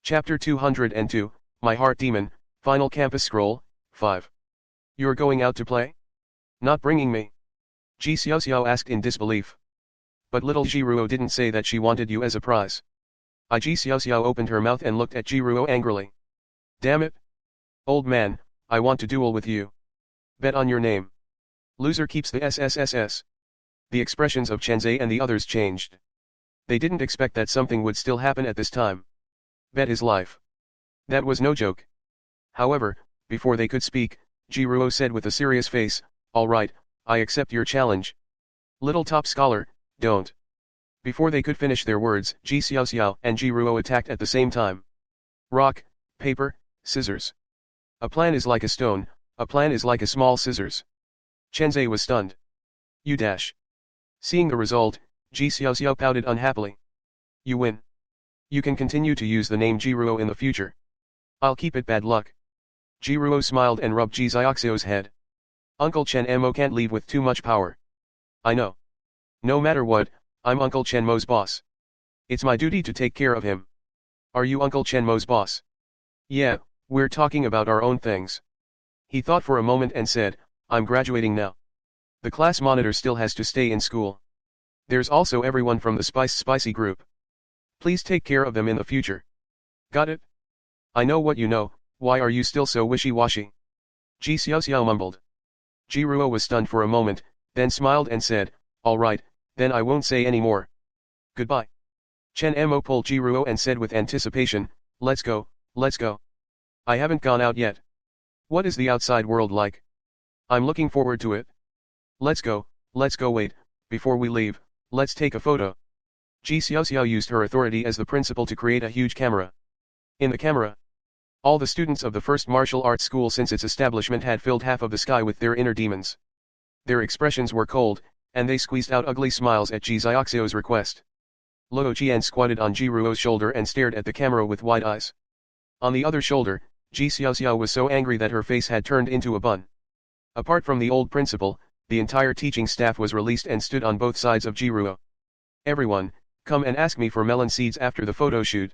Chapter 202, My Heart Demon, Final Campus Scroll, 5. You're going out to play? Not bringing me? Ji Xiaoxiao asked in disbelief. But little Jiruo didn't say that she wanted you as a prize. Ji Xiaoxiao opened her mouth and looked at Jiruo angrily. Damn it! Old man, I want to duel with you. Bet on your name. Loser keeps the SSSS. The expressions of Chenzhe and the others changed. They didn't expect that something would still happen at this time. Bet his life. That was no joke. However, before they could speak, Jiruo said with a serious face, all right, I accept your challenge. Little top scholar, don't. Before they could finish their words, Ji Xiaoxiao and Jiruo attacked at the same time. Rock, paper, scissors. A plan is like a stone, a plan is like a small scissors. Chenzhe was stunned. You dash. Seeing the result, Ji Xiaoxiao pouted unhappily. You win. You can continue to use the name Jiruo in the future. I'll keep it bad luck. Jiruo smiled and rubbed Ji Xiaoxiao's head. Uncle Chen Mo can't leave with too much power. I know. No matter what, I'm Uncle Chen Mo's boss. It's my duty to take care of him. Are you Uncle Chen Mo's boss? Yeah, we're talking about our own things. He thought for a moment and said, I'm graduating now. The class monitor still has to stay in school. There's also everyone from the Spicy group. Please take care of them in the future. Got it? I know what you know, why are you still so wishy-washy? Ji Xiaoxiao mumbled. Jiruo was stunned for a moment, then smiled and said, all right, then I won't say any more. Goodbye. Chen Mo pulled Jiruo and said with anticipation, let's go, let's go. I haven't gone out yet. What is the outside world like? I'm looking forward to it. Let's go wait, before we leave, let's take a photo. Ji Xiaoxiao used her authority as the principal to create a huge camera. In the camera, all the students of the first martial arts school since its establishment had filled half of the sky with their inner demons. Their expressions were cold, and they squeezed out ugly smiles at Ji Xiaoxiao's request. Luo Qian squatted on Jiruo's shoulder and stared at the camera with wide eyes. On the other shoulder, Ji Xiaoxiao was so angry that her face had turned into a bun. Apart from the old principal, the entire teaching staff was released and stood on both sides of Jiruo. Everyone, come and ask me for melon seeds after the photo shoot.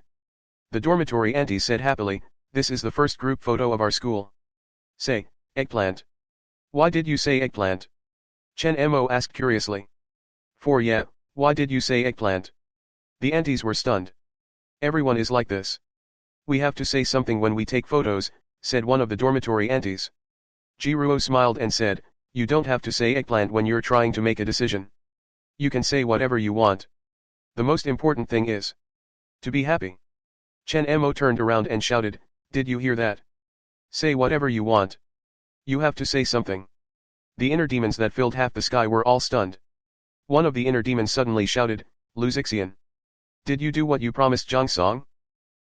The dormitory auntie said happily, this is the first group photo of our school. Say, eggplant. Why did you say eggplant? Chen Mo asked curiously. Yeah, why did you say eggplant? The aunties were stunned. Everyone is like this. We have to say something when we take photos, said one of the dormitory aunties. Jiruo smiled and said, you don't have to say eggplant when you're trying to make a decision. You can say whatever you want. The most important thing is to be happy. Chen Mo turned around and shouted, did you hear that? Say whatever you want. You have to say something. The inner demons that filled half the sky were all stunned. One of the inner demons suddenly shouted, Lu Zixian. Did you do what you promised Zhang Song?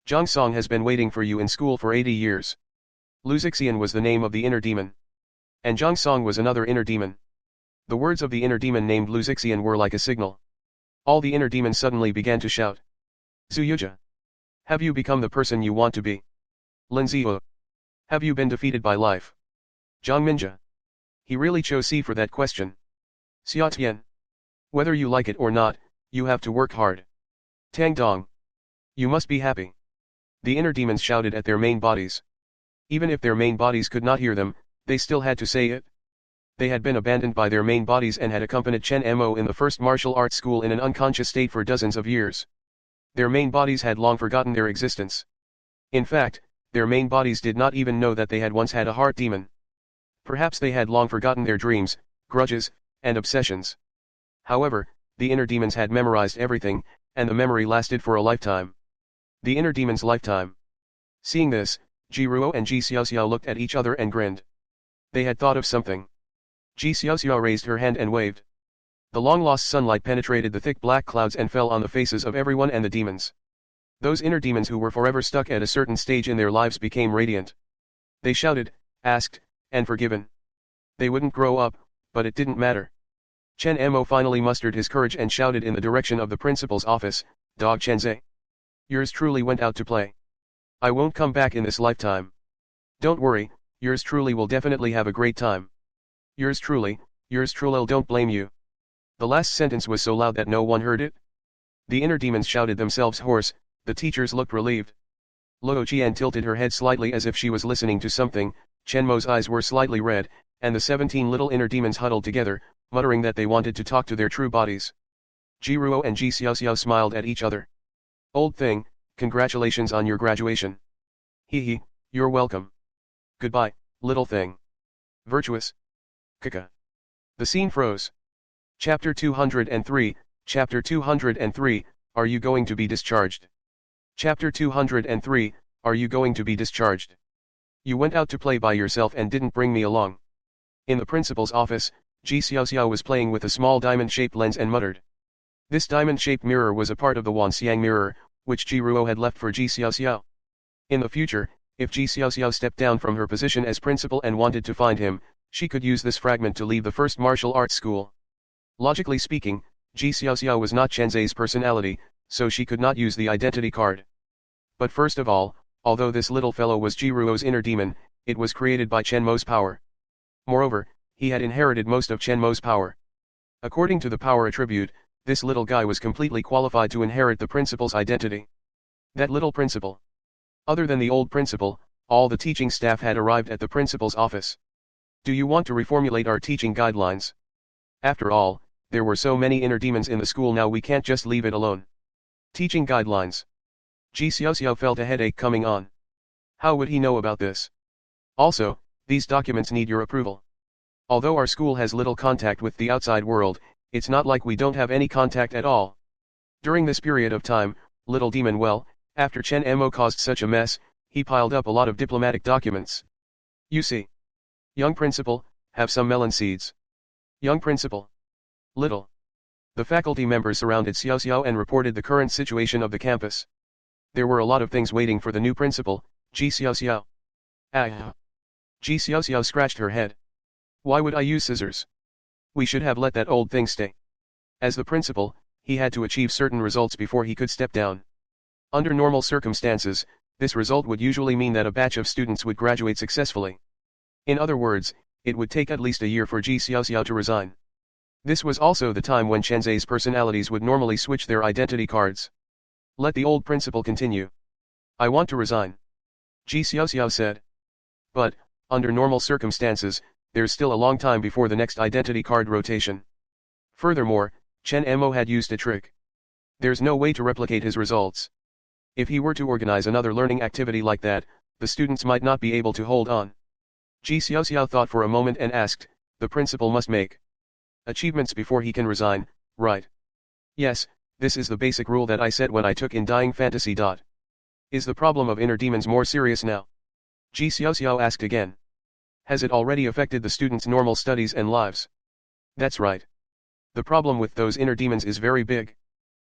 Zhang Song has been waiting for you in school for 80 years. Lu Zixian was the name of the inner demon. And Zhang Song was another inner demon. The words of the inner demon named Lu Zixian were like a signal. All the inner demons suddenly began to shout. Zuyuja. Have you become the person you want to be? Lin Ziyu. Have you been defeated by life? Zhang Minjia. He really chose C for that question. Xia Tian. Whether you like it or not, you have to work hard. Tang Dong. You must be happy. The inner demons shouted at their main bodies. Even if their main bodies could not hear them, they still had to say it. They had been abandoned by their main bodies and had accompanied Chen Mo in the first martial arts school in an unconscious state for dozens of years. Their main bodies had long forgotten their existence. In fact, their main bodies did not even know that they had once had a heart demon. Perhaps they had long forgotten their dreams, grudges, and obsessions. However, the inner demons had memorized everything, and the memory lasted for a lifetime. The inner demon's lifetime. Seeing this, Jiruo and Ji Xiaoxiao looked at each other and grinned. They had thought of something. Ji Xiaoxiao raised her hand and waved. The long-lost sunlight penetrated the thick black clouds and fell on the faces of everyone and the demons. Those inner demons who were forever stuck at a certain stage in their lives became radiant. They shouted, asked, and forgiven. They wouldn't grow up, but it didn't matter. Chen Mo finally mustered his courage and shouted in the direction of the principal's office, Dog Chenze. Yours truly went out to play. I won't come back in this lifetime. Don't worry, yours truly will definitely have a great time. Yours truly don't blame you. The last sentence was so loud that no one heard it. The inner demons shouted themselves hoarse, the teachers looked relieved. Luo Qian tilted her head slightly as if she was listening to something, Chen Mo's eyes were slightly red, and the 17 little inner demons huddled together, muttering that they wanted to talk to their true bodies. Ji Ruo and Ji Xiaoxiao smiled at each other. Old thing, congratulations on your graduation. Hee, you're welcome. Goodbye, little thing. Virtuous. Kaka. The scene froze. Chapter 203, Chapter 203, Are you going to be discharged? Chapter 203, Are you going to be discharged? You went out to play by yourself and didn't bring me along. In the principal's office, Ji Xiaoxiao was playing with a small diamond-shaped lens and muttered. This diamond-shaped mirror was a part of the Wanxiang mirror, which Ji Ruo had left for Ji Xiaoxiao. In the future, if Ji Xiaoxiao stepped down from her position as principal and wanted to find him, she could use this fragment to leave the first martial arts school. Logically speaking, Ji Xiaoxiao was not Chenze's personality, so she could not use the identity card. But first of all, although this little fellow was Ji Ruo's inner demon, it was created by Chen Mo's power. Moreover, he had inherited most of Chen Mo's power. According to the power attribute, this little guy was completely qualified to inherit the principal's identity. That little principal. Other than the old principal, all the teaching staff had arrived at the principal's office. Do you want to reformulate our teaching guidelines? After all, there were so many inner demons in the school now we can't just leave it alone. Teaching guidelines. Ji Xiaoxiao felt a headache coming on. How would he know about this? Also, these documents need your approval. Although our school has little contact with the outside world, it's not like we don't have any contact at all. During this period of time, little demon after Chen Mo caused such a mess, he piled up a lot of diplomatic documents. You see. Young principal, have some melon seeds. Young principal. Little. The faculty members surrounded Xiaoxiao and reported the current situation of the campus. There were a lot of things waiting for the new principal, Ji Xiaoxiao. Ah. Ji Xiaoxiao scratched her head. Why would I use scissors? We should have let that old thing stay. As the principal, he had to achieve certain results before he could step down. Under normal circumstances, this result would usually mean that a batch of students would graduate successfully. In other words, it would take at least a year for Ji Xiaoxiao to resign. This was also the time when Chenze's personalities would normally switch their identity cards. Let the old principal continue. I want to resign. Ji Xiaoxiao said. But, under normal circumstances, there's still a long time before the next identity card rotation. Furthermore, Chen Mo had used a trick. There's no way to replicate his results. If he were to organize another learning activity like that, the students might not be able to hold on. Ji Xiaoxiao thought for a moment and asked, the principal must make achievements before he can resign, right? Yes, this is the basic rule that I set when I took in Dying Fantasy. Is the problem of inner demons more serious now? Ji Xiaoxiao asked again. Has it already affected the students' normal studies and lives? That's right. The problem with those inner demons is very big.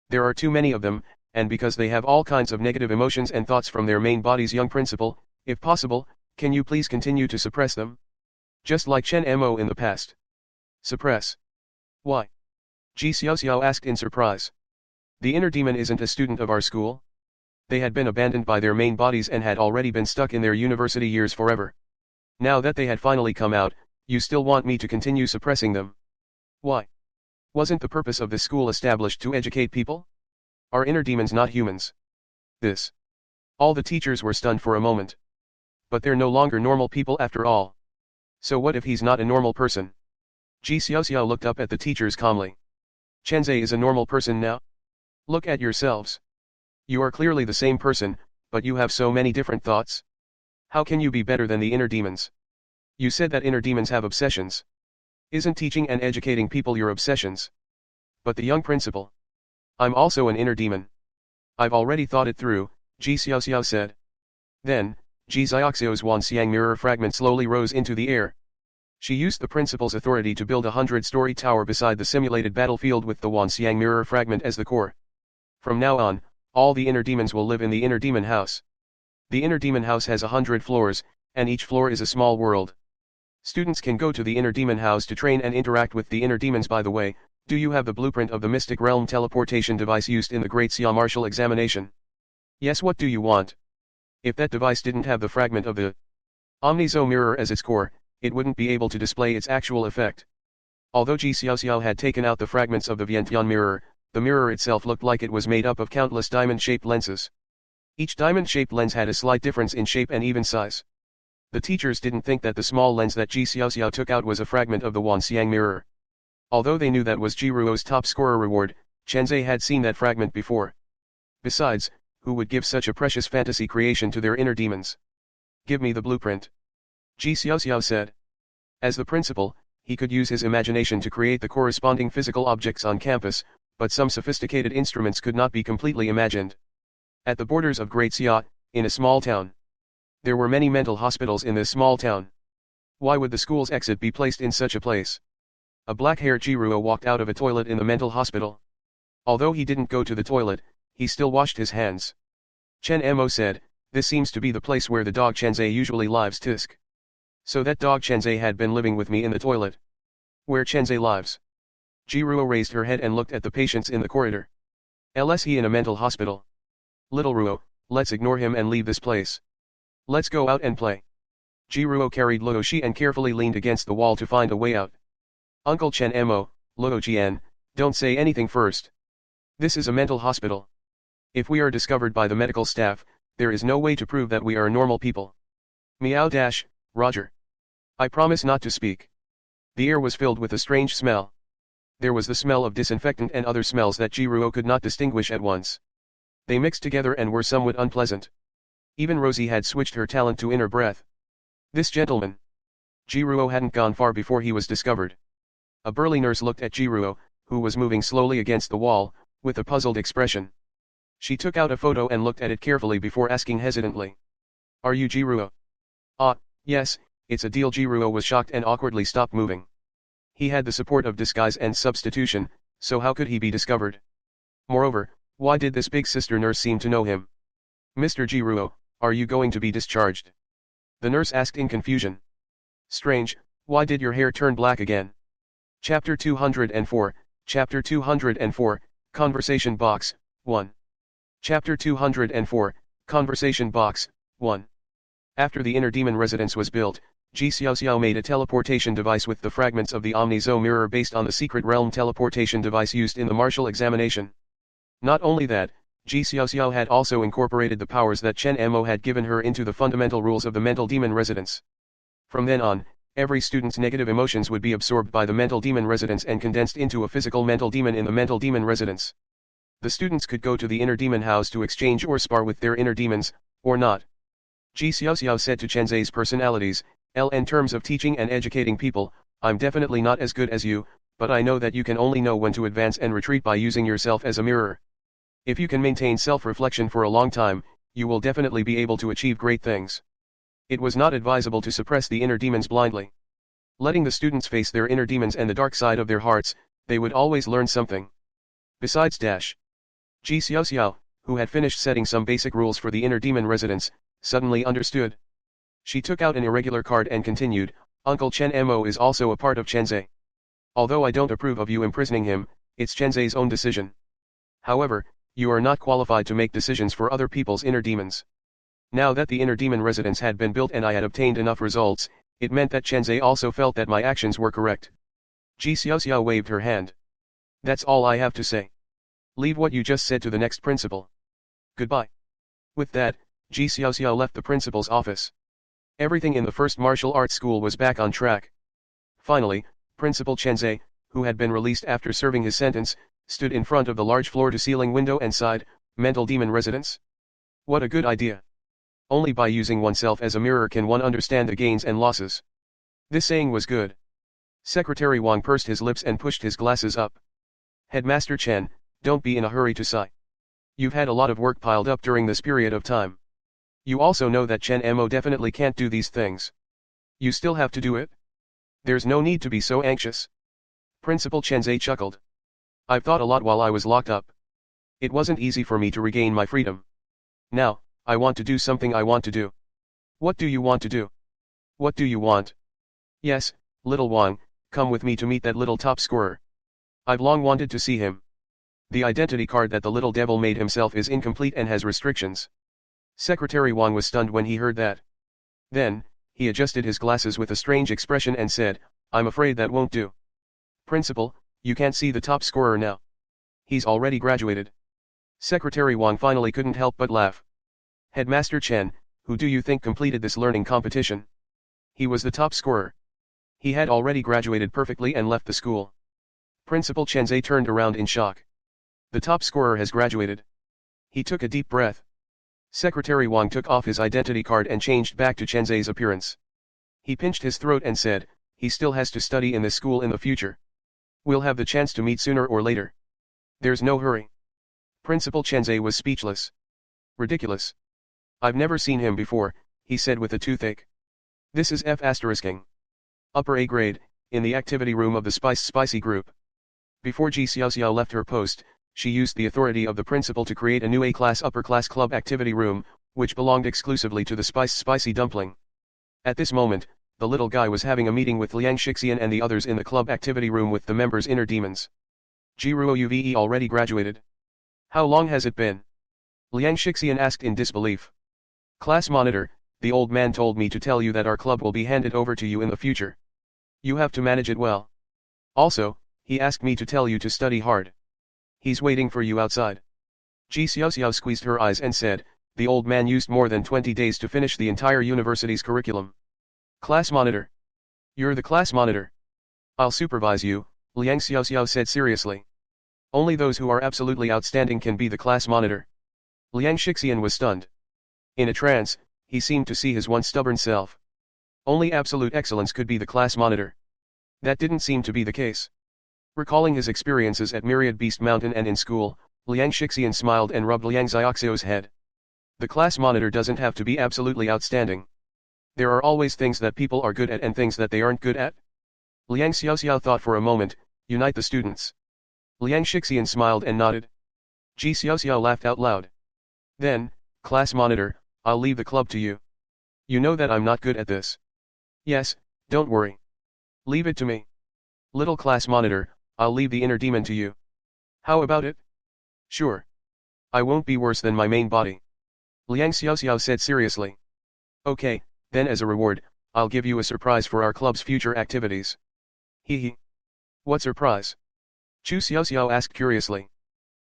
There are too many of them, and because they have all kinds of negative emotions and thoughts from their main bodies, young principal, if possible, can you please continue to suppress them? Just like Chen Mo in the past. Suppress. Why? Ji Xiaoxiao asked in surprise. The inner demon isn't a student of our school. They had been abandoned by their main bodies and had already been stuck in their university years forever. Now that they had finally come out, you still want me to continue suppressing them? Why? Wasn't the purpose of this school established to educate people? Are inner demons not humans? This. All the teachers were stunned for a moment. But they're no longer normal people after all. So what if he's not a normal person? Ji Xiaoxiao looked up at the teachers calmly. Chenze is a normal person now? Look at yourselves. You are clearly the same person, but you have so many different thoughts. How can you be better than the inner demons? You said that inner demons have obsessions. Isn't teaching and educating people your obsessions? But the young principal. I'm also an inner demon. I've already thought it through, Ji Xiaoxiao said. Then, Ji Xiaoxiao's Wanxiang mirror fragment slowly rose into the air. She used the principal's authority to build a 100-story tower beside the simulated battlefield with the Wanxiang mirror fragment as the core. From now on, all the inner demons will live in the inner demon house. The inner demon house has 100 floors, and each floor is a small world. Students can go to the inner demon house to train and interact with the inner demons. By the way, do you have the blueprint of the Mystic Realm teleportation device used in the Great Xia martial examination? Yes, what do you want? If that device didn't have the fragment of the Omnizo mirror as its core, it wouldn't be able to display its actual effect. Although Ji Xiaoxiao had taken out the fragments of the Vientiane mirror, the mirror itself looked like it was made up of countless diamond-shaped lenses. Each diamond-shaped lens had a slight difference in shape and even size. The teachers didn't think that the small lens that Ji Xiaoxiao took out was a fragment of the Wanxiang mirror. Although they knew that was Ji Ruo's top scorer reward, Chenzhe had seen that fragment before. Besides, who would give such a precious fantasy creation to their inner demons? Give me the blueprint. Ji Xiaoxiao said. As the principal, he could use his imagination to create the corresponding physical objects on campus, but some sophisticated instruments could not be completely imagined. At the borders of Great Xia, in a small town. There were many mental hospitals in this small town. Why would the school's exit be placed in such a place? A black-haired Ji Ruo walked out of a toilet in the mental hospital. Although he didn't go to the toilet, he still washed his hands. Chen Mo said, "This seems to be the place where the dog Chenzhe usually lives." Tisk. So that dog Chenzhe had been living with me in the toilet. Where Chenzhe lives? Ji Ruo raised her head and looked at the patients in the corridor. Is he in a mental hospital? Little Ruo, let's ignore him and leave this place. Let's go out and play. Ji Ruo carried Luo Shi and carefully leaned against the wall to find a way out. Uncle Chen Mo, Luo Jian, don't say anything first. This is a mental hospital. If we are discovered by the medical staff, there is no way to prove that we are normal people. Meow dash, Roger. I promise not to speak. The air was filled with a strange smell. There was the smell of disinfectant and other smells that Ji Ruo could not distinguish at once. They mixed together and were somewhat unpleasant. Even Rosie had switched her talent to inner breath. This gentleman. Ji Ruo hadn't gone far before he was discovered. A burly nurse looked at Ji Ruo, who was moving slowly against the wall, with a puzzled expression. She took out a photo and looked at it carefully before asking hesitantly. Are you Ji Ruo? Ah, yes, it's a deal. Ji Ruo was shocked and awkwardly stopped moving. He had the support of disguise and substitution, so how could he be discovered? Moreover, why did this big sister nurse seem to know him? Mr. Ji Ruo, are you going to be discharged? The nurse asked in confusion. Strange, why did your hair turn black again? Chapter 204, Chapter 204, Conversation Box, 1. Chapter 204, Conversation Box, 1. After the inner demon residence was built, Ji Xiaoxiao made a teleportation device with the fragments of the Omnizo mirror based on the secret realm teleportation device used in the martial examination. Not only that, Ji Xiaoxiao had also incorporated the powers that Chen Mo had given her into the fundamental rules of the mental demon residence. From then on, every student's negative emotions would be absorbed by the mental demon residence and condensed into a physical mental demon in the mental demon residence. The students could go to the inner demon house to exchange or spar with their inner demons, or not. Ji Xiaoxiao said to Chenzhe's personalities, in terms of teaching and educating people, I'm definitely not as good as you, but I know that you can only know when to advance and retreat by using yourself as a mirror. If you can maintain self-reflection for a long time, you will definitely be able to achieve great things. It was not advisable to suppress the inner demons blindly. Letting the students face their inner demons and the dark side of their hearts, they would always learn something. Besides Ji Xiaoxiao, who had finished setting some basic rules for the inner demon residence, suddenly understood. She took out an irregular card and continued, Uncle Chen Mo is also a part of Chenzhe. Although I don't approve of you imprisoning him, it's Chenzhe's own decision. However, you are not qualified to make decisions for other people's inner demons. Now that the inner demon residence had been built and I had obtained enough results, it meant that Chenzhe also felt that my actions were correct. Ji Xiaoxiao waved her hand. That's all I have to say. Leave what you just said to the next principal. Goodbye. With that, Ji Xiaoxiao left the principal's office. Everything in the first martial arts school was back on track. Finally, Principal Chenzhe, who had been released after serving his sentence, stood in front of the large floor-to-ceiling window and sighed, mental demon residence? What a good idea. Only by using oneself as a mirror can one understand the gains and losses. This saying was good. Secretary Wang pursed his lips and pushed his glasses up. Headmaster Chen, don't be in a hurry to sigh. You've had a lot of work piled up during this period of time. You also know that Chen Mo definitely can't do these things. You still have to do it? There's no need to be so anxious. Principal Chenze chuckled. I've thought a lot while I was locked up. It wasn't easy for me to regain my freedom. Now, I want to do something I want to do. What do you want to do? What do you want? Yes, little Wang, come with me to meet that little top scorer. I've long wanted to see him. The identity card that the little devil made himself is incomplete and has restrictions. Secretary Wang was stunned when he heard that. Then, he adjusted his glasses with a strange expression and said, I'm afraid that won't do. Principal, you can't see the top scorer now. He's already graduated. Secretary Wang finally couldn't help but laugh. Headmaster Chen, who do you think completed this learning competition? He was the top scorer. He had already graduated perfectly and left the school. Principal Chenze turned around in shock. The top scorer has graduated. He took a deep breath. Secretary Wang took off his identity card and changed back to Chenze's appearance. He pinched his throat and said, he still has to study in this school in the future. We'll have the chance to meet sooner or later. There's no hurry. Principal Chenze was speechless. Ridiculous. I've never seen him before, he said with a toothache. This is F***ing. Upper A grade, in the activity room of the Spicy group. Before Ji Xiaoxiao left her post, she used the authority of the principal to create a new A-class upper-class club activity room, which belonged exclusively to the Spicy dumpling. At this moment, the little guy was having a meeting with Liang Shixian and the others in the club activity room with the members' inner demons. Jiruo Uve already graduated. How long has it been? Liang Shixian asked in disbelief. Class monitor, the old man told me to tell you that our club will be handed over to you in the future. You have to manage it well. Also, he asked me to tell you to study hard. He's waiting for you outside. Ji Xiaoxiao squeezed her eyes and said, the old man used more than 20 days to finish the entire university's curriculum. Class monitor. You're the class monitor. I'll supervise you, Liang Xiaoxiao said seriously. Only those who are absolutely outstanding can be the class monitor. Liang Shixian was stunned. In a trance, he seemed to see his once stubborn self. Only absolute excellence could be the class monitor. That didn't seem to be the case. Recalling his experiences at Myriad Beast Mountain and in school, Liang Shixian smiled and rubbed Liang Xiaoxiao's head. The class monitor doesn't have to be absolutely outstanding. There are always things that people are good at and things that they aren't good at. Liang Xiaoxiao thought for a moment, unite the students. Liang Shixian smiled and nodded. Ji Xiaoxiao laughed out loud. Then, class monitor, I'll leave the club to you. You know that I'm not good at this. Yes, don't worry. Leave it to me. Little class monitor, I'll leave the inner demon to you. How about it? Sure. I won't be worse than my main body. Liang Xiaoxiao said seriously. Okay, then as a reward, I'll give you a surprise for our club's future activities. Hee hee. What surprise? Chu Xiaoxiao asked curiously.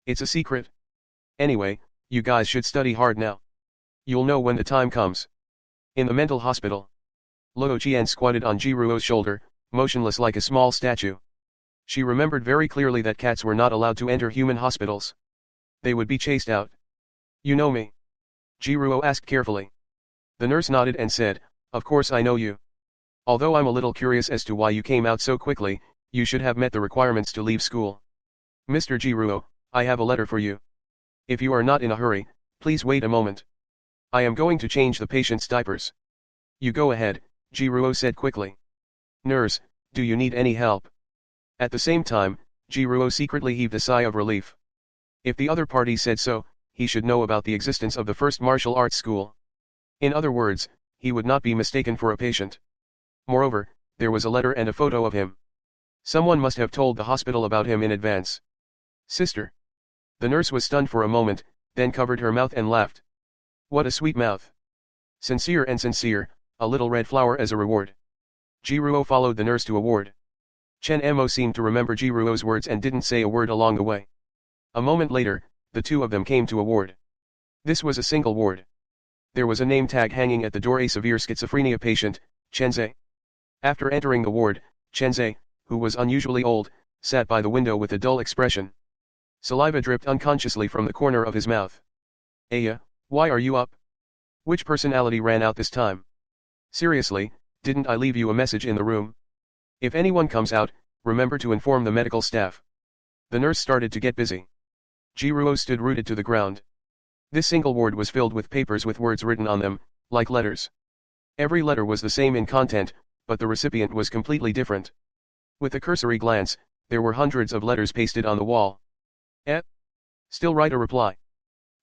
It's a secret. Anyway, you guys should study hard now. You'll know when the time comes. In the mental hospital. Luo Qian squatted on Jiruo's shoulder, motionless like a small statue. She remembered very clearly that cats were not allowed to enter human hospitals. They would be chased out. You know me? Jiruo asked carefully. The nurse nodded and said, of course I know you. Although I'm a little curious as to why you came out so quickly, you should have met the requirements to leave school. Mr. Jiruo, I have a letter for you. If you are not in a hurry, please wait a moment. I am going to change the patient's diapers. You go ahead, Jiruo said quickly. Nurse, do you need any help? At the same time, Jiruo secretly heaved a sigh of relief. If the other party said so, he should know about the existence of the first martial arts school. In other words, he would not be mistaken for a patient. Moreover, there was a letter and a photo of him. Someone must have told the hospital about him in advance. Sister. The nurse was stunned for a moment, then covered her mouth and laughed. What a sweet mouth. Sincere and sincere, a little red flower as a reward. Jiruo followed the nurse to a ward. Chen Mo seemed to remember Jiruo's words and didn't say a word along the way. A moment later, the two of them came to a ward. This was a single ward. There was a name tag hanging at the door, a severe schizophrenia patient, Chenze. After entering the ward, Chenze, who was unusually old, sat by the window with a dull expression. Saliva dripped unconsciously from the corner of his mouth. Aya, why are you up? Which personality ran out this time? Seriously, didn't I leave you a message in the room? If anyone comes out, remember to inform the medical staff. The nurse started to get busy. Jiruo stood rooted to the ground. This single ward was filled with papers with words written on them, like letters. Every letter was the same in content, but the recipient was completely different. With a cursory glance, there were hundreds of letters pasted on the wall. Eh? Still write a reply.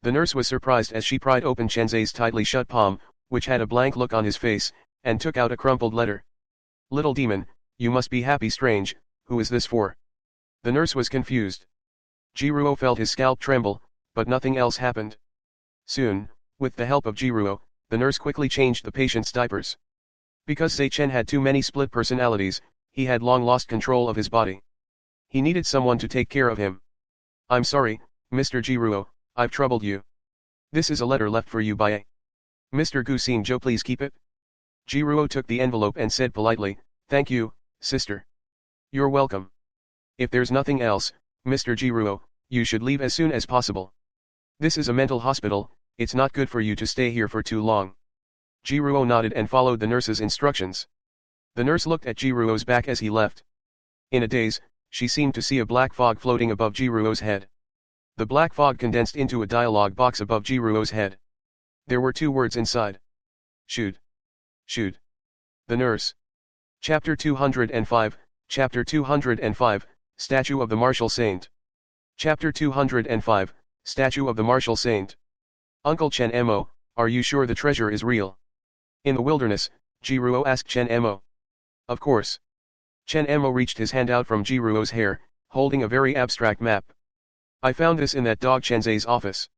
The nurse was surprised as she pried open Chen Zhe's tightly shut palm, which had a blank look on his face, and took out a crumpled letter. Little demon, you must be happy strange, who is this for? The nurse was confused. Jiruo felt his scalp tremble, but nothing else happened. Soon, with the help of Jiruo, the nurse quickly changed the patient's diapers. Because Zhe Chen had too many split personalities, he had long lost control of his body. He needed someone to take care of him. I'm sorry, Mr. Jiruo, I've troubled you. This is a letter left for you by a Mr. Gu Xingzhou, please keep it. Jiruo took the envelope and said politely, thank you, sister. You're welcome. If there's nothing else, Mr. Jiruo, you should leave as soon as possible. This is a mental hospital, it's not good for you to stay here for too long. Jiruo nodded and followed the nurse's instructions. The nurse looked at Jiruo's back as he left. In a daze, she seemed to see a black fog floating above Jiruo's head. The black fog condensed into a dialogue box above Jiruo's head. There were 2 words inside. Shoot. Shoot. The nurse. Chapter 205, Chapter 205, Statue of the Martial Saint. Chapter 205, Statue of the Martial Saint. Uncle Chen Emo, are you sure the treasure is real? In the wilderness, Jiruo asked Chen Emo. Of course. Chen Emo reached his hand out from Jiruo's hair, holding a very abstract map. I found this in that dog Chen Zhe's office.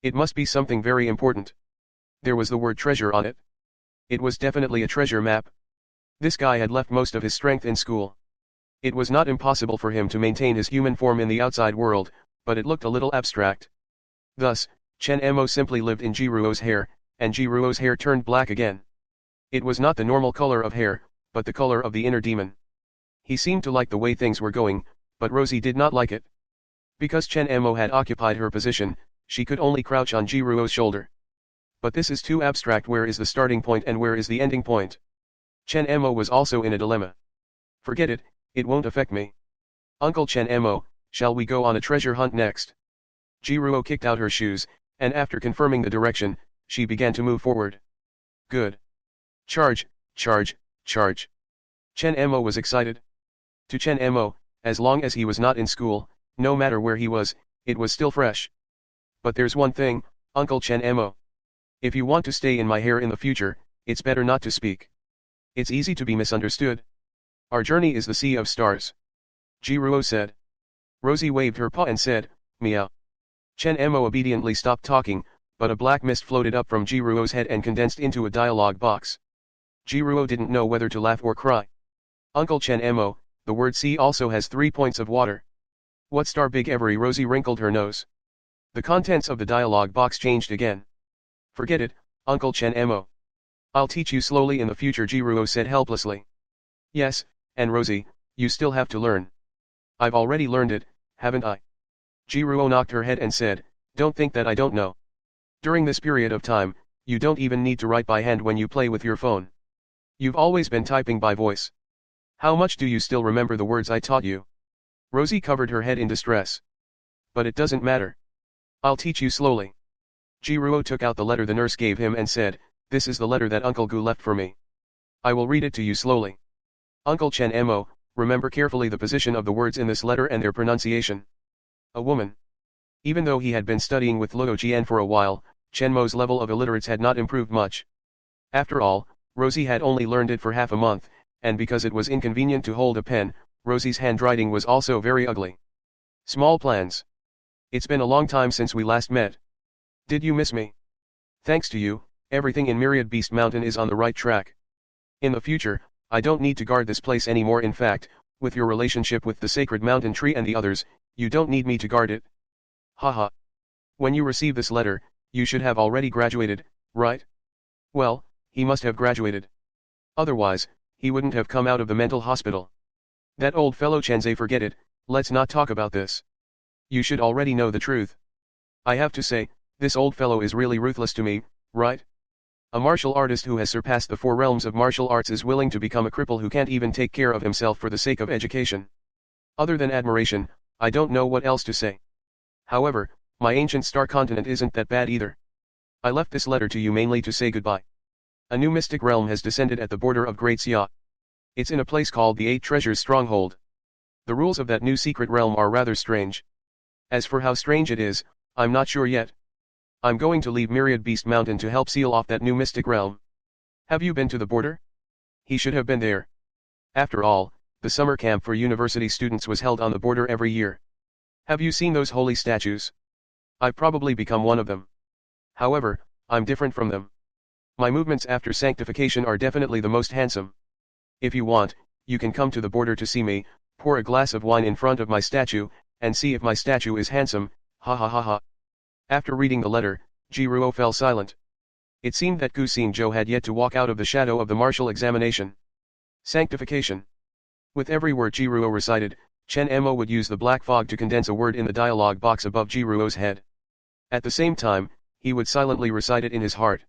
It must be something very important. There was the word treasure on it. It was definitely a treasure map. This guy had left most of his strength in school. It was not impossible for him to maintain his human form in the outside world, but it looked a little abstract. Thus, Chen Emo simply lived in Jiruo's hair, and Jiruo's hair turned black again. It was not the normal color of hair, but the color of the inner demon. He seemed to like the way things were going, but Rosie did not like it. Because Chen Emo had occupied her position, she could only crouch on Jiruo's shoulder. But this is too abstract. Where is the starting point and where is the ending point? Chen Emo was also in a dilemma. Forget it, it won't affect me. Uncle Chen Emo, shall we go on a treasure hunt next? Jiruo kicked out her shoes, and after confirming the direction, she began to move forward. Good. Charge, charge, charge. Chen Emo was excited. To Chen Emo, as long as he was not in school, no matter where he was, it was still fresh. But there's one thing, Uncle Chen Emo. If you want to stay in my hair in the future, it's better not to speak. It's easy to be misunderstood. Our journey is the sea of stars. Jiruo said. Rosie waved her paw and said, meow. Chen Emo obediently stopped talking, but a black mist floated up from Jiruo's head and condensed into a dialogue box. Jiruo didn't know whether to laugh or cry. Uncle Chen Emo, the word sea also has 3 points of water. What star big every Rosie wrinkled her nose. The contents of the dialogue box changed again. Forget it, Uncle Chen Emo. I'll teach you slowly in the future, Jiruo said helplessly. Yes, and Rosie, you still have to learn. I've already learned it, haven't I? Jiruo knocked her head and said, don't think that I don't know. During this period of time, you don't even need to write by hand when you play with your phone. You've always been typing by voice. How much do you still remember the words I taught you? Rosie covered her head in distress. But it doesn't matter. I'll teach you slowly. Jiruo took out the letter the nurse gave him and said, this is the letter that Uncle Gu left for me. I will read it to you slowly. Uncle Chen Emo, remember carefully the position of the words in this letter and their pronunciation. A woman. Even though he had been studying with Luo Jian for a while, Chen Mo's level of illiterates had not improved much. After all, Rosie had only learned it for half a month, and because it was inconvenient to hold a pen, Rosie's handwriting was also very ugly. Small plans. It's been a long time since we last met. Did you miss me? Thanks to you, everything in Myriad Beast Mountain is on the right track. In the future, I don't need to guard this place anymore. In fact, with your relationship with the sacred mountain tree and the others, you don't need me to guard it. Haha. When you receive this letter, you should have already graduated, right? Well, he must have graduated. Otherwise, he wouldn't have come out of the mental hospital. That old fellow Chenzhe, forget it, let's not talk about this. You should already know the truth. I have to say, this old fellow is really ruthless to me, right? A martial artist who has surpassed the 4 realms of martial arts is willing to become a cripple who can't even take care of himself for the sake of education. Other than admiration, I don't know what else to say. However, my ancient star continent isn't that bad either. I left this letter to you mainly to say goodbye. A new mystic realm has descended at the border of Great Xia. It's in a place called the Eight Treasures Stronghold. The rules of that new secret realm are rather strange. As for how strange it is, I'm not sure yet. I'm going to leave Myriad Beast Mountain to help seal off that new mystic realm. Have you been to the border? He should have been there. After all, the summer camp for university students was held on the border every year. Have you seen those holy statues? I've probably become one of them. However, I'm different from them. My movements after sanctification are definitely the most handsome. If you want, you can come to the border to see me, pour a glass of wine in front of my statue, and see if my statue is handsome, ha ha ha ha. After reading the letter, Jiruo fell silent. It seemed that Gusinzhou had yet to walk out of the shadow of the martial examination. Sanctification. With every word Jiruo recited, Chen Mo would use the black fog to condense a word in the dialogue box above Jiruo's head. At the same time, he would silently recite it in his heart.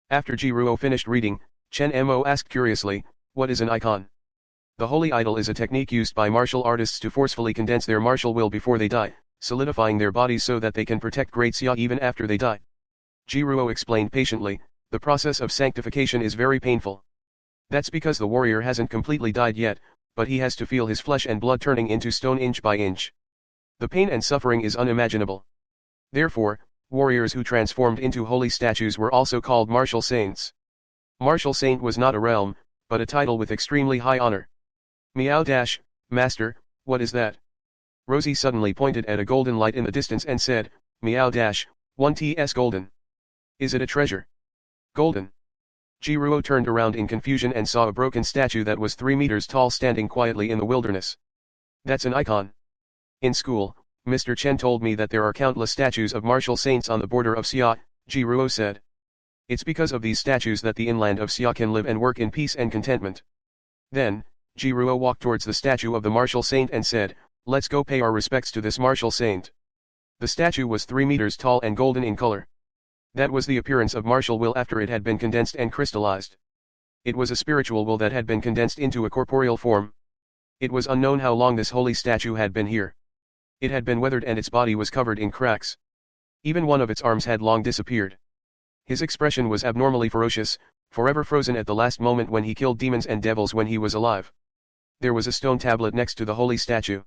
After Jiruo finished reading, Chen Mo asked curiously, "What is an icon?" The holy idol is a technique used by martial artists to forcefully condense their martial will before they die, solidifying their bodies so that they can protect Great Xia even after they die. Jiruo explained patiently, the process of sanctification is very painful. That's because the warrior hasn't completely died yet, but he has to feel his flesh and blood turning into stone inch by inch. The pain and suffering is unimaginable. Therefore, warriors who transformed into holy statues were also called martial saints. Martial saint was not a realm, but a title with extremely high honor. Meow dash, Master, what is that? Rosie suddenly pointed at a golden light in the distance and said, Meow dash, 1ts golden. Is it a treasure? Golden. Jiruo turned around in confusion and saw a broken statue that was 3 meters tall standing quietly in the wilderness. That's an icon. In school, Mr. Chen told me that there are countless statues of martial saints on the border of Xia, Jiruo said. It's because of these statues that the inland of Xia can live and work in peace and contentment. Then, Jiruo walked towards the statue of the martial saint and said, let's go pay our respects to this martial saint. The statue was 3 meters tall and golden in color. That was the appearance of martial will after it had been condensed and crystallized. It was a spiritual will that had been condensed into a corporeal form. It was unknown how long this holy statue had been here. It had been weathered and its body was covered in cracks. Even one of its arms had long disappeared. His expression was abnormally ferocious, forever frozen at the last moment when he killed demons and devils when he was alive. There was a stone tablet next to the holy statue.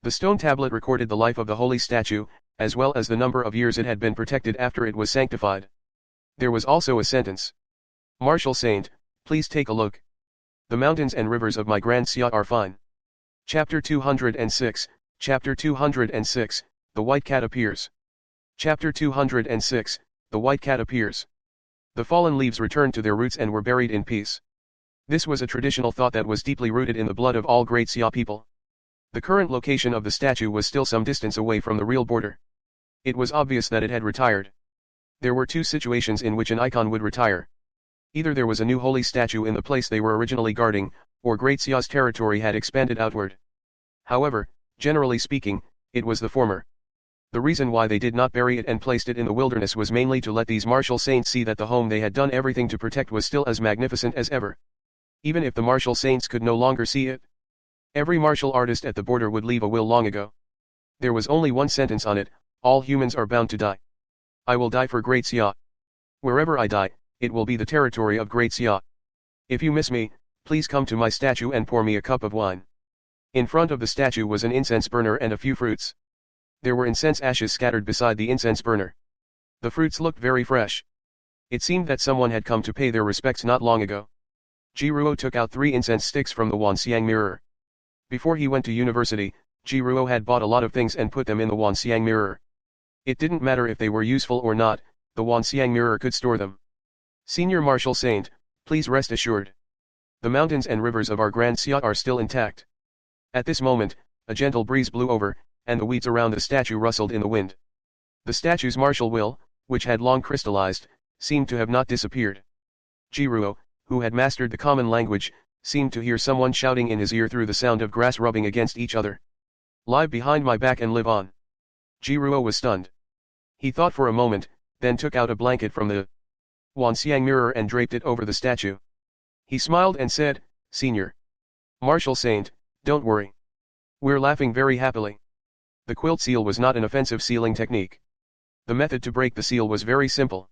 The stone tablet recorded the life of the holy statue, as well as the number of years it had been protected after it was sanctified. There was also a sentence. Martial Saint, please take a look. The mountains and rivers of my Grand Xia are fine. Chapter 206, Chapter 206, The White Cat Appears. Chapter 206, The White Cat Appears. The fallen leaves returned to their roots and were buried in peace. This was a traditional thought that was deeply rooted in the blood of all Great Xia people. The current location of the statue was still some distance away from the real border. It was obvious that it had retired. There were two situations in which an icon would retire. Either there was a new holy statue in the place they were originally guarding, or Great Xia's territory had expanded outward. However, generally speaking, it was the former. The reason why they did not bury it and placed it in the wilderness was mainly to let these martial saints see that the home they had done everything to protect was still as magnificent as ever. Even if the martial saints could no longer see it. Every martial artist at the border would leave a will long ago. There was only one sentence on it, all humans are bound to die. I will die for Great Xia. Wherever I die, it will be the territory of Great Xia. If you miss me, please come to my statue and pour me a cup of wine. In front of the statue was an incense burner and a few fruits. There were incense ashes scattered beside the incense burner. The fruits looked very fresh. It seemed that someone had come to pay their respects not long ago. Jiruo took out 3 incense sticks from the Wanxiang mirror. Before he went to university, Jiruo had bought a lot of things and put them in the Wanxiang mirror. It didn't matter if they were useful or not, the Wanxiang mirror could store them. Senior Martial Saint, please rest assured. The mountains and rivers of our Grand Xia are still intact. At this moment, a gentle breeze blew over, and the weeds around the statue rustled in the wind. The statue's martial will, which had long crystallized, seemed to have not disappeared. Jiruo, who had mastered the common language, seemed to hear someone shouting in his ear through the sound of grass rubbing against each other. Lie behind my back and live on. Jiruo was stunned. He thought for a moment, then took out a blanket from the Wanxiang mirror and draped it over the statue. He smiled and said, Senior Martial Saint, don't worry. We're laughing very happily. The quilt seal was not an offensive sealing technique. The method to break the seal was very simple.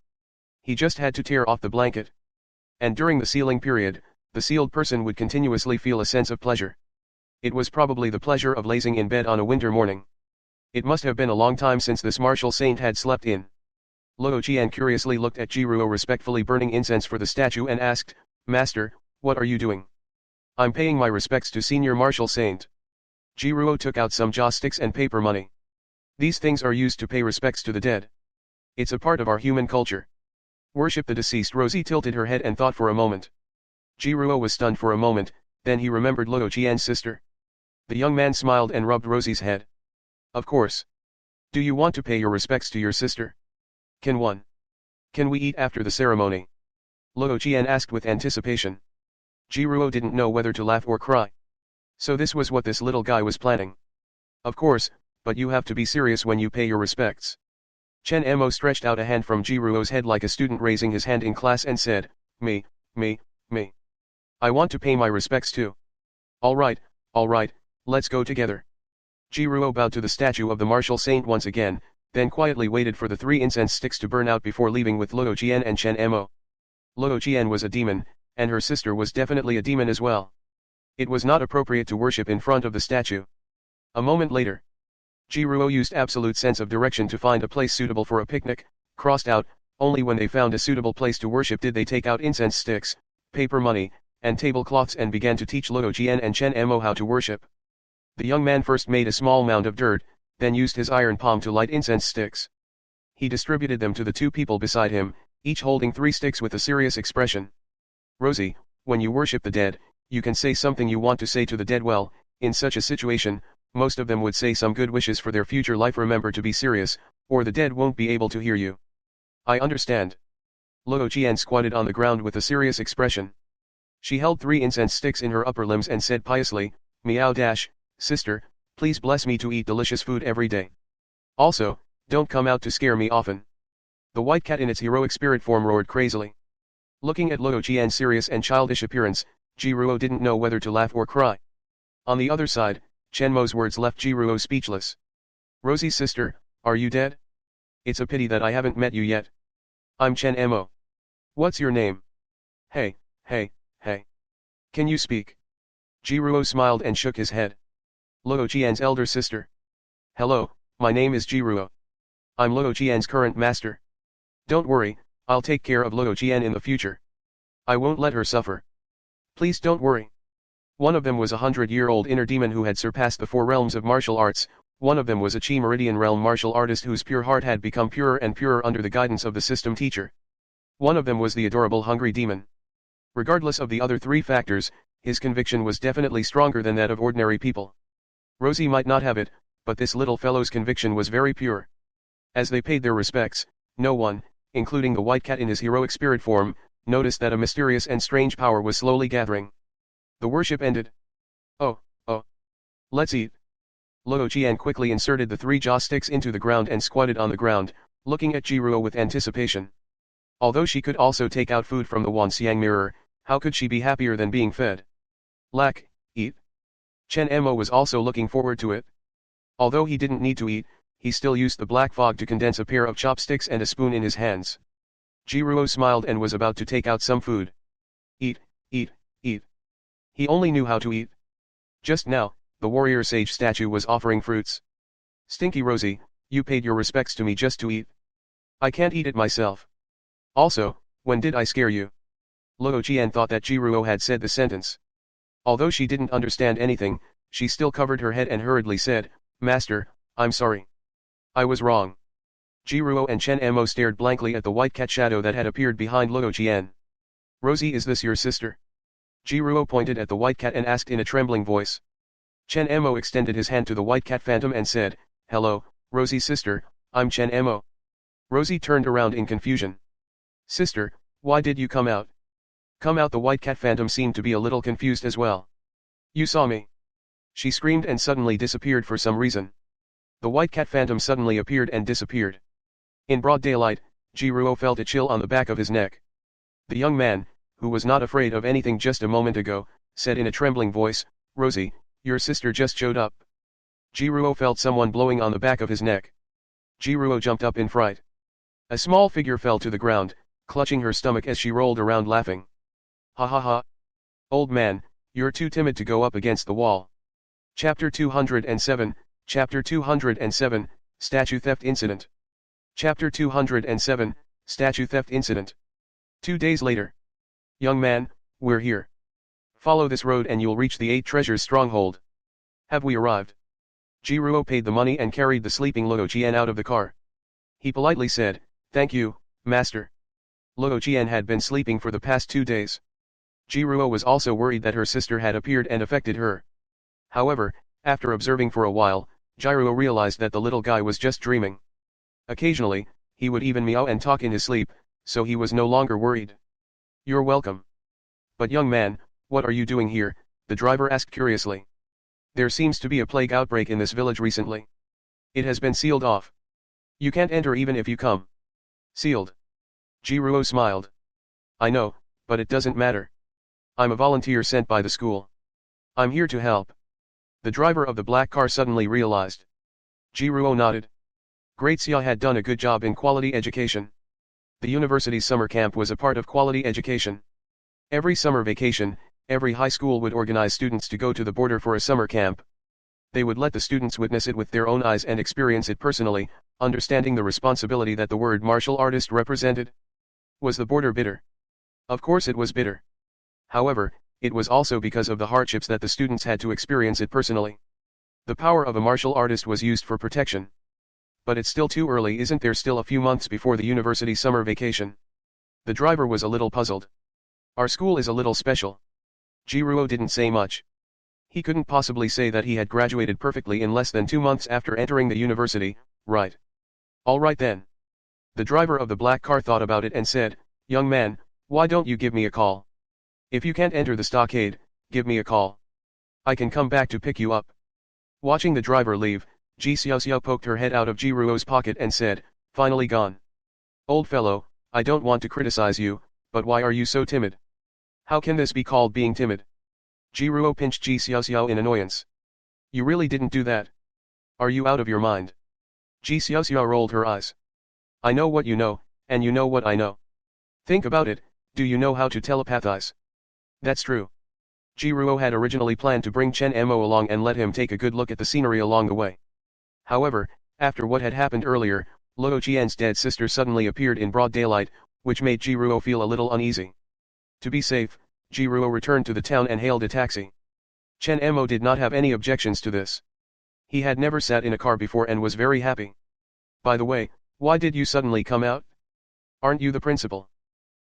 He just had to tear off the blanket. And during the sealing period, the sealed person would continuously feel a sense of pleasure. It was probably the pleasure of lazing in bed on a winter morning. It must have been a long time since this martial saint had slept in. Luo Qian curiously looked at Jiruo respectfully burning incense for the statue and asked, "Master, what are you doing?" "I'm paying my respects to senior martial saint." Jiruo took out some joss sticks and paper money. "These things are used to pay respects to the dead. It's a part of our human culture. Worship the deceased." Rosie tilted her head and thought for a moment. Jiruo was stunned for a moment, then he remembered Luo Qian's sister. The young man smiled and rubbed Rosie's head. "Of course. Do you want to pay your respects to your sister? Can we eat after the ceremony?" Luo Qian asked with anticipation. Jiruo didn't know whether to laugh or cry. So this was what this little guy was planning. "Of course, but you have to be serious when you pay your respects." Chen Mo stretched out a hand from Jiruo's head like a student raising his hand in class and said, Me. I want to pay my respects too." All right, let's go together." Jiruo bowed to the statue of the martial saint once again, then quietly waited for the 3 incense sticks to burn out before leaving with Luo Qian and Chen Mo. Luo Qian was a demon, and her sister was definitely a demon as well. It was not appropriate to worship in front of the statue. A moment later, Jiruo used absolute sense of direction to find a place suitable for a picnic, crossed out. Only when they found a suitable place to worship did they take out incense sticks, paper money, and tablecloths and began to teach Luo Qian and Chen Mo how to worship. The young man first made a small mound of dirt, then used his iron palm to light incense sticks. He distributed them to the 2 people beside him, each holding 3 sticks with a serious expression. "Rosie, when you worship the dead, you can say something you want to say to the dead. Well, in such a situation, most of them would say some good wishes for their future life. Remember to be serious, or the dead won't be able to hear you." "I understand." Luo Qian squatted on the ground with a serious expression. She held 3 incense sticks in her upper limbs and said piously, "Meow dash, sister, please bless me to eat delicious food every day. Also, don't come out to scare me often." The white cat in its heroic spirit form roared crazily. Looking at Luo Qian's serious and childish appearance, Jiruo didn't know whether to laugh or cry. On the other side, Chen Mo's words left Jiruo speechless. "Rosie's sister, are you dead? It's a pity that I haven't met you yet." "I'm Chen Mo. What's your name?" Hey. Can you speak?" Jiruo smiled and shook his head. "Luo Qian's elder sister. Hello, my name is Jiruo. I'm Luo Qian's current master. Don't worry, I'll take care of Luo Qian in the future. I won't let her suffer. Please don't worry." One of them was a 100-year-old inner demon who had surpassed the 4 realms of martial arts. One of them was a Chi Meridian realm martial artist whose pure heart had become purer and purer under the guidance of the system teacher. One of them was the adorable hungry demon. Regardless of the other 3 factors, his conviction was definitely stronger than that of ordinary people. Rosie might not have it, but this little fellow's conviction was very pure. As they paid their respects, no one, including the white cat in his heroic spirit form, noticed that a mysterious and strange power was slowly gathering. The worship ended. Oh, let's eat." Luo Qian quickly inserted the 3 joss sticks into the ground and squatted on the ground, looking at Jiruo with anticipation. Although she could also take out food from the Wanxiang mirror, how could she be happier than being fed? Eat. Chen Mo was also looking forward to it. Although he didn't need to eat, he still used the black fog to condense a pair of chopsticks and a spoon in his hands. Jiruo smiled and was about to take out some food. Eat. He only knew how to eat. Just now, the warrior sage statue was offering fruits. "Stinky Rosie, you paid your respects to me just to eat. I can't eat it myself. Also, when did I scare you?" Luo Qian thought that Jiruo had said the sentence. Although she didn't understand anything, she still covered her head and hurriedly said, "Master, I'm sorry. I was wrong." Jiruo and Chen Mo stared blankly at the white cat shadow that had appeared behind Luo Qian. "Rosie, is this your sister?" Jiruo pointed at the white cat and asked in a trembling voice. Chen Mo extended his hand to the white cat phantom and said, "Hello, Rosie's sister, I'm Chen Mo." Rosie turned around in confusion. "Sister, why did you come out?" "Come out?" The white cat phantom seemed to be a little confused as well. "You saw me?" She screamed and suddenly disappeared for some reason. The white cat phantom suddenly appeared and disappeared. In broad daylight, Jiruo felt a chill on the back of his neck. The young man, who was not afraid of anything just a moment ago, said in a trembling voice, "Rosie, your sister just showed up." Jiruo felt someone blowing on the back of his neck. Jiruo jumped up in fright. A small figure fell to the ground, clutching her stomach as she rolled around laughing. "Ha ha ha. Old man, you're too timid to go up against the wall. Chapter 207, Chapter 207, Statue Theft Incident. Chapter 207, Statue Theft Incident. 2 days later. Young man, we're here. Follow this road and you'll reach the 8 Treasures stronghold. Have we arrived? Jiruo paid the money and carried the sleeping Luo Qian out of the car. He politely said, "Thank you, master." Luo Qian had been sleeping for the past 2 days. Jiruo was also worried that her sister had appeared and affected her. However, after observing for a while, Jiruo realized that the little guy was just dreaming. Occasionally, he would even meow and talk in his sleep, so he was no longer worried. "You're welcome." "But young man, what are you doing here?" the driver asked curiously. "There seems to be a plague outbreak in this village recently. It has been sealed off. You can't enter even if you come." "Sealed?" Jiruo smiled. "I know, but it doesn't matter. I'm a volunteer sent by the school. I'm here to help." The driver of the black car suddenly realized. Jiruo nodded. Great Xia had done a good job in quality education. The university's summer camp was a part of quality education. Every summer vacation, every high school would organize students to go to the border for a summer camp. They would let the students witness it with their own eyes and experience it personally, understanding the responsibility that the word martial artist represented. Was the border bitter? Of course it was bitter. However, it was also because of the hardships that the students had to experience it personally. The power of a martial artist was used for protection. But it's still too early, isn't there? Still a few months before the university summer vacation. The driver was a little puzzled. Our school is a little special. Jiruo didn't say much. He couldn't possibly say that he had graduated perfectly in less than 2 months after entering the university, right? All right then. The driver of the black car thought about it and said, "Young man, why don't you give me a call? If you can't enter the stockade, give me a call. I can come back to pick you up." Watching the driver leave, Ji Xiaoxiao poked her head out of Jiruo's pocket and said, "Finally gone. Old fellow, I don't want to criticize you, but why are you so timid? How can this be called being timid?" Jiruo pinched Ji Xiaoxiao in annoyance. "You really didn't do that? Are you out of your mind?" Ji Xiaoxiao rolled her eyes. "I know what you know, and you know what I know. Think about it, do you know how to telepathize?" "That's true." Jiruo had originally planned to bring Chen Mo along and let him take a good look at the scenery along the way. However, after what had happened earlier, Luo Qian's dead sister suddenly appeared in broad daylight, which made Jiruo feel a little uneasy. To be safe, Jiruo returned to the town and hailed a taxi. Chen Mo did not have any objections to this. He had never sat in a car before and was very happy. "By the way, why did you suddenly come out? Aren't you the principal?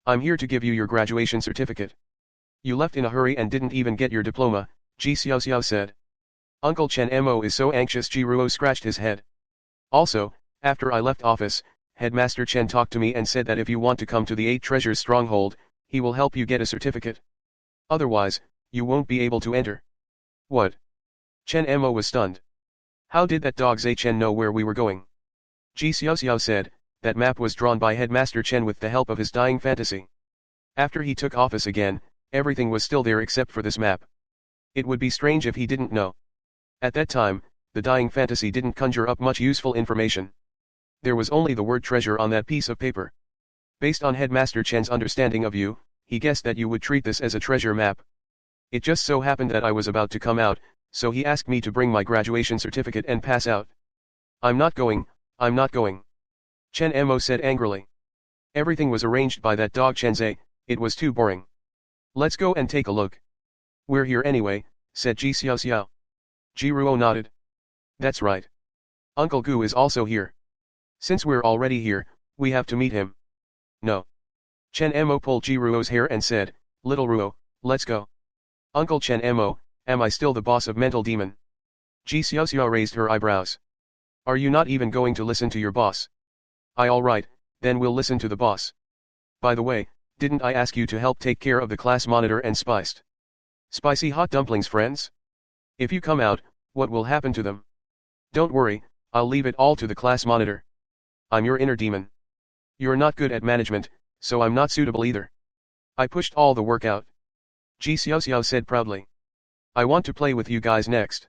I'm here to give you your graduation certificate. You left in a hurry and didn't even get your diploma," Ji Xiaoxiao said. "Uncle Chen Mo is so anxious." Jiruo scratched his head. "Also, after I left office, Headmaster Chen talked to me and said that if you want to come to the 8 Treasures stronghold, he will help you get a certificate. Otherwise, you won't be able to enter." "What?" Chen Mo was stunned. "How did that dog Zai Chen know where we were going?" Ji Xiaoxiao said, "That map was drawn by Headmaster Chen with the help of his dying fantasy. After he took office again, everything was still there except for this map. It would be strange if he didn't know. At that time, the dying fantasy didn't conjure up much useful information. There was only the word treasure on that piece of paper. Based on Headmaster Chen's understanding of you, he guessed that you would treat this as a treasure map. It just so happened that I was about to come out, so he asked me to bring my graduation certificate and pass out." I'm not going," Chen Mo said angrily. "Everything was arranged by that dog Chen Zai, it was too boring. Let's go and take a look." "We're here anyway," said Ji Xiaoxiao. Jiruo nodded. "That's right. Uncle Gu is also here. Since we're already here, we have to meet him." "No." Chen Mo pulled Jiruo's hair and said, "Little Ruo, let's go." "Uncle Chen Mo, am I still the boss of Mental Demon?" Ji Xiaoxiao raised her eyebrows. "Are you not even going to listen to your boss?" All right, then we'll listen to the boss. By the way, didn't I ask you to help take care of the class monitor and spiced spicy hot dumplings friends? If you come out, what will happen to them? Don't worry, I'll leave it all to the class monitor. I'm your inner demon. You're not good at management, so I'm not suitable either. I pushed all the work out." Ji Xiaoxiao said proudly. "I want to play with you guys next."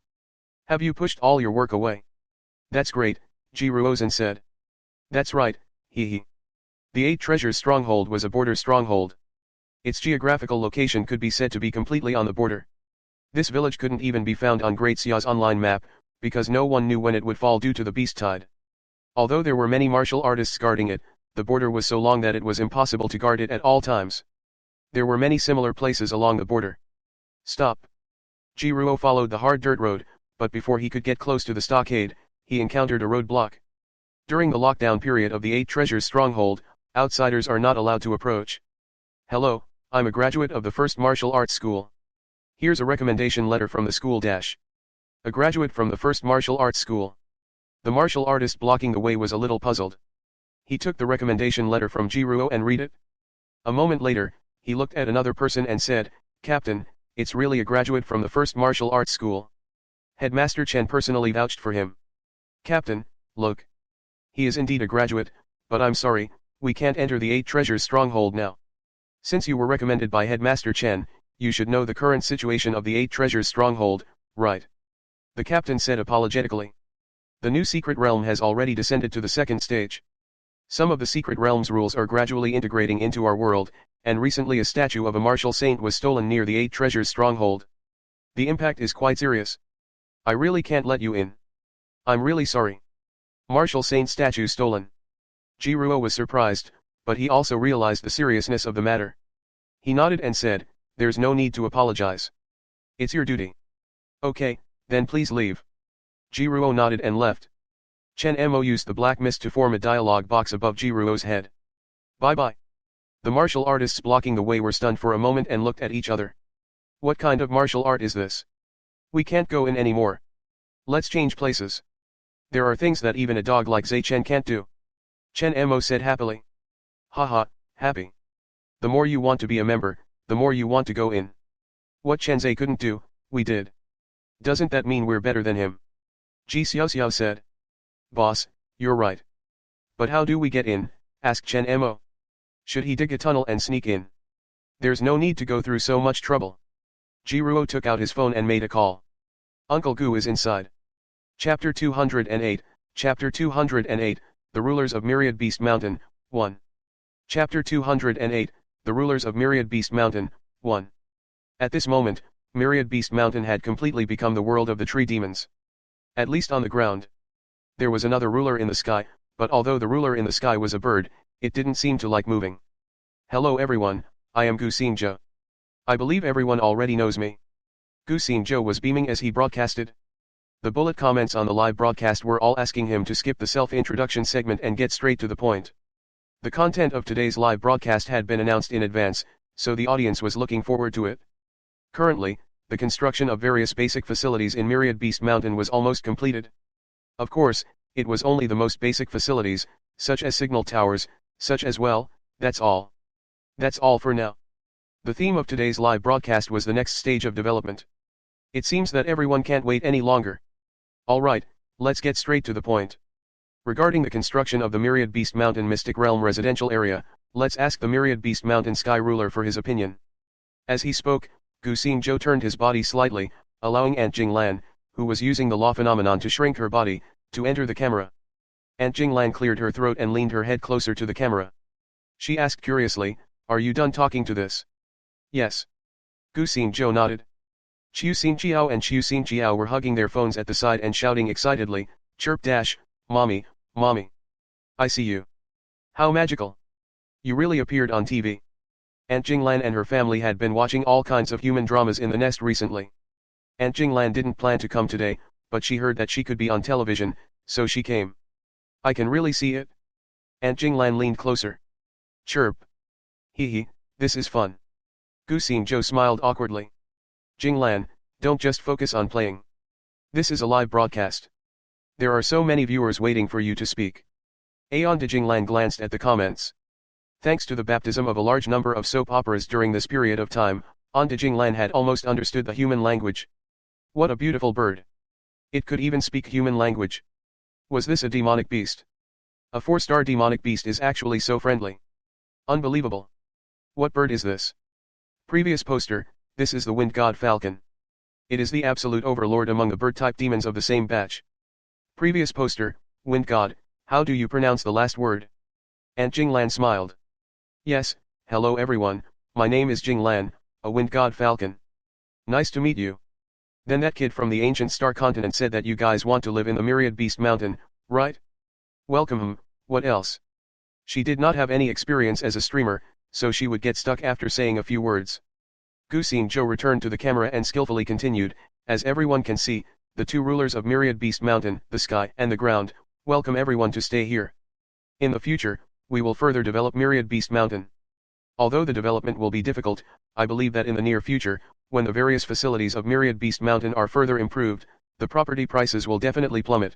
"Have you pushed all your work away?" "That's great," Ji Ruozhen said. "That's right, hee hee. The 8 Treasures stronghold was a border stronghold. Its geographical location could be said to be completely on the border. This village couldn't even be found on Great Xia's online map, because no one knew when it would fall due to the beast tide. Although there were many martial artists guarding it, the border was so long that it was impossible to guard it at all times. There were many similar places along the border. Stop. Jiruo followed the hard dirt road, but before he could get close to the stockade, he encountered a roadblock. During the lockdown period of the 8 Treasures stronghold, outsiders are not allowed to approach. Hello, I'm a graduate of the first martial arts school. Here's a recommendation letter from the school dash. A graduate from the first martial arts school. The martial artist blocking the way was a little puzzled. He took the recommendation letter from Jiruo and read it. A moment later, he looked at another person and said, Captain, it's really a graduate from the first martial arts school. Headmaster Chen personally vouched for him. Captain, look. He is indeed a graduate, but I'm sorry, we can't enter the 8 Treasures stronghold now. Since you were recommended by Headmaster Chen, you should know the current situation of the 8 Treasures stronghold, right? The captain said apologetically. The new secret realm has already descended to the second stage. Some of the secret realm's rules are gradually integrating into our world, and recently a statue of a martial saint was stolen near the 8 Treasures stronghold. The impact is quite serious. I really can't let you in. I'm really sorry. Martial saint statue stolen. Jiruo was surprised, but he also realized the seriousness of the matter. He nodded and said, there's no need to apologize. It's your duty. Okay, then please leave. Jiruo nodded and left. Chen Mo used the black mist to form a dialogue box above Jiruo's head. Bye-bye. The martial artists blocking the way were stunned for a moment and looked at each other. What kind of martial art is this? We can't go in anymore. Let's change places. There are things that even a dog like Zai Chen can't do. Chen Mo said happily. Haha, happy. The more you want to be a member, the more you want to go in. What Chen Zai couldn't do, we did. Doesn't that mean we're better than him? Ji Xiaoxiao said. Boss, you're right. But how do we get in? Asked Chen Mo. Should he dig a tunnel and sneak in? There's no need to go through so much trouble. Jiruo took out his phone and made a call. Uncle Gu is inside. Chapter 208, Chapter 208, The Rulers of Myriad Beast Mountain, 1. Chapter 208, The Rulers of Myriad Beast Mountain, 1. At this moment, Myriad Beast Mountain had completely become the world of the tree demons. At least on the ground. There was another ruler in the sky, but although the ruler in the sky was a bird, it didn't seem to like moving. Hello everyone, I am Gu Xingzhou. I believe everyone already knows me. Gu Xingzhou was beaming as he broadcasted. The bullet comments on the live broadcast were all asking him to skip the self-introduction segment and get straight to the point. The content of today's live broadcast had been announced in advance, so the audience was looking forward to it. Currently, the construction of various basic facilities in Myriad Beast Mountain was almost completed. Of course, it was only the most basic facilities, such as signal towers, such as well, that's all. That's all for now. The theme of today's live broadcast was the next stage of development. It seems that everyone can't wait any longer. Alright, let's get straight to the point. Regarding the construction of the Myriad Beast Mountain Mystic Realm residential area, let's ask the Myriad Beast Mountain Sky Ruler for his opinion. As he spoke, Gu Xingzhou turned his body slightly, allowing Aunt Jinglan, who was using the law phenomenon to shrink her body, to enter the camera. Aunt Jinglan cleared her throat and leaned her head closer to the camera. She asked curiously, are you done talking to this? Yes. Gu Xingzhou nodded. Qiu Xingqiao and Qiu Xingqiao were hugging their phones at the side and shouting excitedly, chirp dash, mommy, mommy. I see you. How magical. You really appeared on TV. Aunt Jinglan and her family had been watching all kinds of human dramas in the nest recently. Aunt Jinglan didn't plan to come today, but she heard that she could be on television, so she came. I can really see it. Aunt Jinglan leaned closer. Chirp. Hee hee, this is fun. Gu Xingzhou smiled awkwardly. Jinglan, don't just focus on playing. This is a live broadcast. There are so many viewers waiting for you to speak. Aeon de Jinglan glanced at the comments. Thanks to the baptism of a large number of soap operas during this period of time, An de Jinglan had almost understood the human language. What a beautiful bird. It could even speak human language. Was this a demonic beast? A 4-star demonic beast is actually so friendly. Unbelievable. What bird is this? Previous poster, this is the wind god falcon. It is the absolute overlord among the bird-type demons of the same batch. Previous poster, wind god, how do you pronounce the last word? Aunt Jinglan smiled. Yes, hello everyone, My name is Jing Lan, a wind god falcon. Nice to meet you. Then that kid from the ancient star continent said that you guys want to live in the Myriad Beast Mountain, right? Welcome. What else? She did not have any experience as a streamer, so she would get stuck after saying a few words. Guxing Zhou returned to the camera and skillfully continued, as everyone can see, the two rulers of Myriad Beast Mountain, the sky and the ground, welcome everyone to stay here. In the future, we will further develop Myriad Beast Mountain. Although the development will be difficult, I believe that in the near future, when the various facilities of Myriad Beast Mountain are further improved, the property prices will definitely plummet.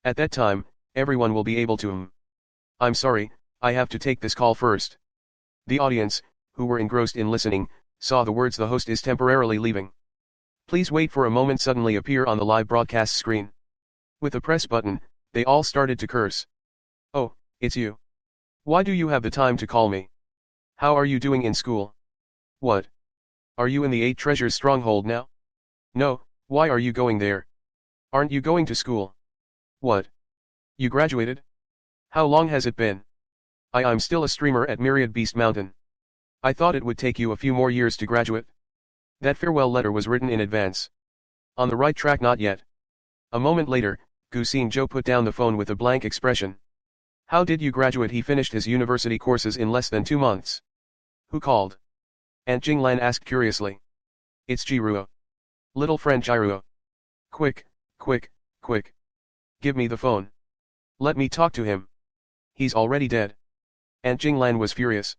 At that time, everyone will be able to I'm sorry, I have to take this call first. The audience, who were engrossed in listening, saw the words "the host is temporarily leaving. Please wait for a moment" suddenly appear on the live broadcast screen. With the press button, they all started to curse. Oh, it's you. Why do you have the time to call me? How are you doing in school? What? Are you in the 8 Treasures stronghold now? No, why are you going there? Aren't you going to school? What? You graduated? How long has it been? I'm still a streamer at Myriad Beast Mountain. I thought it would take you a few more years to graduate. That farewell letter was written in advance. On the right track, not yet. A moment later, Guxing Zhou put down the phone with a blank expression. How did you graduate? He finished his university courses in less than 2 months. Who called? Aunt Jinglan asked curiously. It's Jiruo. Little friend Jiruo. Quick, quick, quick. Give me the phone. Let me talk to him. He's already dead. Aunt Jinglan was furious.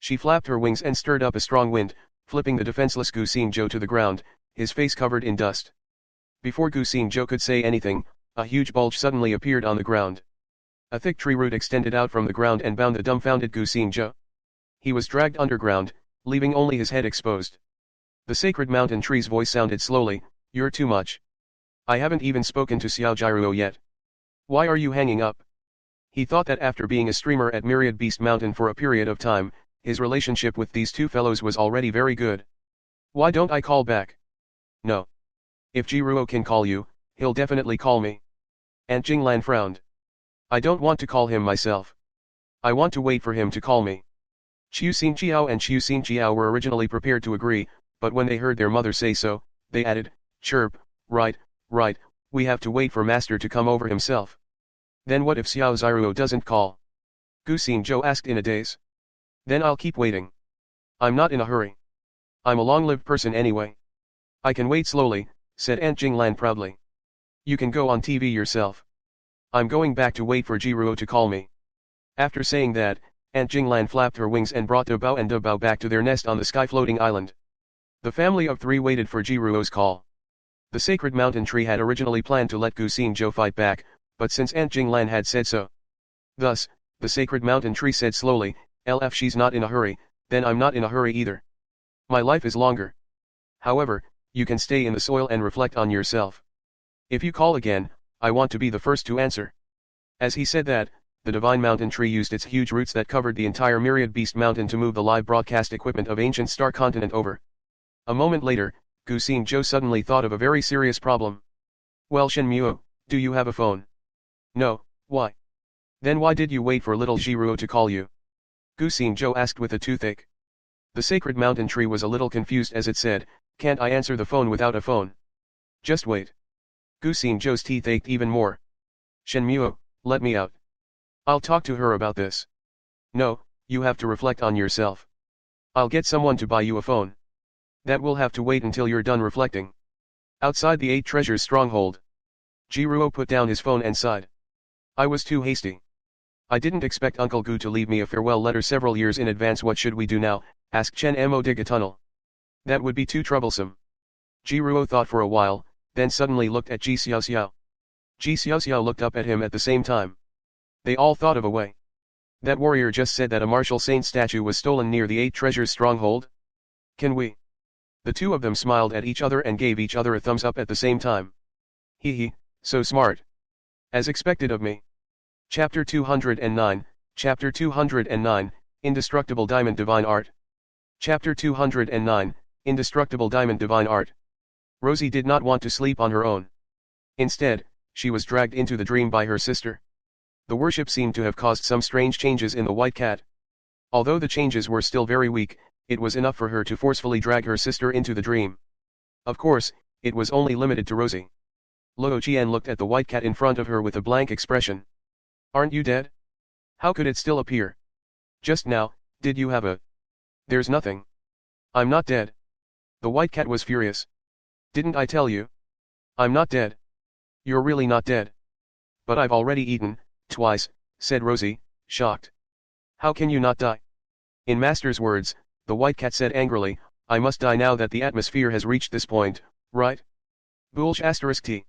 She flapped her wings and stirred up a strong wind, flipping the defenseless Guxing Zhou to the ground, his face covered in dust. Before Guxing Zhou could say anything, a huge bulge suddenly appeared on the ground. A thick tree root extended out from the ground and bound the dumbfounded Guxing Zhou. He was dragged underground, leaving only his head exposed. The sacred mountain tree's voice sounded slowly, You're too much. I haven't even spoken to Xiao Jiruo yet. Why are you hanging up? He thought that after being a streamer at Myriad Beast Mountain for a period of time, his relationship with these two fellows was already very good. Why don't I call back? No. If Jiruo can call you, he'll definitely call me. Aunt Jinglan frowned. I don't want to call him myself. I want to wait for him to call me. Qiu Xingqiao and Qiu Xingqiao were originally prepared to agree, but when they heard their mother say so, they added, Chirp, right, we have to wait for master to come over himself. Then what if Xiao Ziruo doesn't call? Guxing Zhou asked in a daze. Then I'll keep waiting. I'm not in a hurry. I'm a long-lived person anyway. I can wait slowly, said Aunt Jinglan proudly. You can go on TV yourself. I'm going back to wait for Jiruo to call me. After saying that, Aunt Jinglan flapped her wings and brought Dabao and Dabao back to their nest on the sky-floating island. The family of 3 waited for Jiruo's call. The sacred mountain tree had originally planned to let Guxing Zhou fight back, but since Aunt Jinglan had said so. Thus, the sacred mountain tree said slowly, LF she's not in a hurry, then I'm not in a hurry either. My life is longer. However, you can stay in the soil and reflect on yourself. If you call again, I want to be the first to answer. As he said that, the divine mountain tree used its huge roots that covered the entire Myriad Beast Mountain to move the live broadcast equipment of ancient star continent over. A moment later, Guxing Zhou suddenly thought of a very serious problem. Well, Shenmuo, do you have a phone? No, why? Then why did you wait for little Jiruo to call you? Guxing Zhou asked with a toothache. The sacred mountain tree was a little confused as it said, Can't I answer the phone without a phone? Just wait. Guxing Zhou's teeth ached even more. Shenmuo, let me out. I'll talk to her about this. No, you have to reflect on yourself. I'll get someone to buy you a phone. That will have to wait until you're done reflecting. Outside the 8 Treasures stronghold, Jiruo put down his phone and sighed. I was too hasty. I didn't expect Uncle Gu to leave me a farewell letter several years in advance. What should we do now? Asked Chen Mo. Dig a tunnel. That would be too troublesome. Jiruo thought for a while, then suddenly looked at Ji Xiaoxiao. Ji Xiaoxiao looked up at him at the same time. They all thought of a way. That warrior just said that a martial saint statue was stolen near the 8 Treasures stronghold. Can we? The two of them smiled at each other and gave each other a thumbs up at the same time. Hee, so smart. As expected of me. Chapter 209, Chapter 209, Indestructible Diamond Divine Art. Chapter 209, Indestructible Diamond Divine Art. Rosie did not want to sleep on her own. Instead, she was dragged into the dream by her sister. The worship seemed to have caused some strange changes in the white cat. Although the changes were still very weak, it was enough for her to forcefully drag her sister into the dream. Of course, it was only limited to Rosie. Luo Qian looked at the white cat in front of her with a blank expression. Aren't you dead? How could it still appear? Just now, did you have a... There's nothing. I'm not dead. The white cat was furious. Didn't I tell you? I'm not dead. You're really not dead. But I've already eaten, twice, said Rosie, shocked. How can you not die? In Master's words, the white cat said angrily, I must die now that the atmosphere has reached this point, right? Boolsh asterisk T.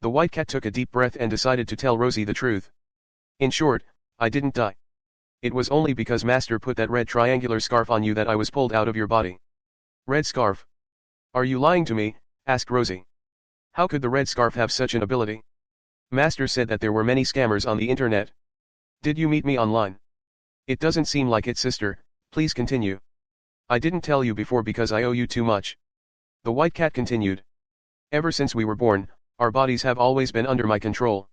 The white cat took a deep breath and decided to tell Rosie the truth. In short, I didn't die. It was only because Master put that red triangular scarf on you that I was pulled out of your body. Red scarf? Are you lying to me? Asked Rosie. How could the red scarf have such an ability? Master said that there were many scammers on the internet. Did you meet me online? It doesn't seem like it, sister, please continue. I didn't tell you before because I owe you too much. The white cat continued. Ever since we were born, our bodies have always been under my control.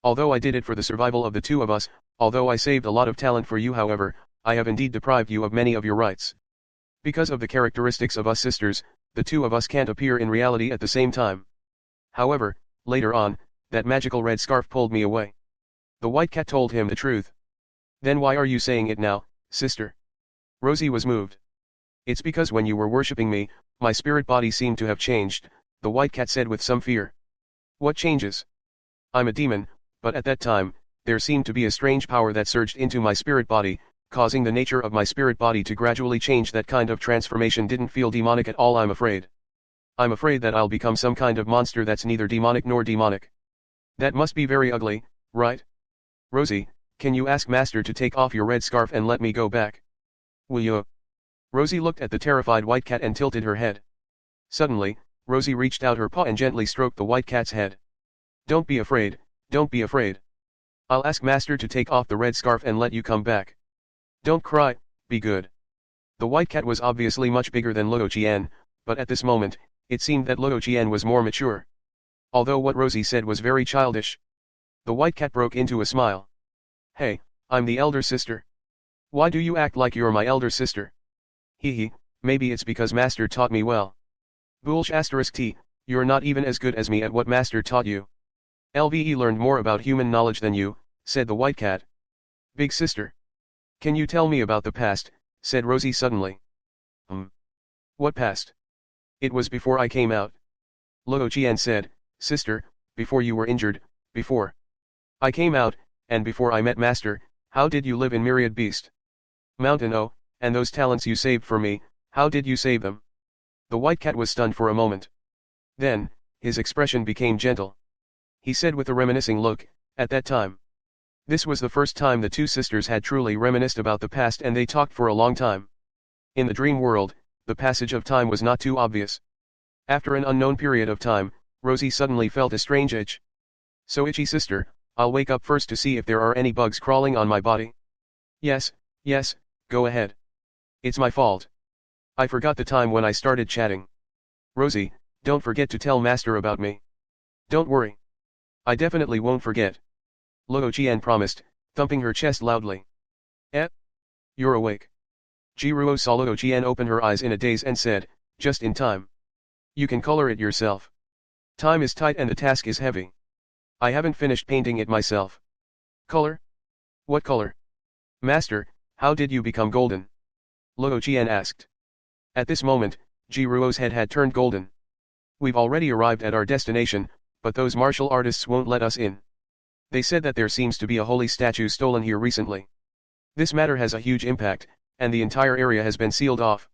Although I did it for the survival of the two of us, although I saved a lot of talent for you, however, I have indeed deprived you of many of your rights. Because of the characteristics of us sisters, the two of us can't appear in reality at the same time. However, later on, that magical red scarf pulled me away. The white cat told him the truth. Then why are you saying it now, sister? Rosie was moved. It's because when you were worshipping me, my spirit body seemed to have changed, the white cat said with some fear. What changes? I'm a demon, but at that time, there seemed to be a strange power that surged into my spirit body, causing the nature of my spirit body to gradually change. That kind of transformation didn't feel demonic at all. I'm afraid. I'm afraid that I'll become some kind of monster that's neither demonic nor demonic. That must be very ugly, right? Rosie, can you ask Master to take off your red scarf and let me go back? Will you? Rosie looked at the terrified white cat and tilted her head. Suddenly, Rosie reached out her paw and gently stroked the white cat's head. Don't be afraid, don't be afraid. I'll ask Master to take off the red scarf and let you come back. Don't cry, be good. The white cat was obviously much bigger than Luo Qian, but at this moment, it seemed that Luo Qian was more mature. Although what Rosie said was very childish. The white cat broke into a smile. Hey, I'm the elder sister. Why do you act like you're my elder sister? Hee, maybe it's because Master taught me well. Boolsh asterisk T, you're not even as good as me at what Master taught you. LVE learned more about human knowledge than you, said the white cat. Big sister. Can you tell me about the past, said Rosie suddenly. What past? It was before I came out. Luo Qian said, sister, before you were injured, before I came out, and before I met Master, how did you live in Myriad Beast? Mountain O, and those talents you saved for me, how did you save them? The white cat was stunned for a moment. Then, his expression became gentle. He said with a reminiscing look, at that time. This was the first time the two sisters had truly reminisced about the past, and they talked for a long time. In the dream world, the passage of time was not too obvious. After an unknown period of time, Rosie suddenly felt a strange itch. So itchy, sister, I'll wake up first to see if there are any bugs crawling on my body. Yes, go ahead. It's my fault. I forgot the time when I started chatting. Rosie, don't forget to tell Master about me. Don't worry. I definitely won't forget. Luo Qian promised, thumping her chest loudly. You're awake. Jiruo saw Luo Qian open her eyes in a daze and said, just in time. You can color it yourself. Time is tight and the task is heavy. I haven't finished painting it myself. Color? What color? Master, how did you become golden? Luo Qian asked. At this moment, Jiruo's head had turned golden. We've already arrived at our destination, but those martial artists won't let us in. They said that there seems to be a holy statue stolen here recently. This matter has a huge impact, and the entire area has been sealed off.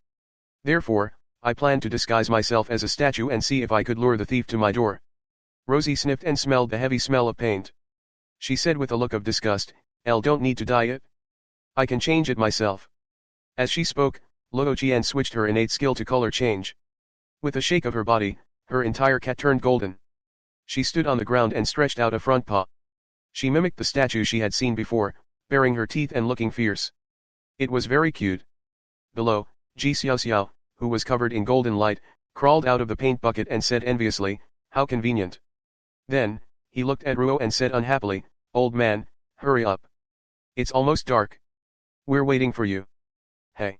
Therefore, I plan to disguise myself as a statue and see if I could lure the thief to my door. Rosie sniffed and smelled the heavy smell of paint. She said with a look of disgust, don't need to dye it. I can change it myself. As she spoke, Luo Qian switched her innate skill to color change. With a shake of her body, her entire cat turned golden. She stood on the ground and stretched out a front paw. She mimicked the statue she had seen before, baring her teeth and looking fierce. It was very cute. Below, Ji Xiaoxiao, who was covered in golden light, crawled out of the paint bucket and said enviously, how convenient. Then, he looked at Ruo and said unhappily, old man, hurry up. It's almost dark. We're waiting for you. Hey.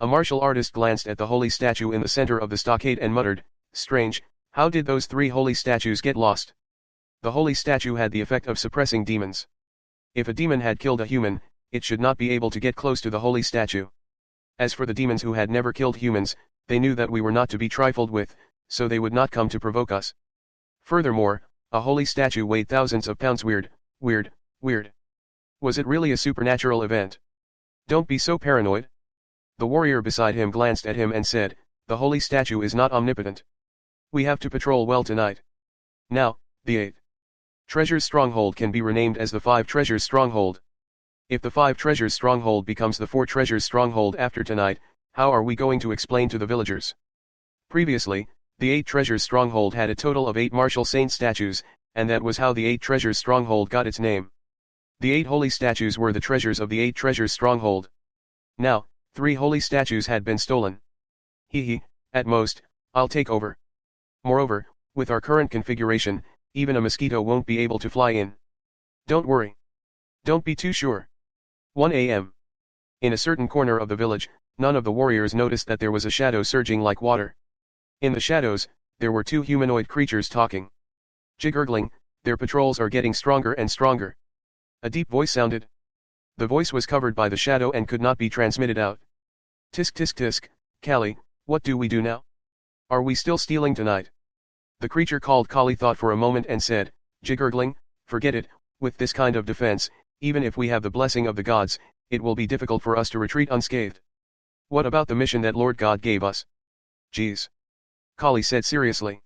A martial artist glanced at the holy statue in the center of the stockade and muttered, "Strange, how did those 3 holy statues get lost?" The holy statue had the effect of suppressing demons. If a demon had killed a human, it should not be able to get close to the holy statue. As for the demons who had never killed humans, they knew that we were not to be trifled with, so they would not come to provoke us. Furthermore, a holy statue weighed thousands of pounds. Weird. Was it really a supernatural event? Don't be so paranoid. The warrior beside him glanced at him and said, "The holy statue is not omnipotent. We have to patrol well tonight." Now, the 8 Treasures Stronghold can be renamed as the 5 Treasures Stronghold. If the 5 Treasures Stronghold becomes the 4 Treasures Stronghold after tonight, how are we going to explain to the villagers? Previously, the 8 Treasures Stronghold had a total of 8 martial saint statues, and that was how the 8 Treasures Stronghold got its name. The 8 holy statues were the treasures of the 8 Treasures Stronghold. Now, 3 holy statues had been stolen. At most, I'll take over. Moreover, with our current configuration, even a mosquito won't be able to fly in. Don't worry. Don't be too sure. 1 a.m. In a certain corner of the village, none of the warriors noticed that there was a shadow surging like water. In the shadows, there were 2 humanoid creatures talking. Gurgling, their patrols are getting stronger and stronger. A deep voice sounded. The voice was covered by the shadow and could not be transmitted out. Tisk tisk tisk, Kali, what do we do now? Are we still stealing tonight? The creature called Kali thought for a moment and said, Gurgling, forget it, with this kind of defense, even if we have the blessing of the gods, it will be difficult for us to retreat unscathed. What about the mission that Lord God gave us? Geez. Kali said seriously.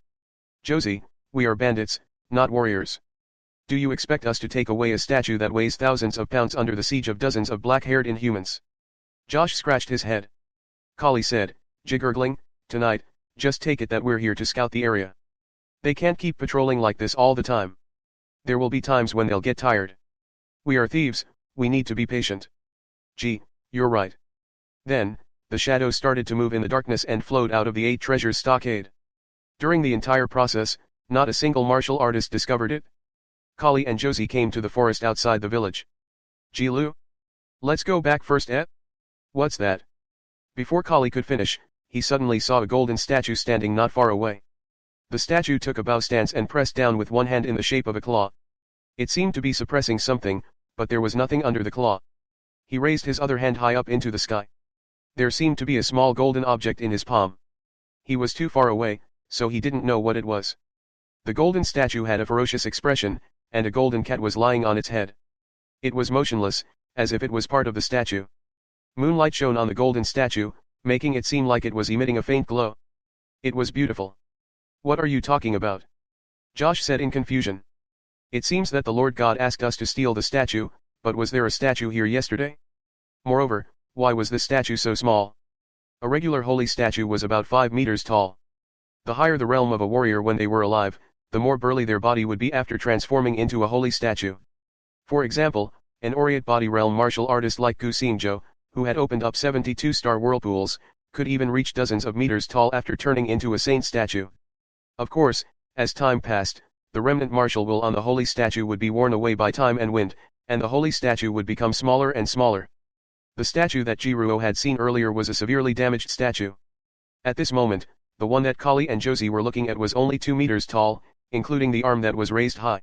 Josie, we are bandits, not warriors. Do you expect us to take away a statue that weighs thousands of pounds under the siege of dozens of black-haired inhumans? Josh scratched his head. Kali said, Gurgling, tonight, just take it that we're here to scout the area. They can't keep patrolling like this all the time. There will be times when they'll get tired. We are thieves, we need to be patient. Gee, you're right. Then, the shadow started to move in the darkness and flowed out of the 8 Treasures stockade. During the entire process, not a single martial artist discovered it. Kali and Josie came to the forest outside the village. Lu? Let's go back first, eh? What's that? Before Kali could finish, he suddenly saw a golden statue standing not far away. The statue took a bow stance and pressed down with one hand in the shape of a claw. It seemed to be suppressing something, but there was nothing under the claw. He raised his other hand high up into the sky. There seemed to be a small golden object in his palm. He was too far away, so he didn't know what it was. The golden statue had a ferocious expression, and a golden cat was lying on its head. It was motionless, as if it was part of the statue. Moonlight shone on the golden statue, making it seem like it was emitting a faint glow. It was beautiful. What are you talking about? Josh said in confusion. It seems that the Lord God asked us to steal the statue, but was there a statue here yesterday? Moreover, why was the statue so small? A regular holy statue was about 5 meters tall. The higher the realm of a warrior when they were alive, the more burly their body would be after transforming into a holy statue. For example, an Oriate body realm martial artist like Gu Xingzhou, who had opened up 72-star whirlpools, could even reach dozens of meters tall after turning into a saint statue. Of course, as time passed, the remnant martial will on the holy statue would be worn away by time and wind, and the holy statue would become smaller and smaller. The statue that Jiruo had seen earlier was a severely damaged statue. At this moment, the one that Kali and Josie were looking at was only 2 meters tall, including the arm that was raised high.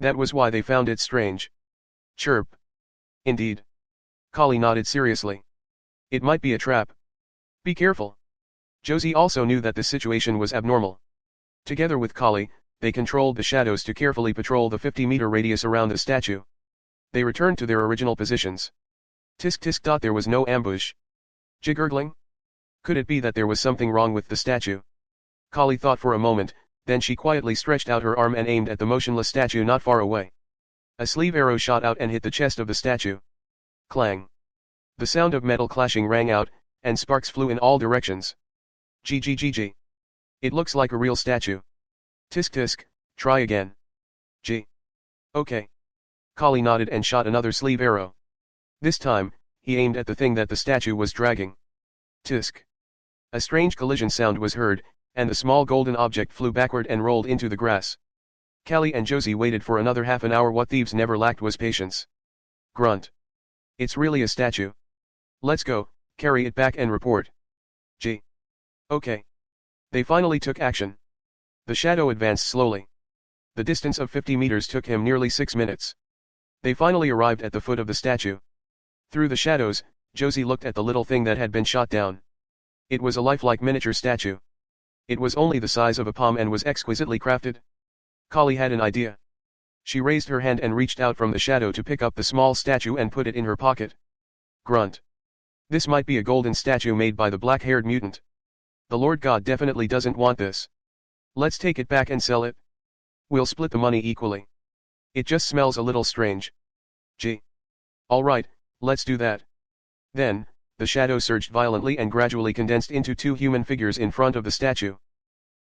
That was why they found it strange. Chirp. Indeed. Kali nodded seriously. It might be a trap. Be careful. Josie also knew that the situation was abnormal. Together with Kali, they controlled the shadows to carefully patrol the 50-meter radius around the statue. They returned to their original positions. Tisk tisk. There was no ambush. Gurgling? Could it be that there was something wrong with the statue? Kali thought for a moment, then she quietly stretched out her arm and aimed at the motionless statue not far away. A sleeve arrow shot out and hit the chest of the statue. Clang. The sound of metal clashing rang out, and sparks flew in all directions. Gg. It looks like a real statue. Tisk tisk, try again. G. Okay. Kali nodded and shot another sleeve arrow. This time, he aimed at the thing that the statue was dragging. Tisk. A strange collision sound was heard, and the small golden object flew backward and rolled into the grass. Kali and Josie waited for another half an hour. What thieves never lacked was patience. Grunt. It's really a statue. Let's go, Carry it back and report. G. Okay. They finally took action. The shadow advanced slowly. The distance of 50 meters took him nearly 6 minutes. They finally arrived at the foot of the statue. Through the shadows, Josie looked at the little thing that had been shot down. It was a lifelike miniature statue. It was only the size of a palm and was exquisitely crafted. Kali had an idea. She raised her hand and reached out from the shadow to pick up the small statue and put it in her pocket. Grunt. This might be a golden statue made by the black-haired mutant. The Lord God definitely doesn't want this. Let's take it back and sell it. We'll split the money equally. It just smells a little strange. Gee. Alright, let's do that. Then, the shadow surged violently and gradually condensed into 2 human figures in front of the statue.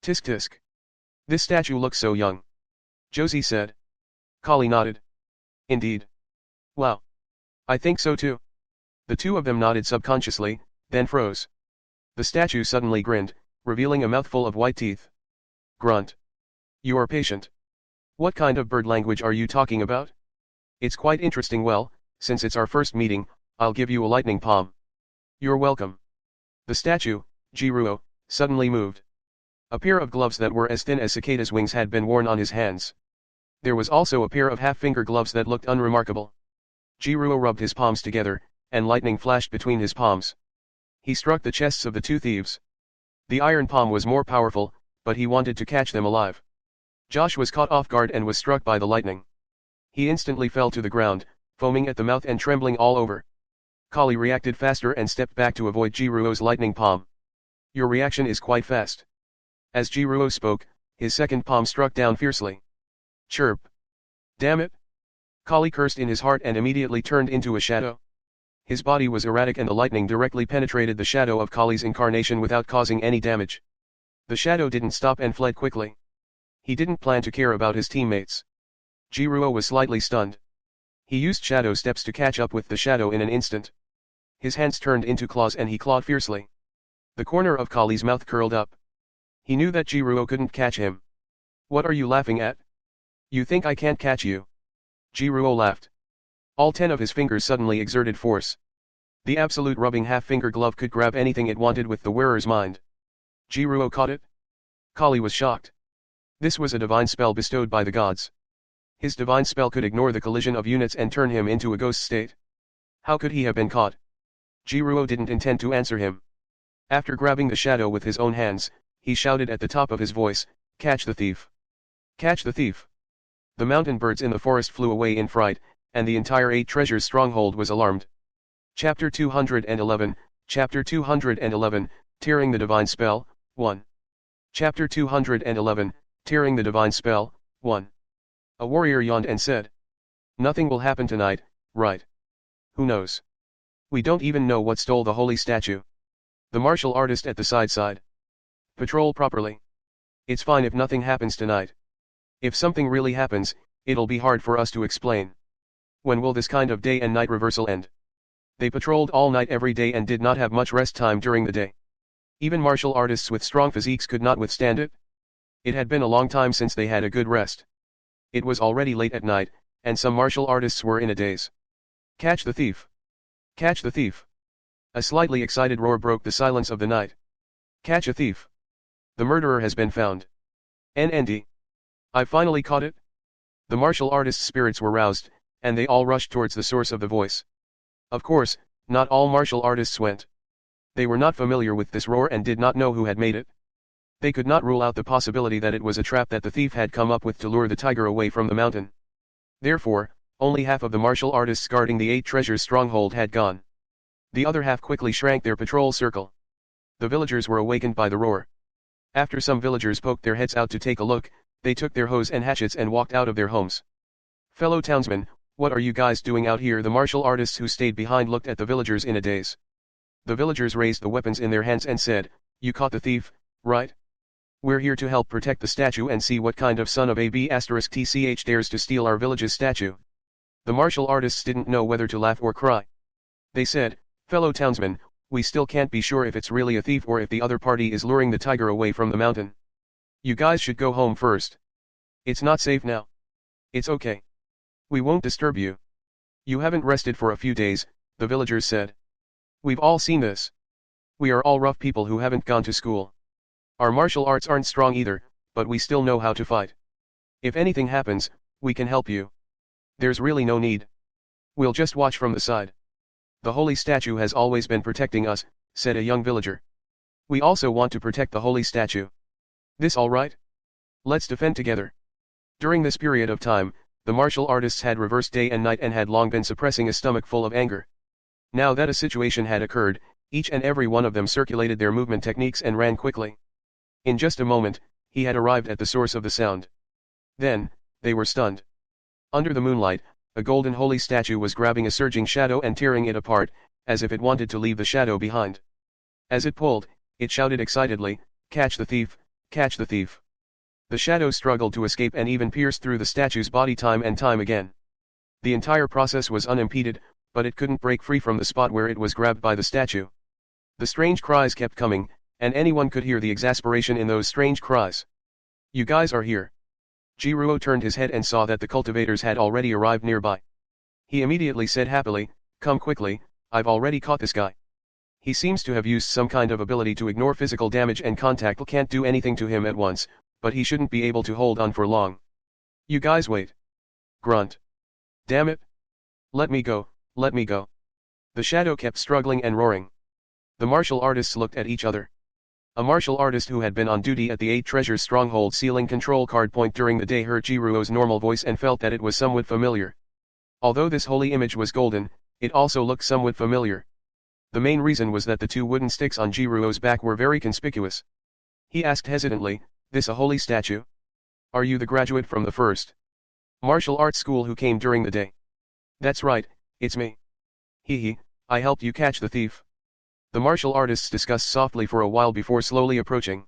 Tisk tisk. This statue looks so young. Josie said. Kali nodded. Indeed. Wow. I think so too. The 2 of them nodded subconsciously, then froze. The statue suddenly grinned, revealing a mouthful of white teeth. Grunt. You are patient. What kind of bird language are you talking about? It's quite interesting. Well, since it's our first meeting, I'll give you a lightning palm. You're welcome. The statue, Jiruo, suddenly moved. A pair of gloves that were as thin as cicada's wings had been worn on his hands. There was also a pair of half-finger gloves that looked unremarkable. Jiruo rubbed his palms together, and lightning flashed between his palms. He struck the chests of the 2 thieves. The iron palm was more powerful, but he wanted to catch them alive. Josh was caught off guard and was struck by the lightning. He instantly fell to the ground, foaming at the mouth and trembling all over. Kali reacted faster and stepped back to avoid Jiruo's lightning palm. Your reaction is quite fast. As Jiruo spoke, his second palm struck down fiercely. Chirp. Damn it. Kali cursed in his heart and immediately turned into a shadow. His body was erratic and the lightning directly penetrated the shadow of Kali's incarnation without causing any damage. The shadow didn't stop and fled quickly. He didn't plan to care about his teammates. Jiruo was slightly stunned. He used shadow steps to catch up with the shadow in an instant. His hands turned into claws and he clawed fiercely. The corner of Kali's mouth curled up. He knew that Jiruo couldn't catch him. What are you laughing at? You think I can't catch you? Jiruo laughed. All 10 of his fingers suddenly exerted force. The absolute rubbing half-finger glove could grab anything it wanted with the wearer's mind. Jiruo caught it. Kali was shocked. This was a divine spell bestowed by the gods. His divine spell could ignore the collision of units and turn him into a ghost state. How could he have been caught? Jiruo didn't intend to answer him. After grabbing the shadow with his own hands, he shouted at the top of his voice, "Catch the thief! Catch the thief!" The mountain birds in the forest flew away in fright, and the entire 8 treasures stronghold was alarmed. Chapter 211, Chapter 211, Tearing the Divine Spell, 1. Chapter 211, Tearing the Divine Spell, 1. A warrior yawned and said, "Nothing will happen tonight, right? Who knows? We don't even know what stole the holy statue." The martial artist at the side. Patrol properly. It's fine if nothing happens tonight. If something really happens, it'll be hard for us to explain. When will this kind of day and night reversal end? They patrolled all night every day and did not have much rest time during the day. Even martial artists with strong physiques could not withstand it. It had been a long time since they had a good rest. It was already late at night, and some martial artists were in a daze. "Catch the thief! Catch the thief!" A slightly excited roar broke the silence of the night. "Catch a thief! The murderer has been found. NND. I finally caught it." The martial artists' spirits were roused, and they all rushed towards the source of the voice. Of course, not all martial artists went. They were not familiar with this roar and did not know who had made it. They could not rule out the possibility that it was a trap that the thief had come up with to lure the tiger away from the mountain. Therefore, only half of the martial artists guarding the 8 treasures stronghold had gone. The other half quickly shrank their patrol circle. The villagers were awakened by the roar. After some villagers poked their heads out to take a look, they took their hoes and hatchets and walked out of their homes. "Fellow townsmen, what are you guys doing out here?" The martial artists who stayed behind looked at the villagers in a daze. The villagers raised the weapons in their hands and said, "You caught the thief, right? We're here to help protect the statue and see what kind of son of a b*tch dares to steal our village's statue." The martial artists didn't know whether to laugh or cry. They said, "Fellow townsmen, we still can't be sure if it's really a thief or if the other party is luring the tiger away from the mountain. You guys should go home first. It's not safe now." "It's okay. We won't disturb you. You haven't rested for a few days," the villagers said. We've all seen this. We are all rough people who haven't gone to school. Our martial arts aren't strong either, but we still know how to fight. If anything happens, we can help you. There's really no need. We'll just watch from the side. The holy statue has always been protecting us, said a young villager. We also want to protect the holy statue. This all right? Let's defend together. During this period of time, the martial artists had reversed day and night and had long been suppressing a stomach full of anger. Now that a situation had occurred, each and every one of them circulated their movement techniques and ran quickly. In just a moment, he had arrived at the source of the sound. Then, they were stunned. Under the moonlight, a golden holy statue was grabbing a surging shadow and tearing it apart, as if it wanted to leave the shadow behind. As it pulled, it shouted excitedly, "Catch the thief, catch the thief." The shadow struggled to escape and even pierced through the statue's body time and time again. The entire process was unimpeded, but it couldn't break free from the spot where it was grabbed by the statue. The strange cries kept coming, and anyone could hear the exasperation in those strange cries. "You guys are here." Jiruo turned his head and saw that the cultivators had already arrived nearby. He immediately said happily, "Come quickly, I've already caught this guy. He seems to have used some kind of ability to ignore physical damage and contact can't do anything to him at once, but he shouldn't be able to hold on for long. You guys wait." Grunt. "Damn it. Let me go, let me go." The shadow kept struggling and roaring. The martial artists looked at each other. A martial artist who had been on duty at the 8 Treasures Stronghold ceiling control card point during the day heard Jiruo's normal voice and felt that it was somewhat familiar. Although this holy image was golden, it also looked somewhat familiar. The main reason was that the 2 wooden sticks on Jiruo's back were very conspicuous. He asked hesitantly, "This a holy statue? Are you the graduate from the first martial arts school who came during the day?" "That's right, it's me. Hee, I helped you catch the thief." The martial artists discussed softly for a while before slowly approaching.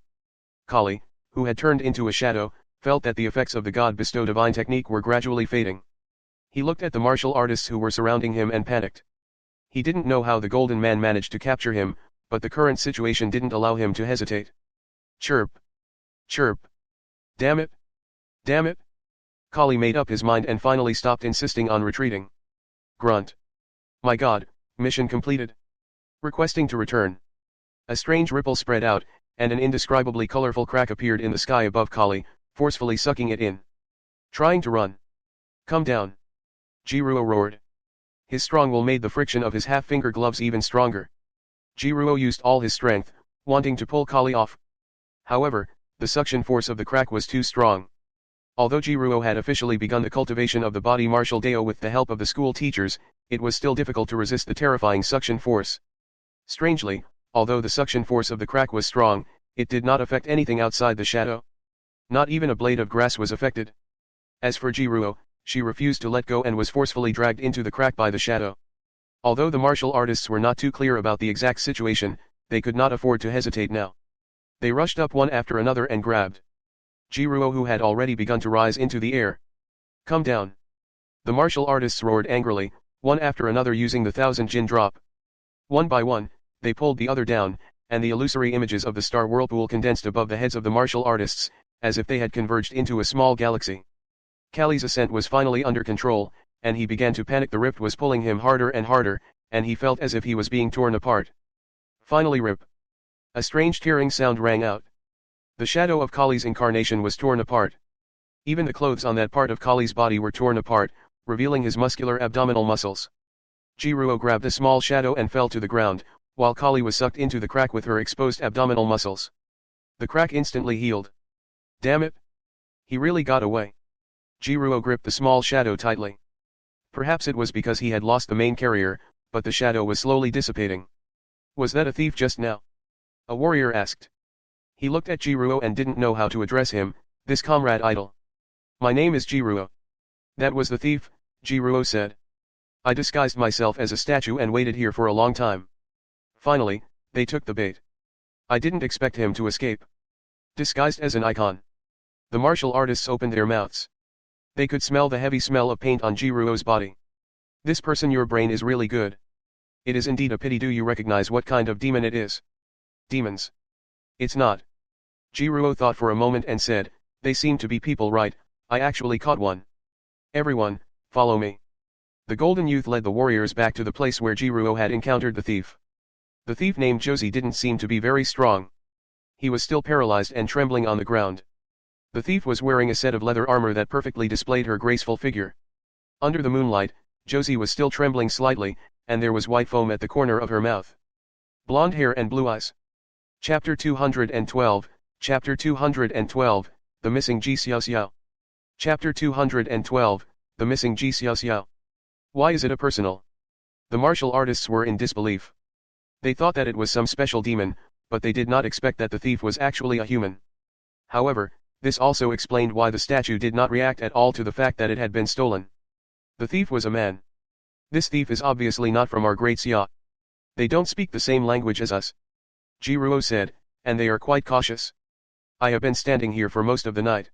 Kali, who had turned into a shadow, felt that the effects of the god-bestowed divine technique were gradually fading. He looked at the martial artists who were surrounding him and panicked. He didn't know how the golden man managed to capture him, but the current situation didn't allow him to hesitate. Chirp. Chirp. Damn it. Damn it. Kali made up his mind and finally stopped insisting on retreating. Grunt. My god, mission completed. Requesting to return. A strange ripple spread out, and an indescribably colorful crack appeared in the sky above Kali, forcefully sucking it in. Trying to run. Come down. Jiruo roared. His strong will made the friction of his half-finger gloves even stronger. Jiruo used all his strength, wanting to pull Kali off. However, the suction force of the crack was too strong. Although Jiruo had officially begun the cultivation of the body martial Dao with the help of the school teachers, it was still difficult to resist the terrifying suction force. Strangely, although the suction force of the crack was strong, it did not affect anything outside the shadow. Not even a blade of grass was affected. As for Jiruo, she refused to let go and was forcefully dragged into the crack by the shadow. Although the martial artists were not too clear about the exact situation, they could not afford to hesitate now. They rushed up one after another and grabbed Jiruo, who had already begun to rise into the air. Come down. The martial artists roared angrily, one after another using the 1,000 Jin drop. One by one, they pulled the other down, and the illusory images of the star whirlpool condensed above the heads of the martial artists, as if they had converged into a small galaxy. Kali's ascent was finally under control, and he began to panic. The rift was pulling him harder and harder, and he felt as if he was being torn apart. Finally rip. A strange tearing sound rang out. The shadow of Kali's incarnation was torn apart. Even the clothes on that part of Kali's body were torn apart, revealing his muscular abdominal muscles. Jiruo grabbed a small shadow and fell to the ground, while Kali was sucked into the crack with her exposed abdominal muscles. The crack instantly healed. Damn it! He really got away. Jiruo gripped the small shadow tightly. Perhaps it was because he had lost the main carrier, but the shadow was slowly dissipating. Was that a thief just now? A warrior asked. He looked at Jiruo and didn't know how to address him, this comrade idol. My name is Jiruo. That was the thief, Jiruo said. I disguised myself as a statue and waited here for a long time. Finally, they took the bait. I didn't expect him to escape. Disguised as an icon. The martial artists opened their mouths. They could smell the heavy smell of paint on Jiruo's body. This person, your brain is really good. It is indeed a pity. Do you recognize what kind of demon it is? Demons. It's not. Jiruo thought for a moment and said, they seem to be people, right? I actually caught one. Everyone, follow me. The golden youth led the warriors back to the place where Jiruo had encountered the thief. The thief named Josie didn't seem to be very strong. He was still paralyzed and trembling on the ground. The thief was wearing a set of leather armor that perfectly displayed her graceful figure. Under the moonlight, Josie was still trembling slightly, and there was white foam at the corner of her mouth. Blonde hair and blue eyes. Chapter 212, Chapter 212, The Missing Ji Xiao Xiao. Chapter 212, The Missing Ji Xiao Xiao. Why is it a personal? The martial artists were in disbelief. They thought that it was some special demon, but they did not expect that the thief was actually a human. However, this also explained why the statue did not react at all to the fact that it had been stolen. The thief was a man. This thief is obviously not from our great Xia. They don't speak the same language as us, Ji Ruo said, and they are quite cautious. I have been standing here for most of the night.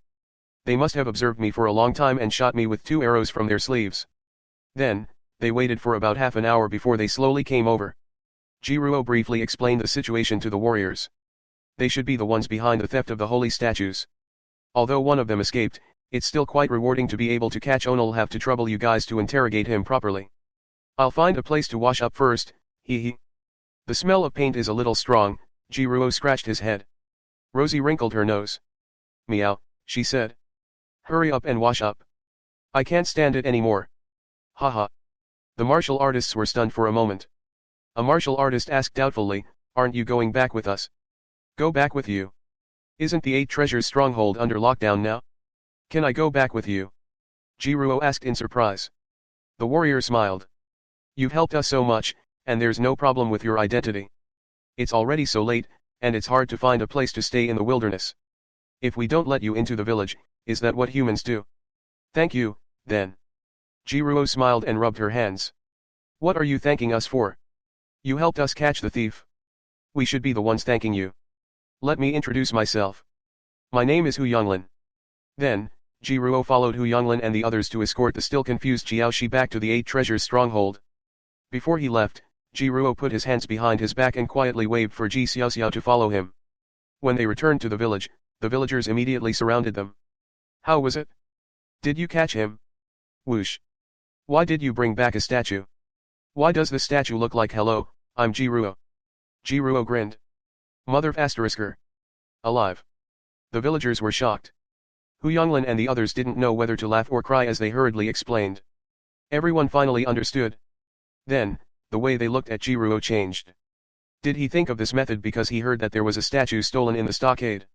They must have observed me for a long time and shot me with 2 arrows from their sleeves. Then, they waited for about half an hour before they slowly came over. Ji Ruo briefly explained the situation to the warriors. They should be the ones behind the theft of the holy statues. Although one of them escaped, it's still quite rewarding to be able to catch On'll have to trouble you guys to interrogate him properly. I'll find a place to wash up first, hee. The smell of paint is a little strong, Ji Ruo scratched his head. Rosie wrinkled her nose. Meow, she said. Hurry up and wash up. I can't stand it anymore. Haha. The martial artists were stunned for a moment. A martial artist asked doubtfully, aren't you going back with us? Go back with you. Isn't the 8 Treasures stronghold under lockdown now? Can I go back with you? Ji Ruo asked in surprise. The warrior smiled. You've helped us so much, and there's no problem with your identity. It's already so late, and it's hard to find a place to stay in the wilderness. If we don't let you into the village, is that what humans do? Thank you, then. Ji Ruo smiled and rubbed her hands. What are you thanking us for? You helped us catch the thief. We should be the ones thanking you. Let me introduce myself. My name is Hu Yonglin. Then, Ji Ruo followed Hu Yonglin and the others to escort the still confused Jiaoshi back to the 8 Treasures stronghold. Before he left, Ji Ruo put his hands behind his back and quietly waved for Ji Xiaoxiao to follow him. When they returned to the village, the villagers immediately surrounded them. How was it? Did you catch him? Whoosh. Why did you bring back a statue? Why does the statue look like hello, I'm Ji Ruo? Ji Ruo grinned. Mother ***. Alive. The villagers were shocked. Hu Yonglin and the others didn't know whether to laugh or cry as they hurriedly explained. Everyone finally understood. Then, the way they looked at Ji Ruo changed. Did he think of this method because he heard that there was a statue stolen in the stockade?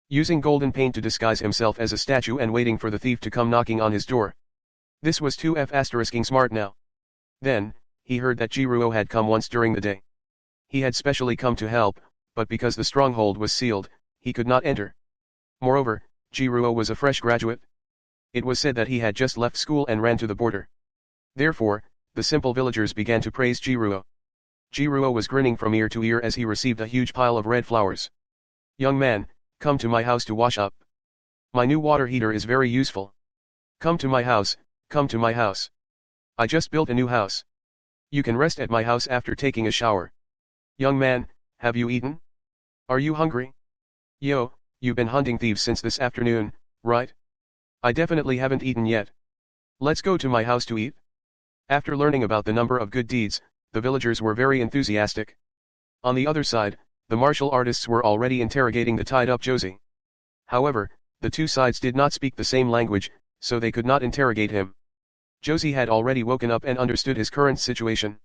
Using golden paint to disguise himself as a statue and waiting for the thief to come knocking on his door. This was too smart now. Then, he heard that Ji Ruo had come once during the day. He had specially come to help, but because the stronghold was sealed, he could not enter. Moreover, Ji Ruo was a fresh graduate. It was said that he had just left school and ran to the border. Therefore, the simple villagers began to praise Ji Ruo. Ji Ruo was grinning from ear to ear as he received a huge pile of red flowers. Young man, come to my house to wash up. My new water heater is very useful. Come to my house, come to my house. I just built a new house. You can rest at my house after taking a shower. Young man, have you eaten? Are you hungry? Yo, you've been hunting thieves since this afternoon, right? I definitely haven't eaten yet. Let's go to my house to eat. After learning about the number of good deeds, the villagers were very enthusiastic. On the other side, the martial artists were already interrogating the tied-up Josie. However, the two sides did not speak the same language, so they could not interrogate him. Josie had already woken up and understood his current situation.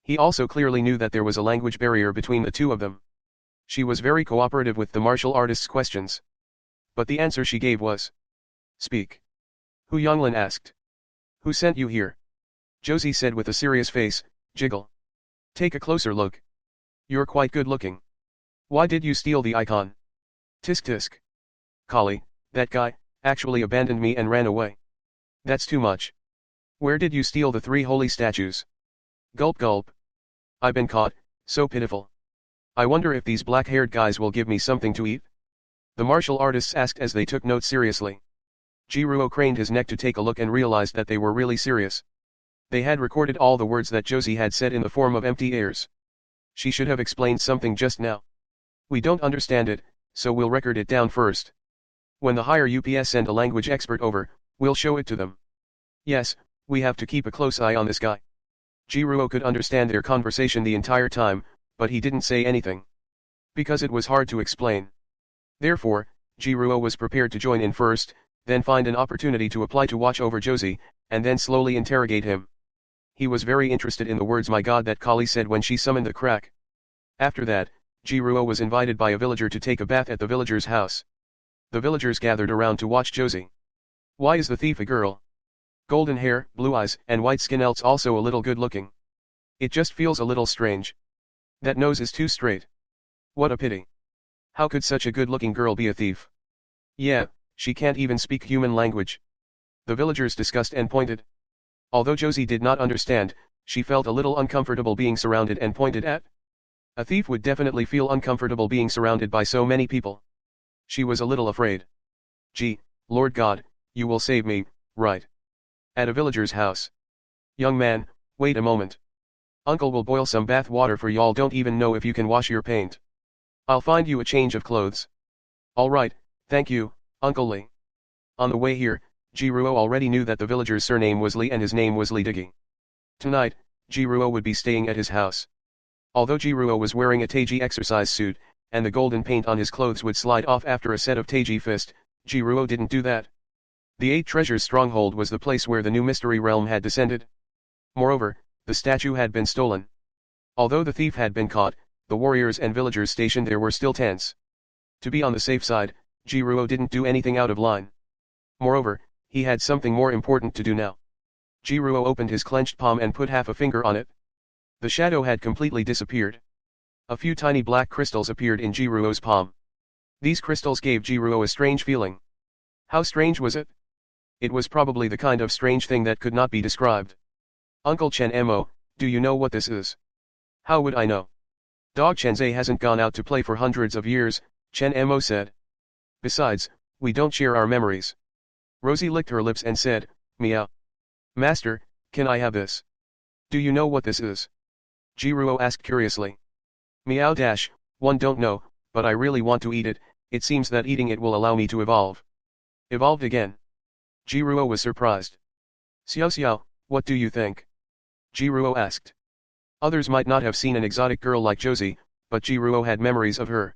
He also clearly knew that there was a language barrier between the two of them. She was very cooperative with the martial artist's questions. But the answer she gave was, "Speak." Hu Yonglin asked. "Who sent you here?" Josie said with a serious face, "Jiggle. Take a closer look. You're quite good looking. Why did you steal the icon?" Tisk tisk. Kali, that guy, actually abandoned me and ran away. That's too much. Where did you steal the 3 holy statues? Gulp gulp. I've been caught, so pitiful. I wonder if these black-haired guys will give me something to eat? The martial artists asked as they took note seriously. Ji Ruo craned his neck to take a look and realized that they were really serious. They had recorded all the words that Josie had said in the form of empty airs. She should have explained something just now. We don't understand it, so we'll record it down first. When the higher UPS send a language expert over, we'll show it to them. Yes, we have to keep a close eye on this guy. Ji Ruo could understand their conversation the entire time, but he didn't say anything. Because it was hard to explain. Therefore, Jiruo was prepared to join in first, then find an opportunity to apply to watch over Josie, and then slowly interrogate him. He was very interested in the words "my God" that Kali said when she summoned the crack. After that, Jiruo was invited by a villager to take a bath at the villager's house. The villagers gathered around to watch Josie. Why is the thief a girl? Golden hair, blue eyes, and white skin, else also a little good looking. It just feels a little strange. That nose is too straight. What a pity. How could such a good-looking girl be a thief? Yeah, she can't even speak human language. The villagers discussed and pointed. Although Josie did not understand, she felt a little uncomfortable being surrounded and pointed at. A thief would definitely feel uncomfortable being surrounded by so many people. She was a little afraid. Gee, Lord God, you will save me, right? At a villager's house. Young man, wait a moment. Uncle will boil some bath water for y'all. Don't even know if you can wash your paint. I'll find you a change of clothes. Alright, thank you, Uncle Lee. On the way here, Jiruo already knew that the villager's surname was Lee and his name was Lee Diggy. Tonight, Jiruo would be staying at his house. Although Jiruo was wearing a Taiji exercise suit, and the golden paint on his clothes would slide off after a set of Taiji fist, Jiruo didn't do that. The Eight Treasures stronghold was the place where the new mystery realm had descended. Moreover, the statue had been stolen. Although the thief had been caught, the warriors and villagers stationed there were still tense. To be on the safe side, Jiruo didn't do anything out of line. Moreover, he had something more important to do now. Jiruo opened his clenched palm and put half a finger on it. The shadow had completely disappeared. A few tiny black crystals appeared in Jiruo's palm. These crystals gave Jiruo a strange feeling. How strange was it? It was probably the kind of strange thing that could not be described. Uncle Chen Mo, do you know what this is? How would I know? Dog Chenzai hasn't gone out to play for hundreds of years, Chen Mo said. Besides, we don't share our memories. Rosie licked her lips and said, meow. Master, can I have this? Do you know what this is? Jiruo asked curiously. Meow dash, one don't know, but I really want to eat it. It seems that eating it will allow me to evolve. Evolved again. Jiruo was surprised. Xiao Xiao, what do you think? Jiruo asked. Others might not have seen an exotic girl like Josie, but Jiruo had memories of her.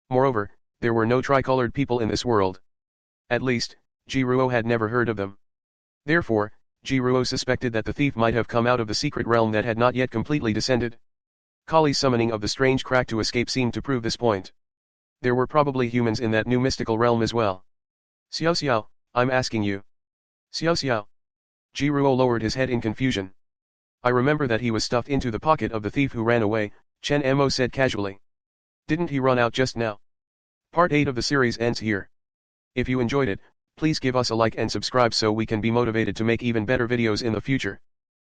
Moreover, there were no tricolored people in this world. At least, Jiruo had never heard of them. Therefore, Jiruo suspected that the thief might have come out of the secret realm that had not yet completely descended. Kali's summoning of the strange crack to escape seemed to prove this point. There were probably humans in that new mystical realm as well. Xiao Xiao, I'm asking you. Xiao Xiao. Jiruo lowered his head in confusion. I remember that he was stuffed into the pocket of the thief who ran away, Chen Mo said casually. Didn't he run out just now? Part 8 of the series ends here. If you enjoyed it, please give us a like and subscribe so we can be motivated to make even better videos in the future.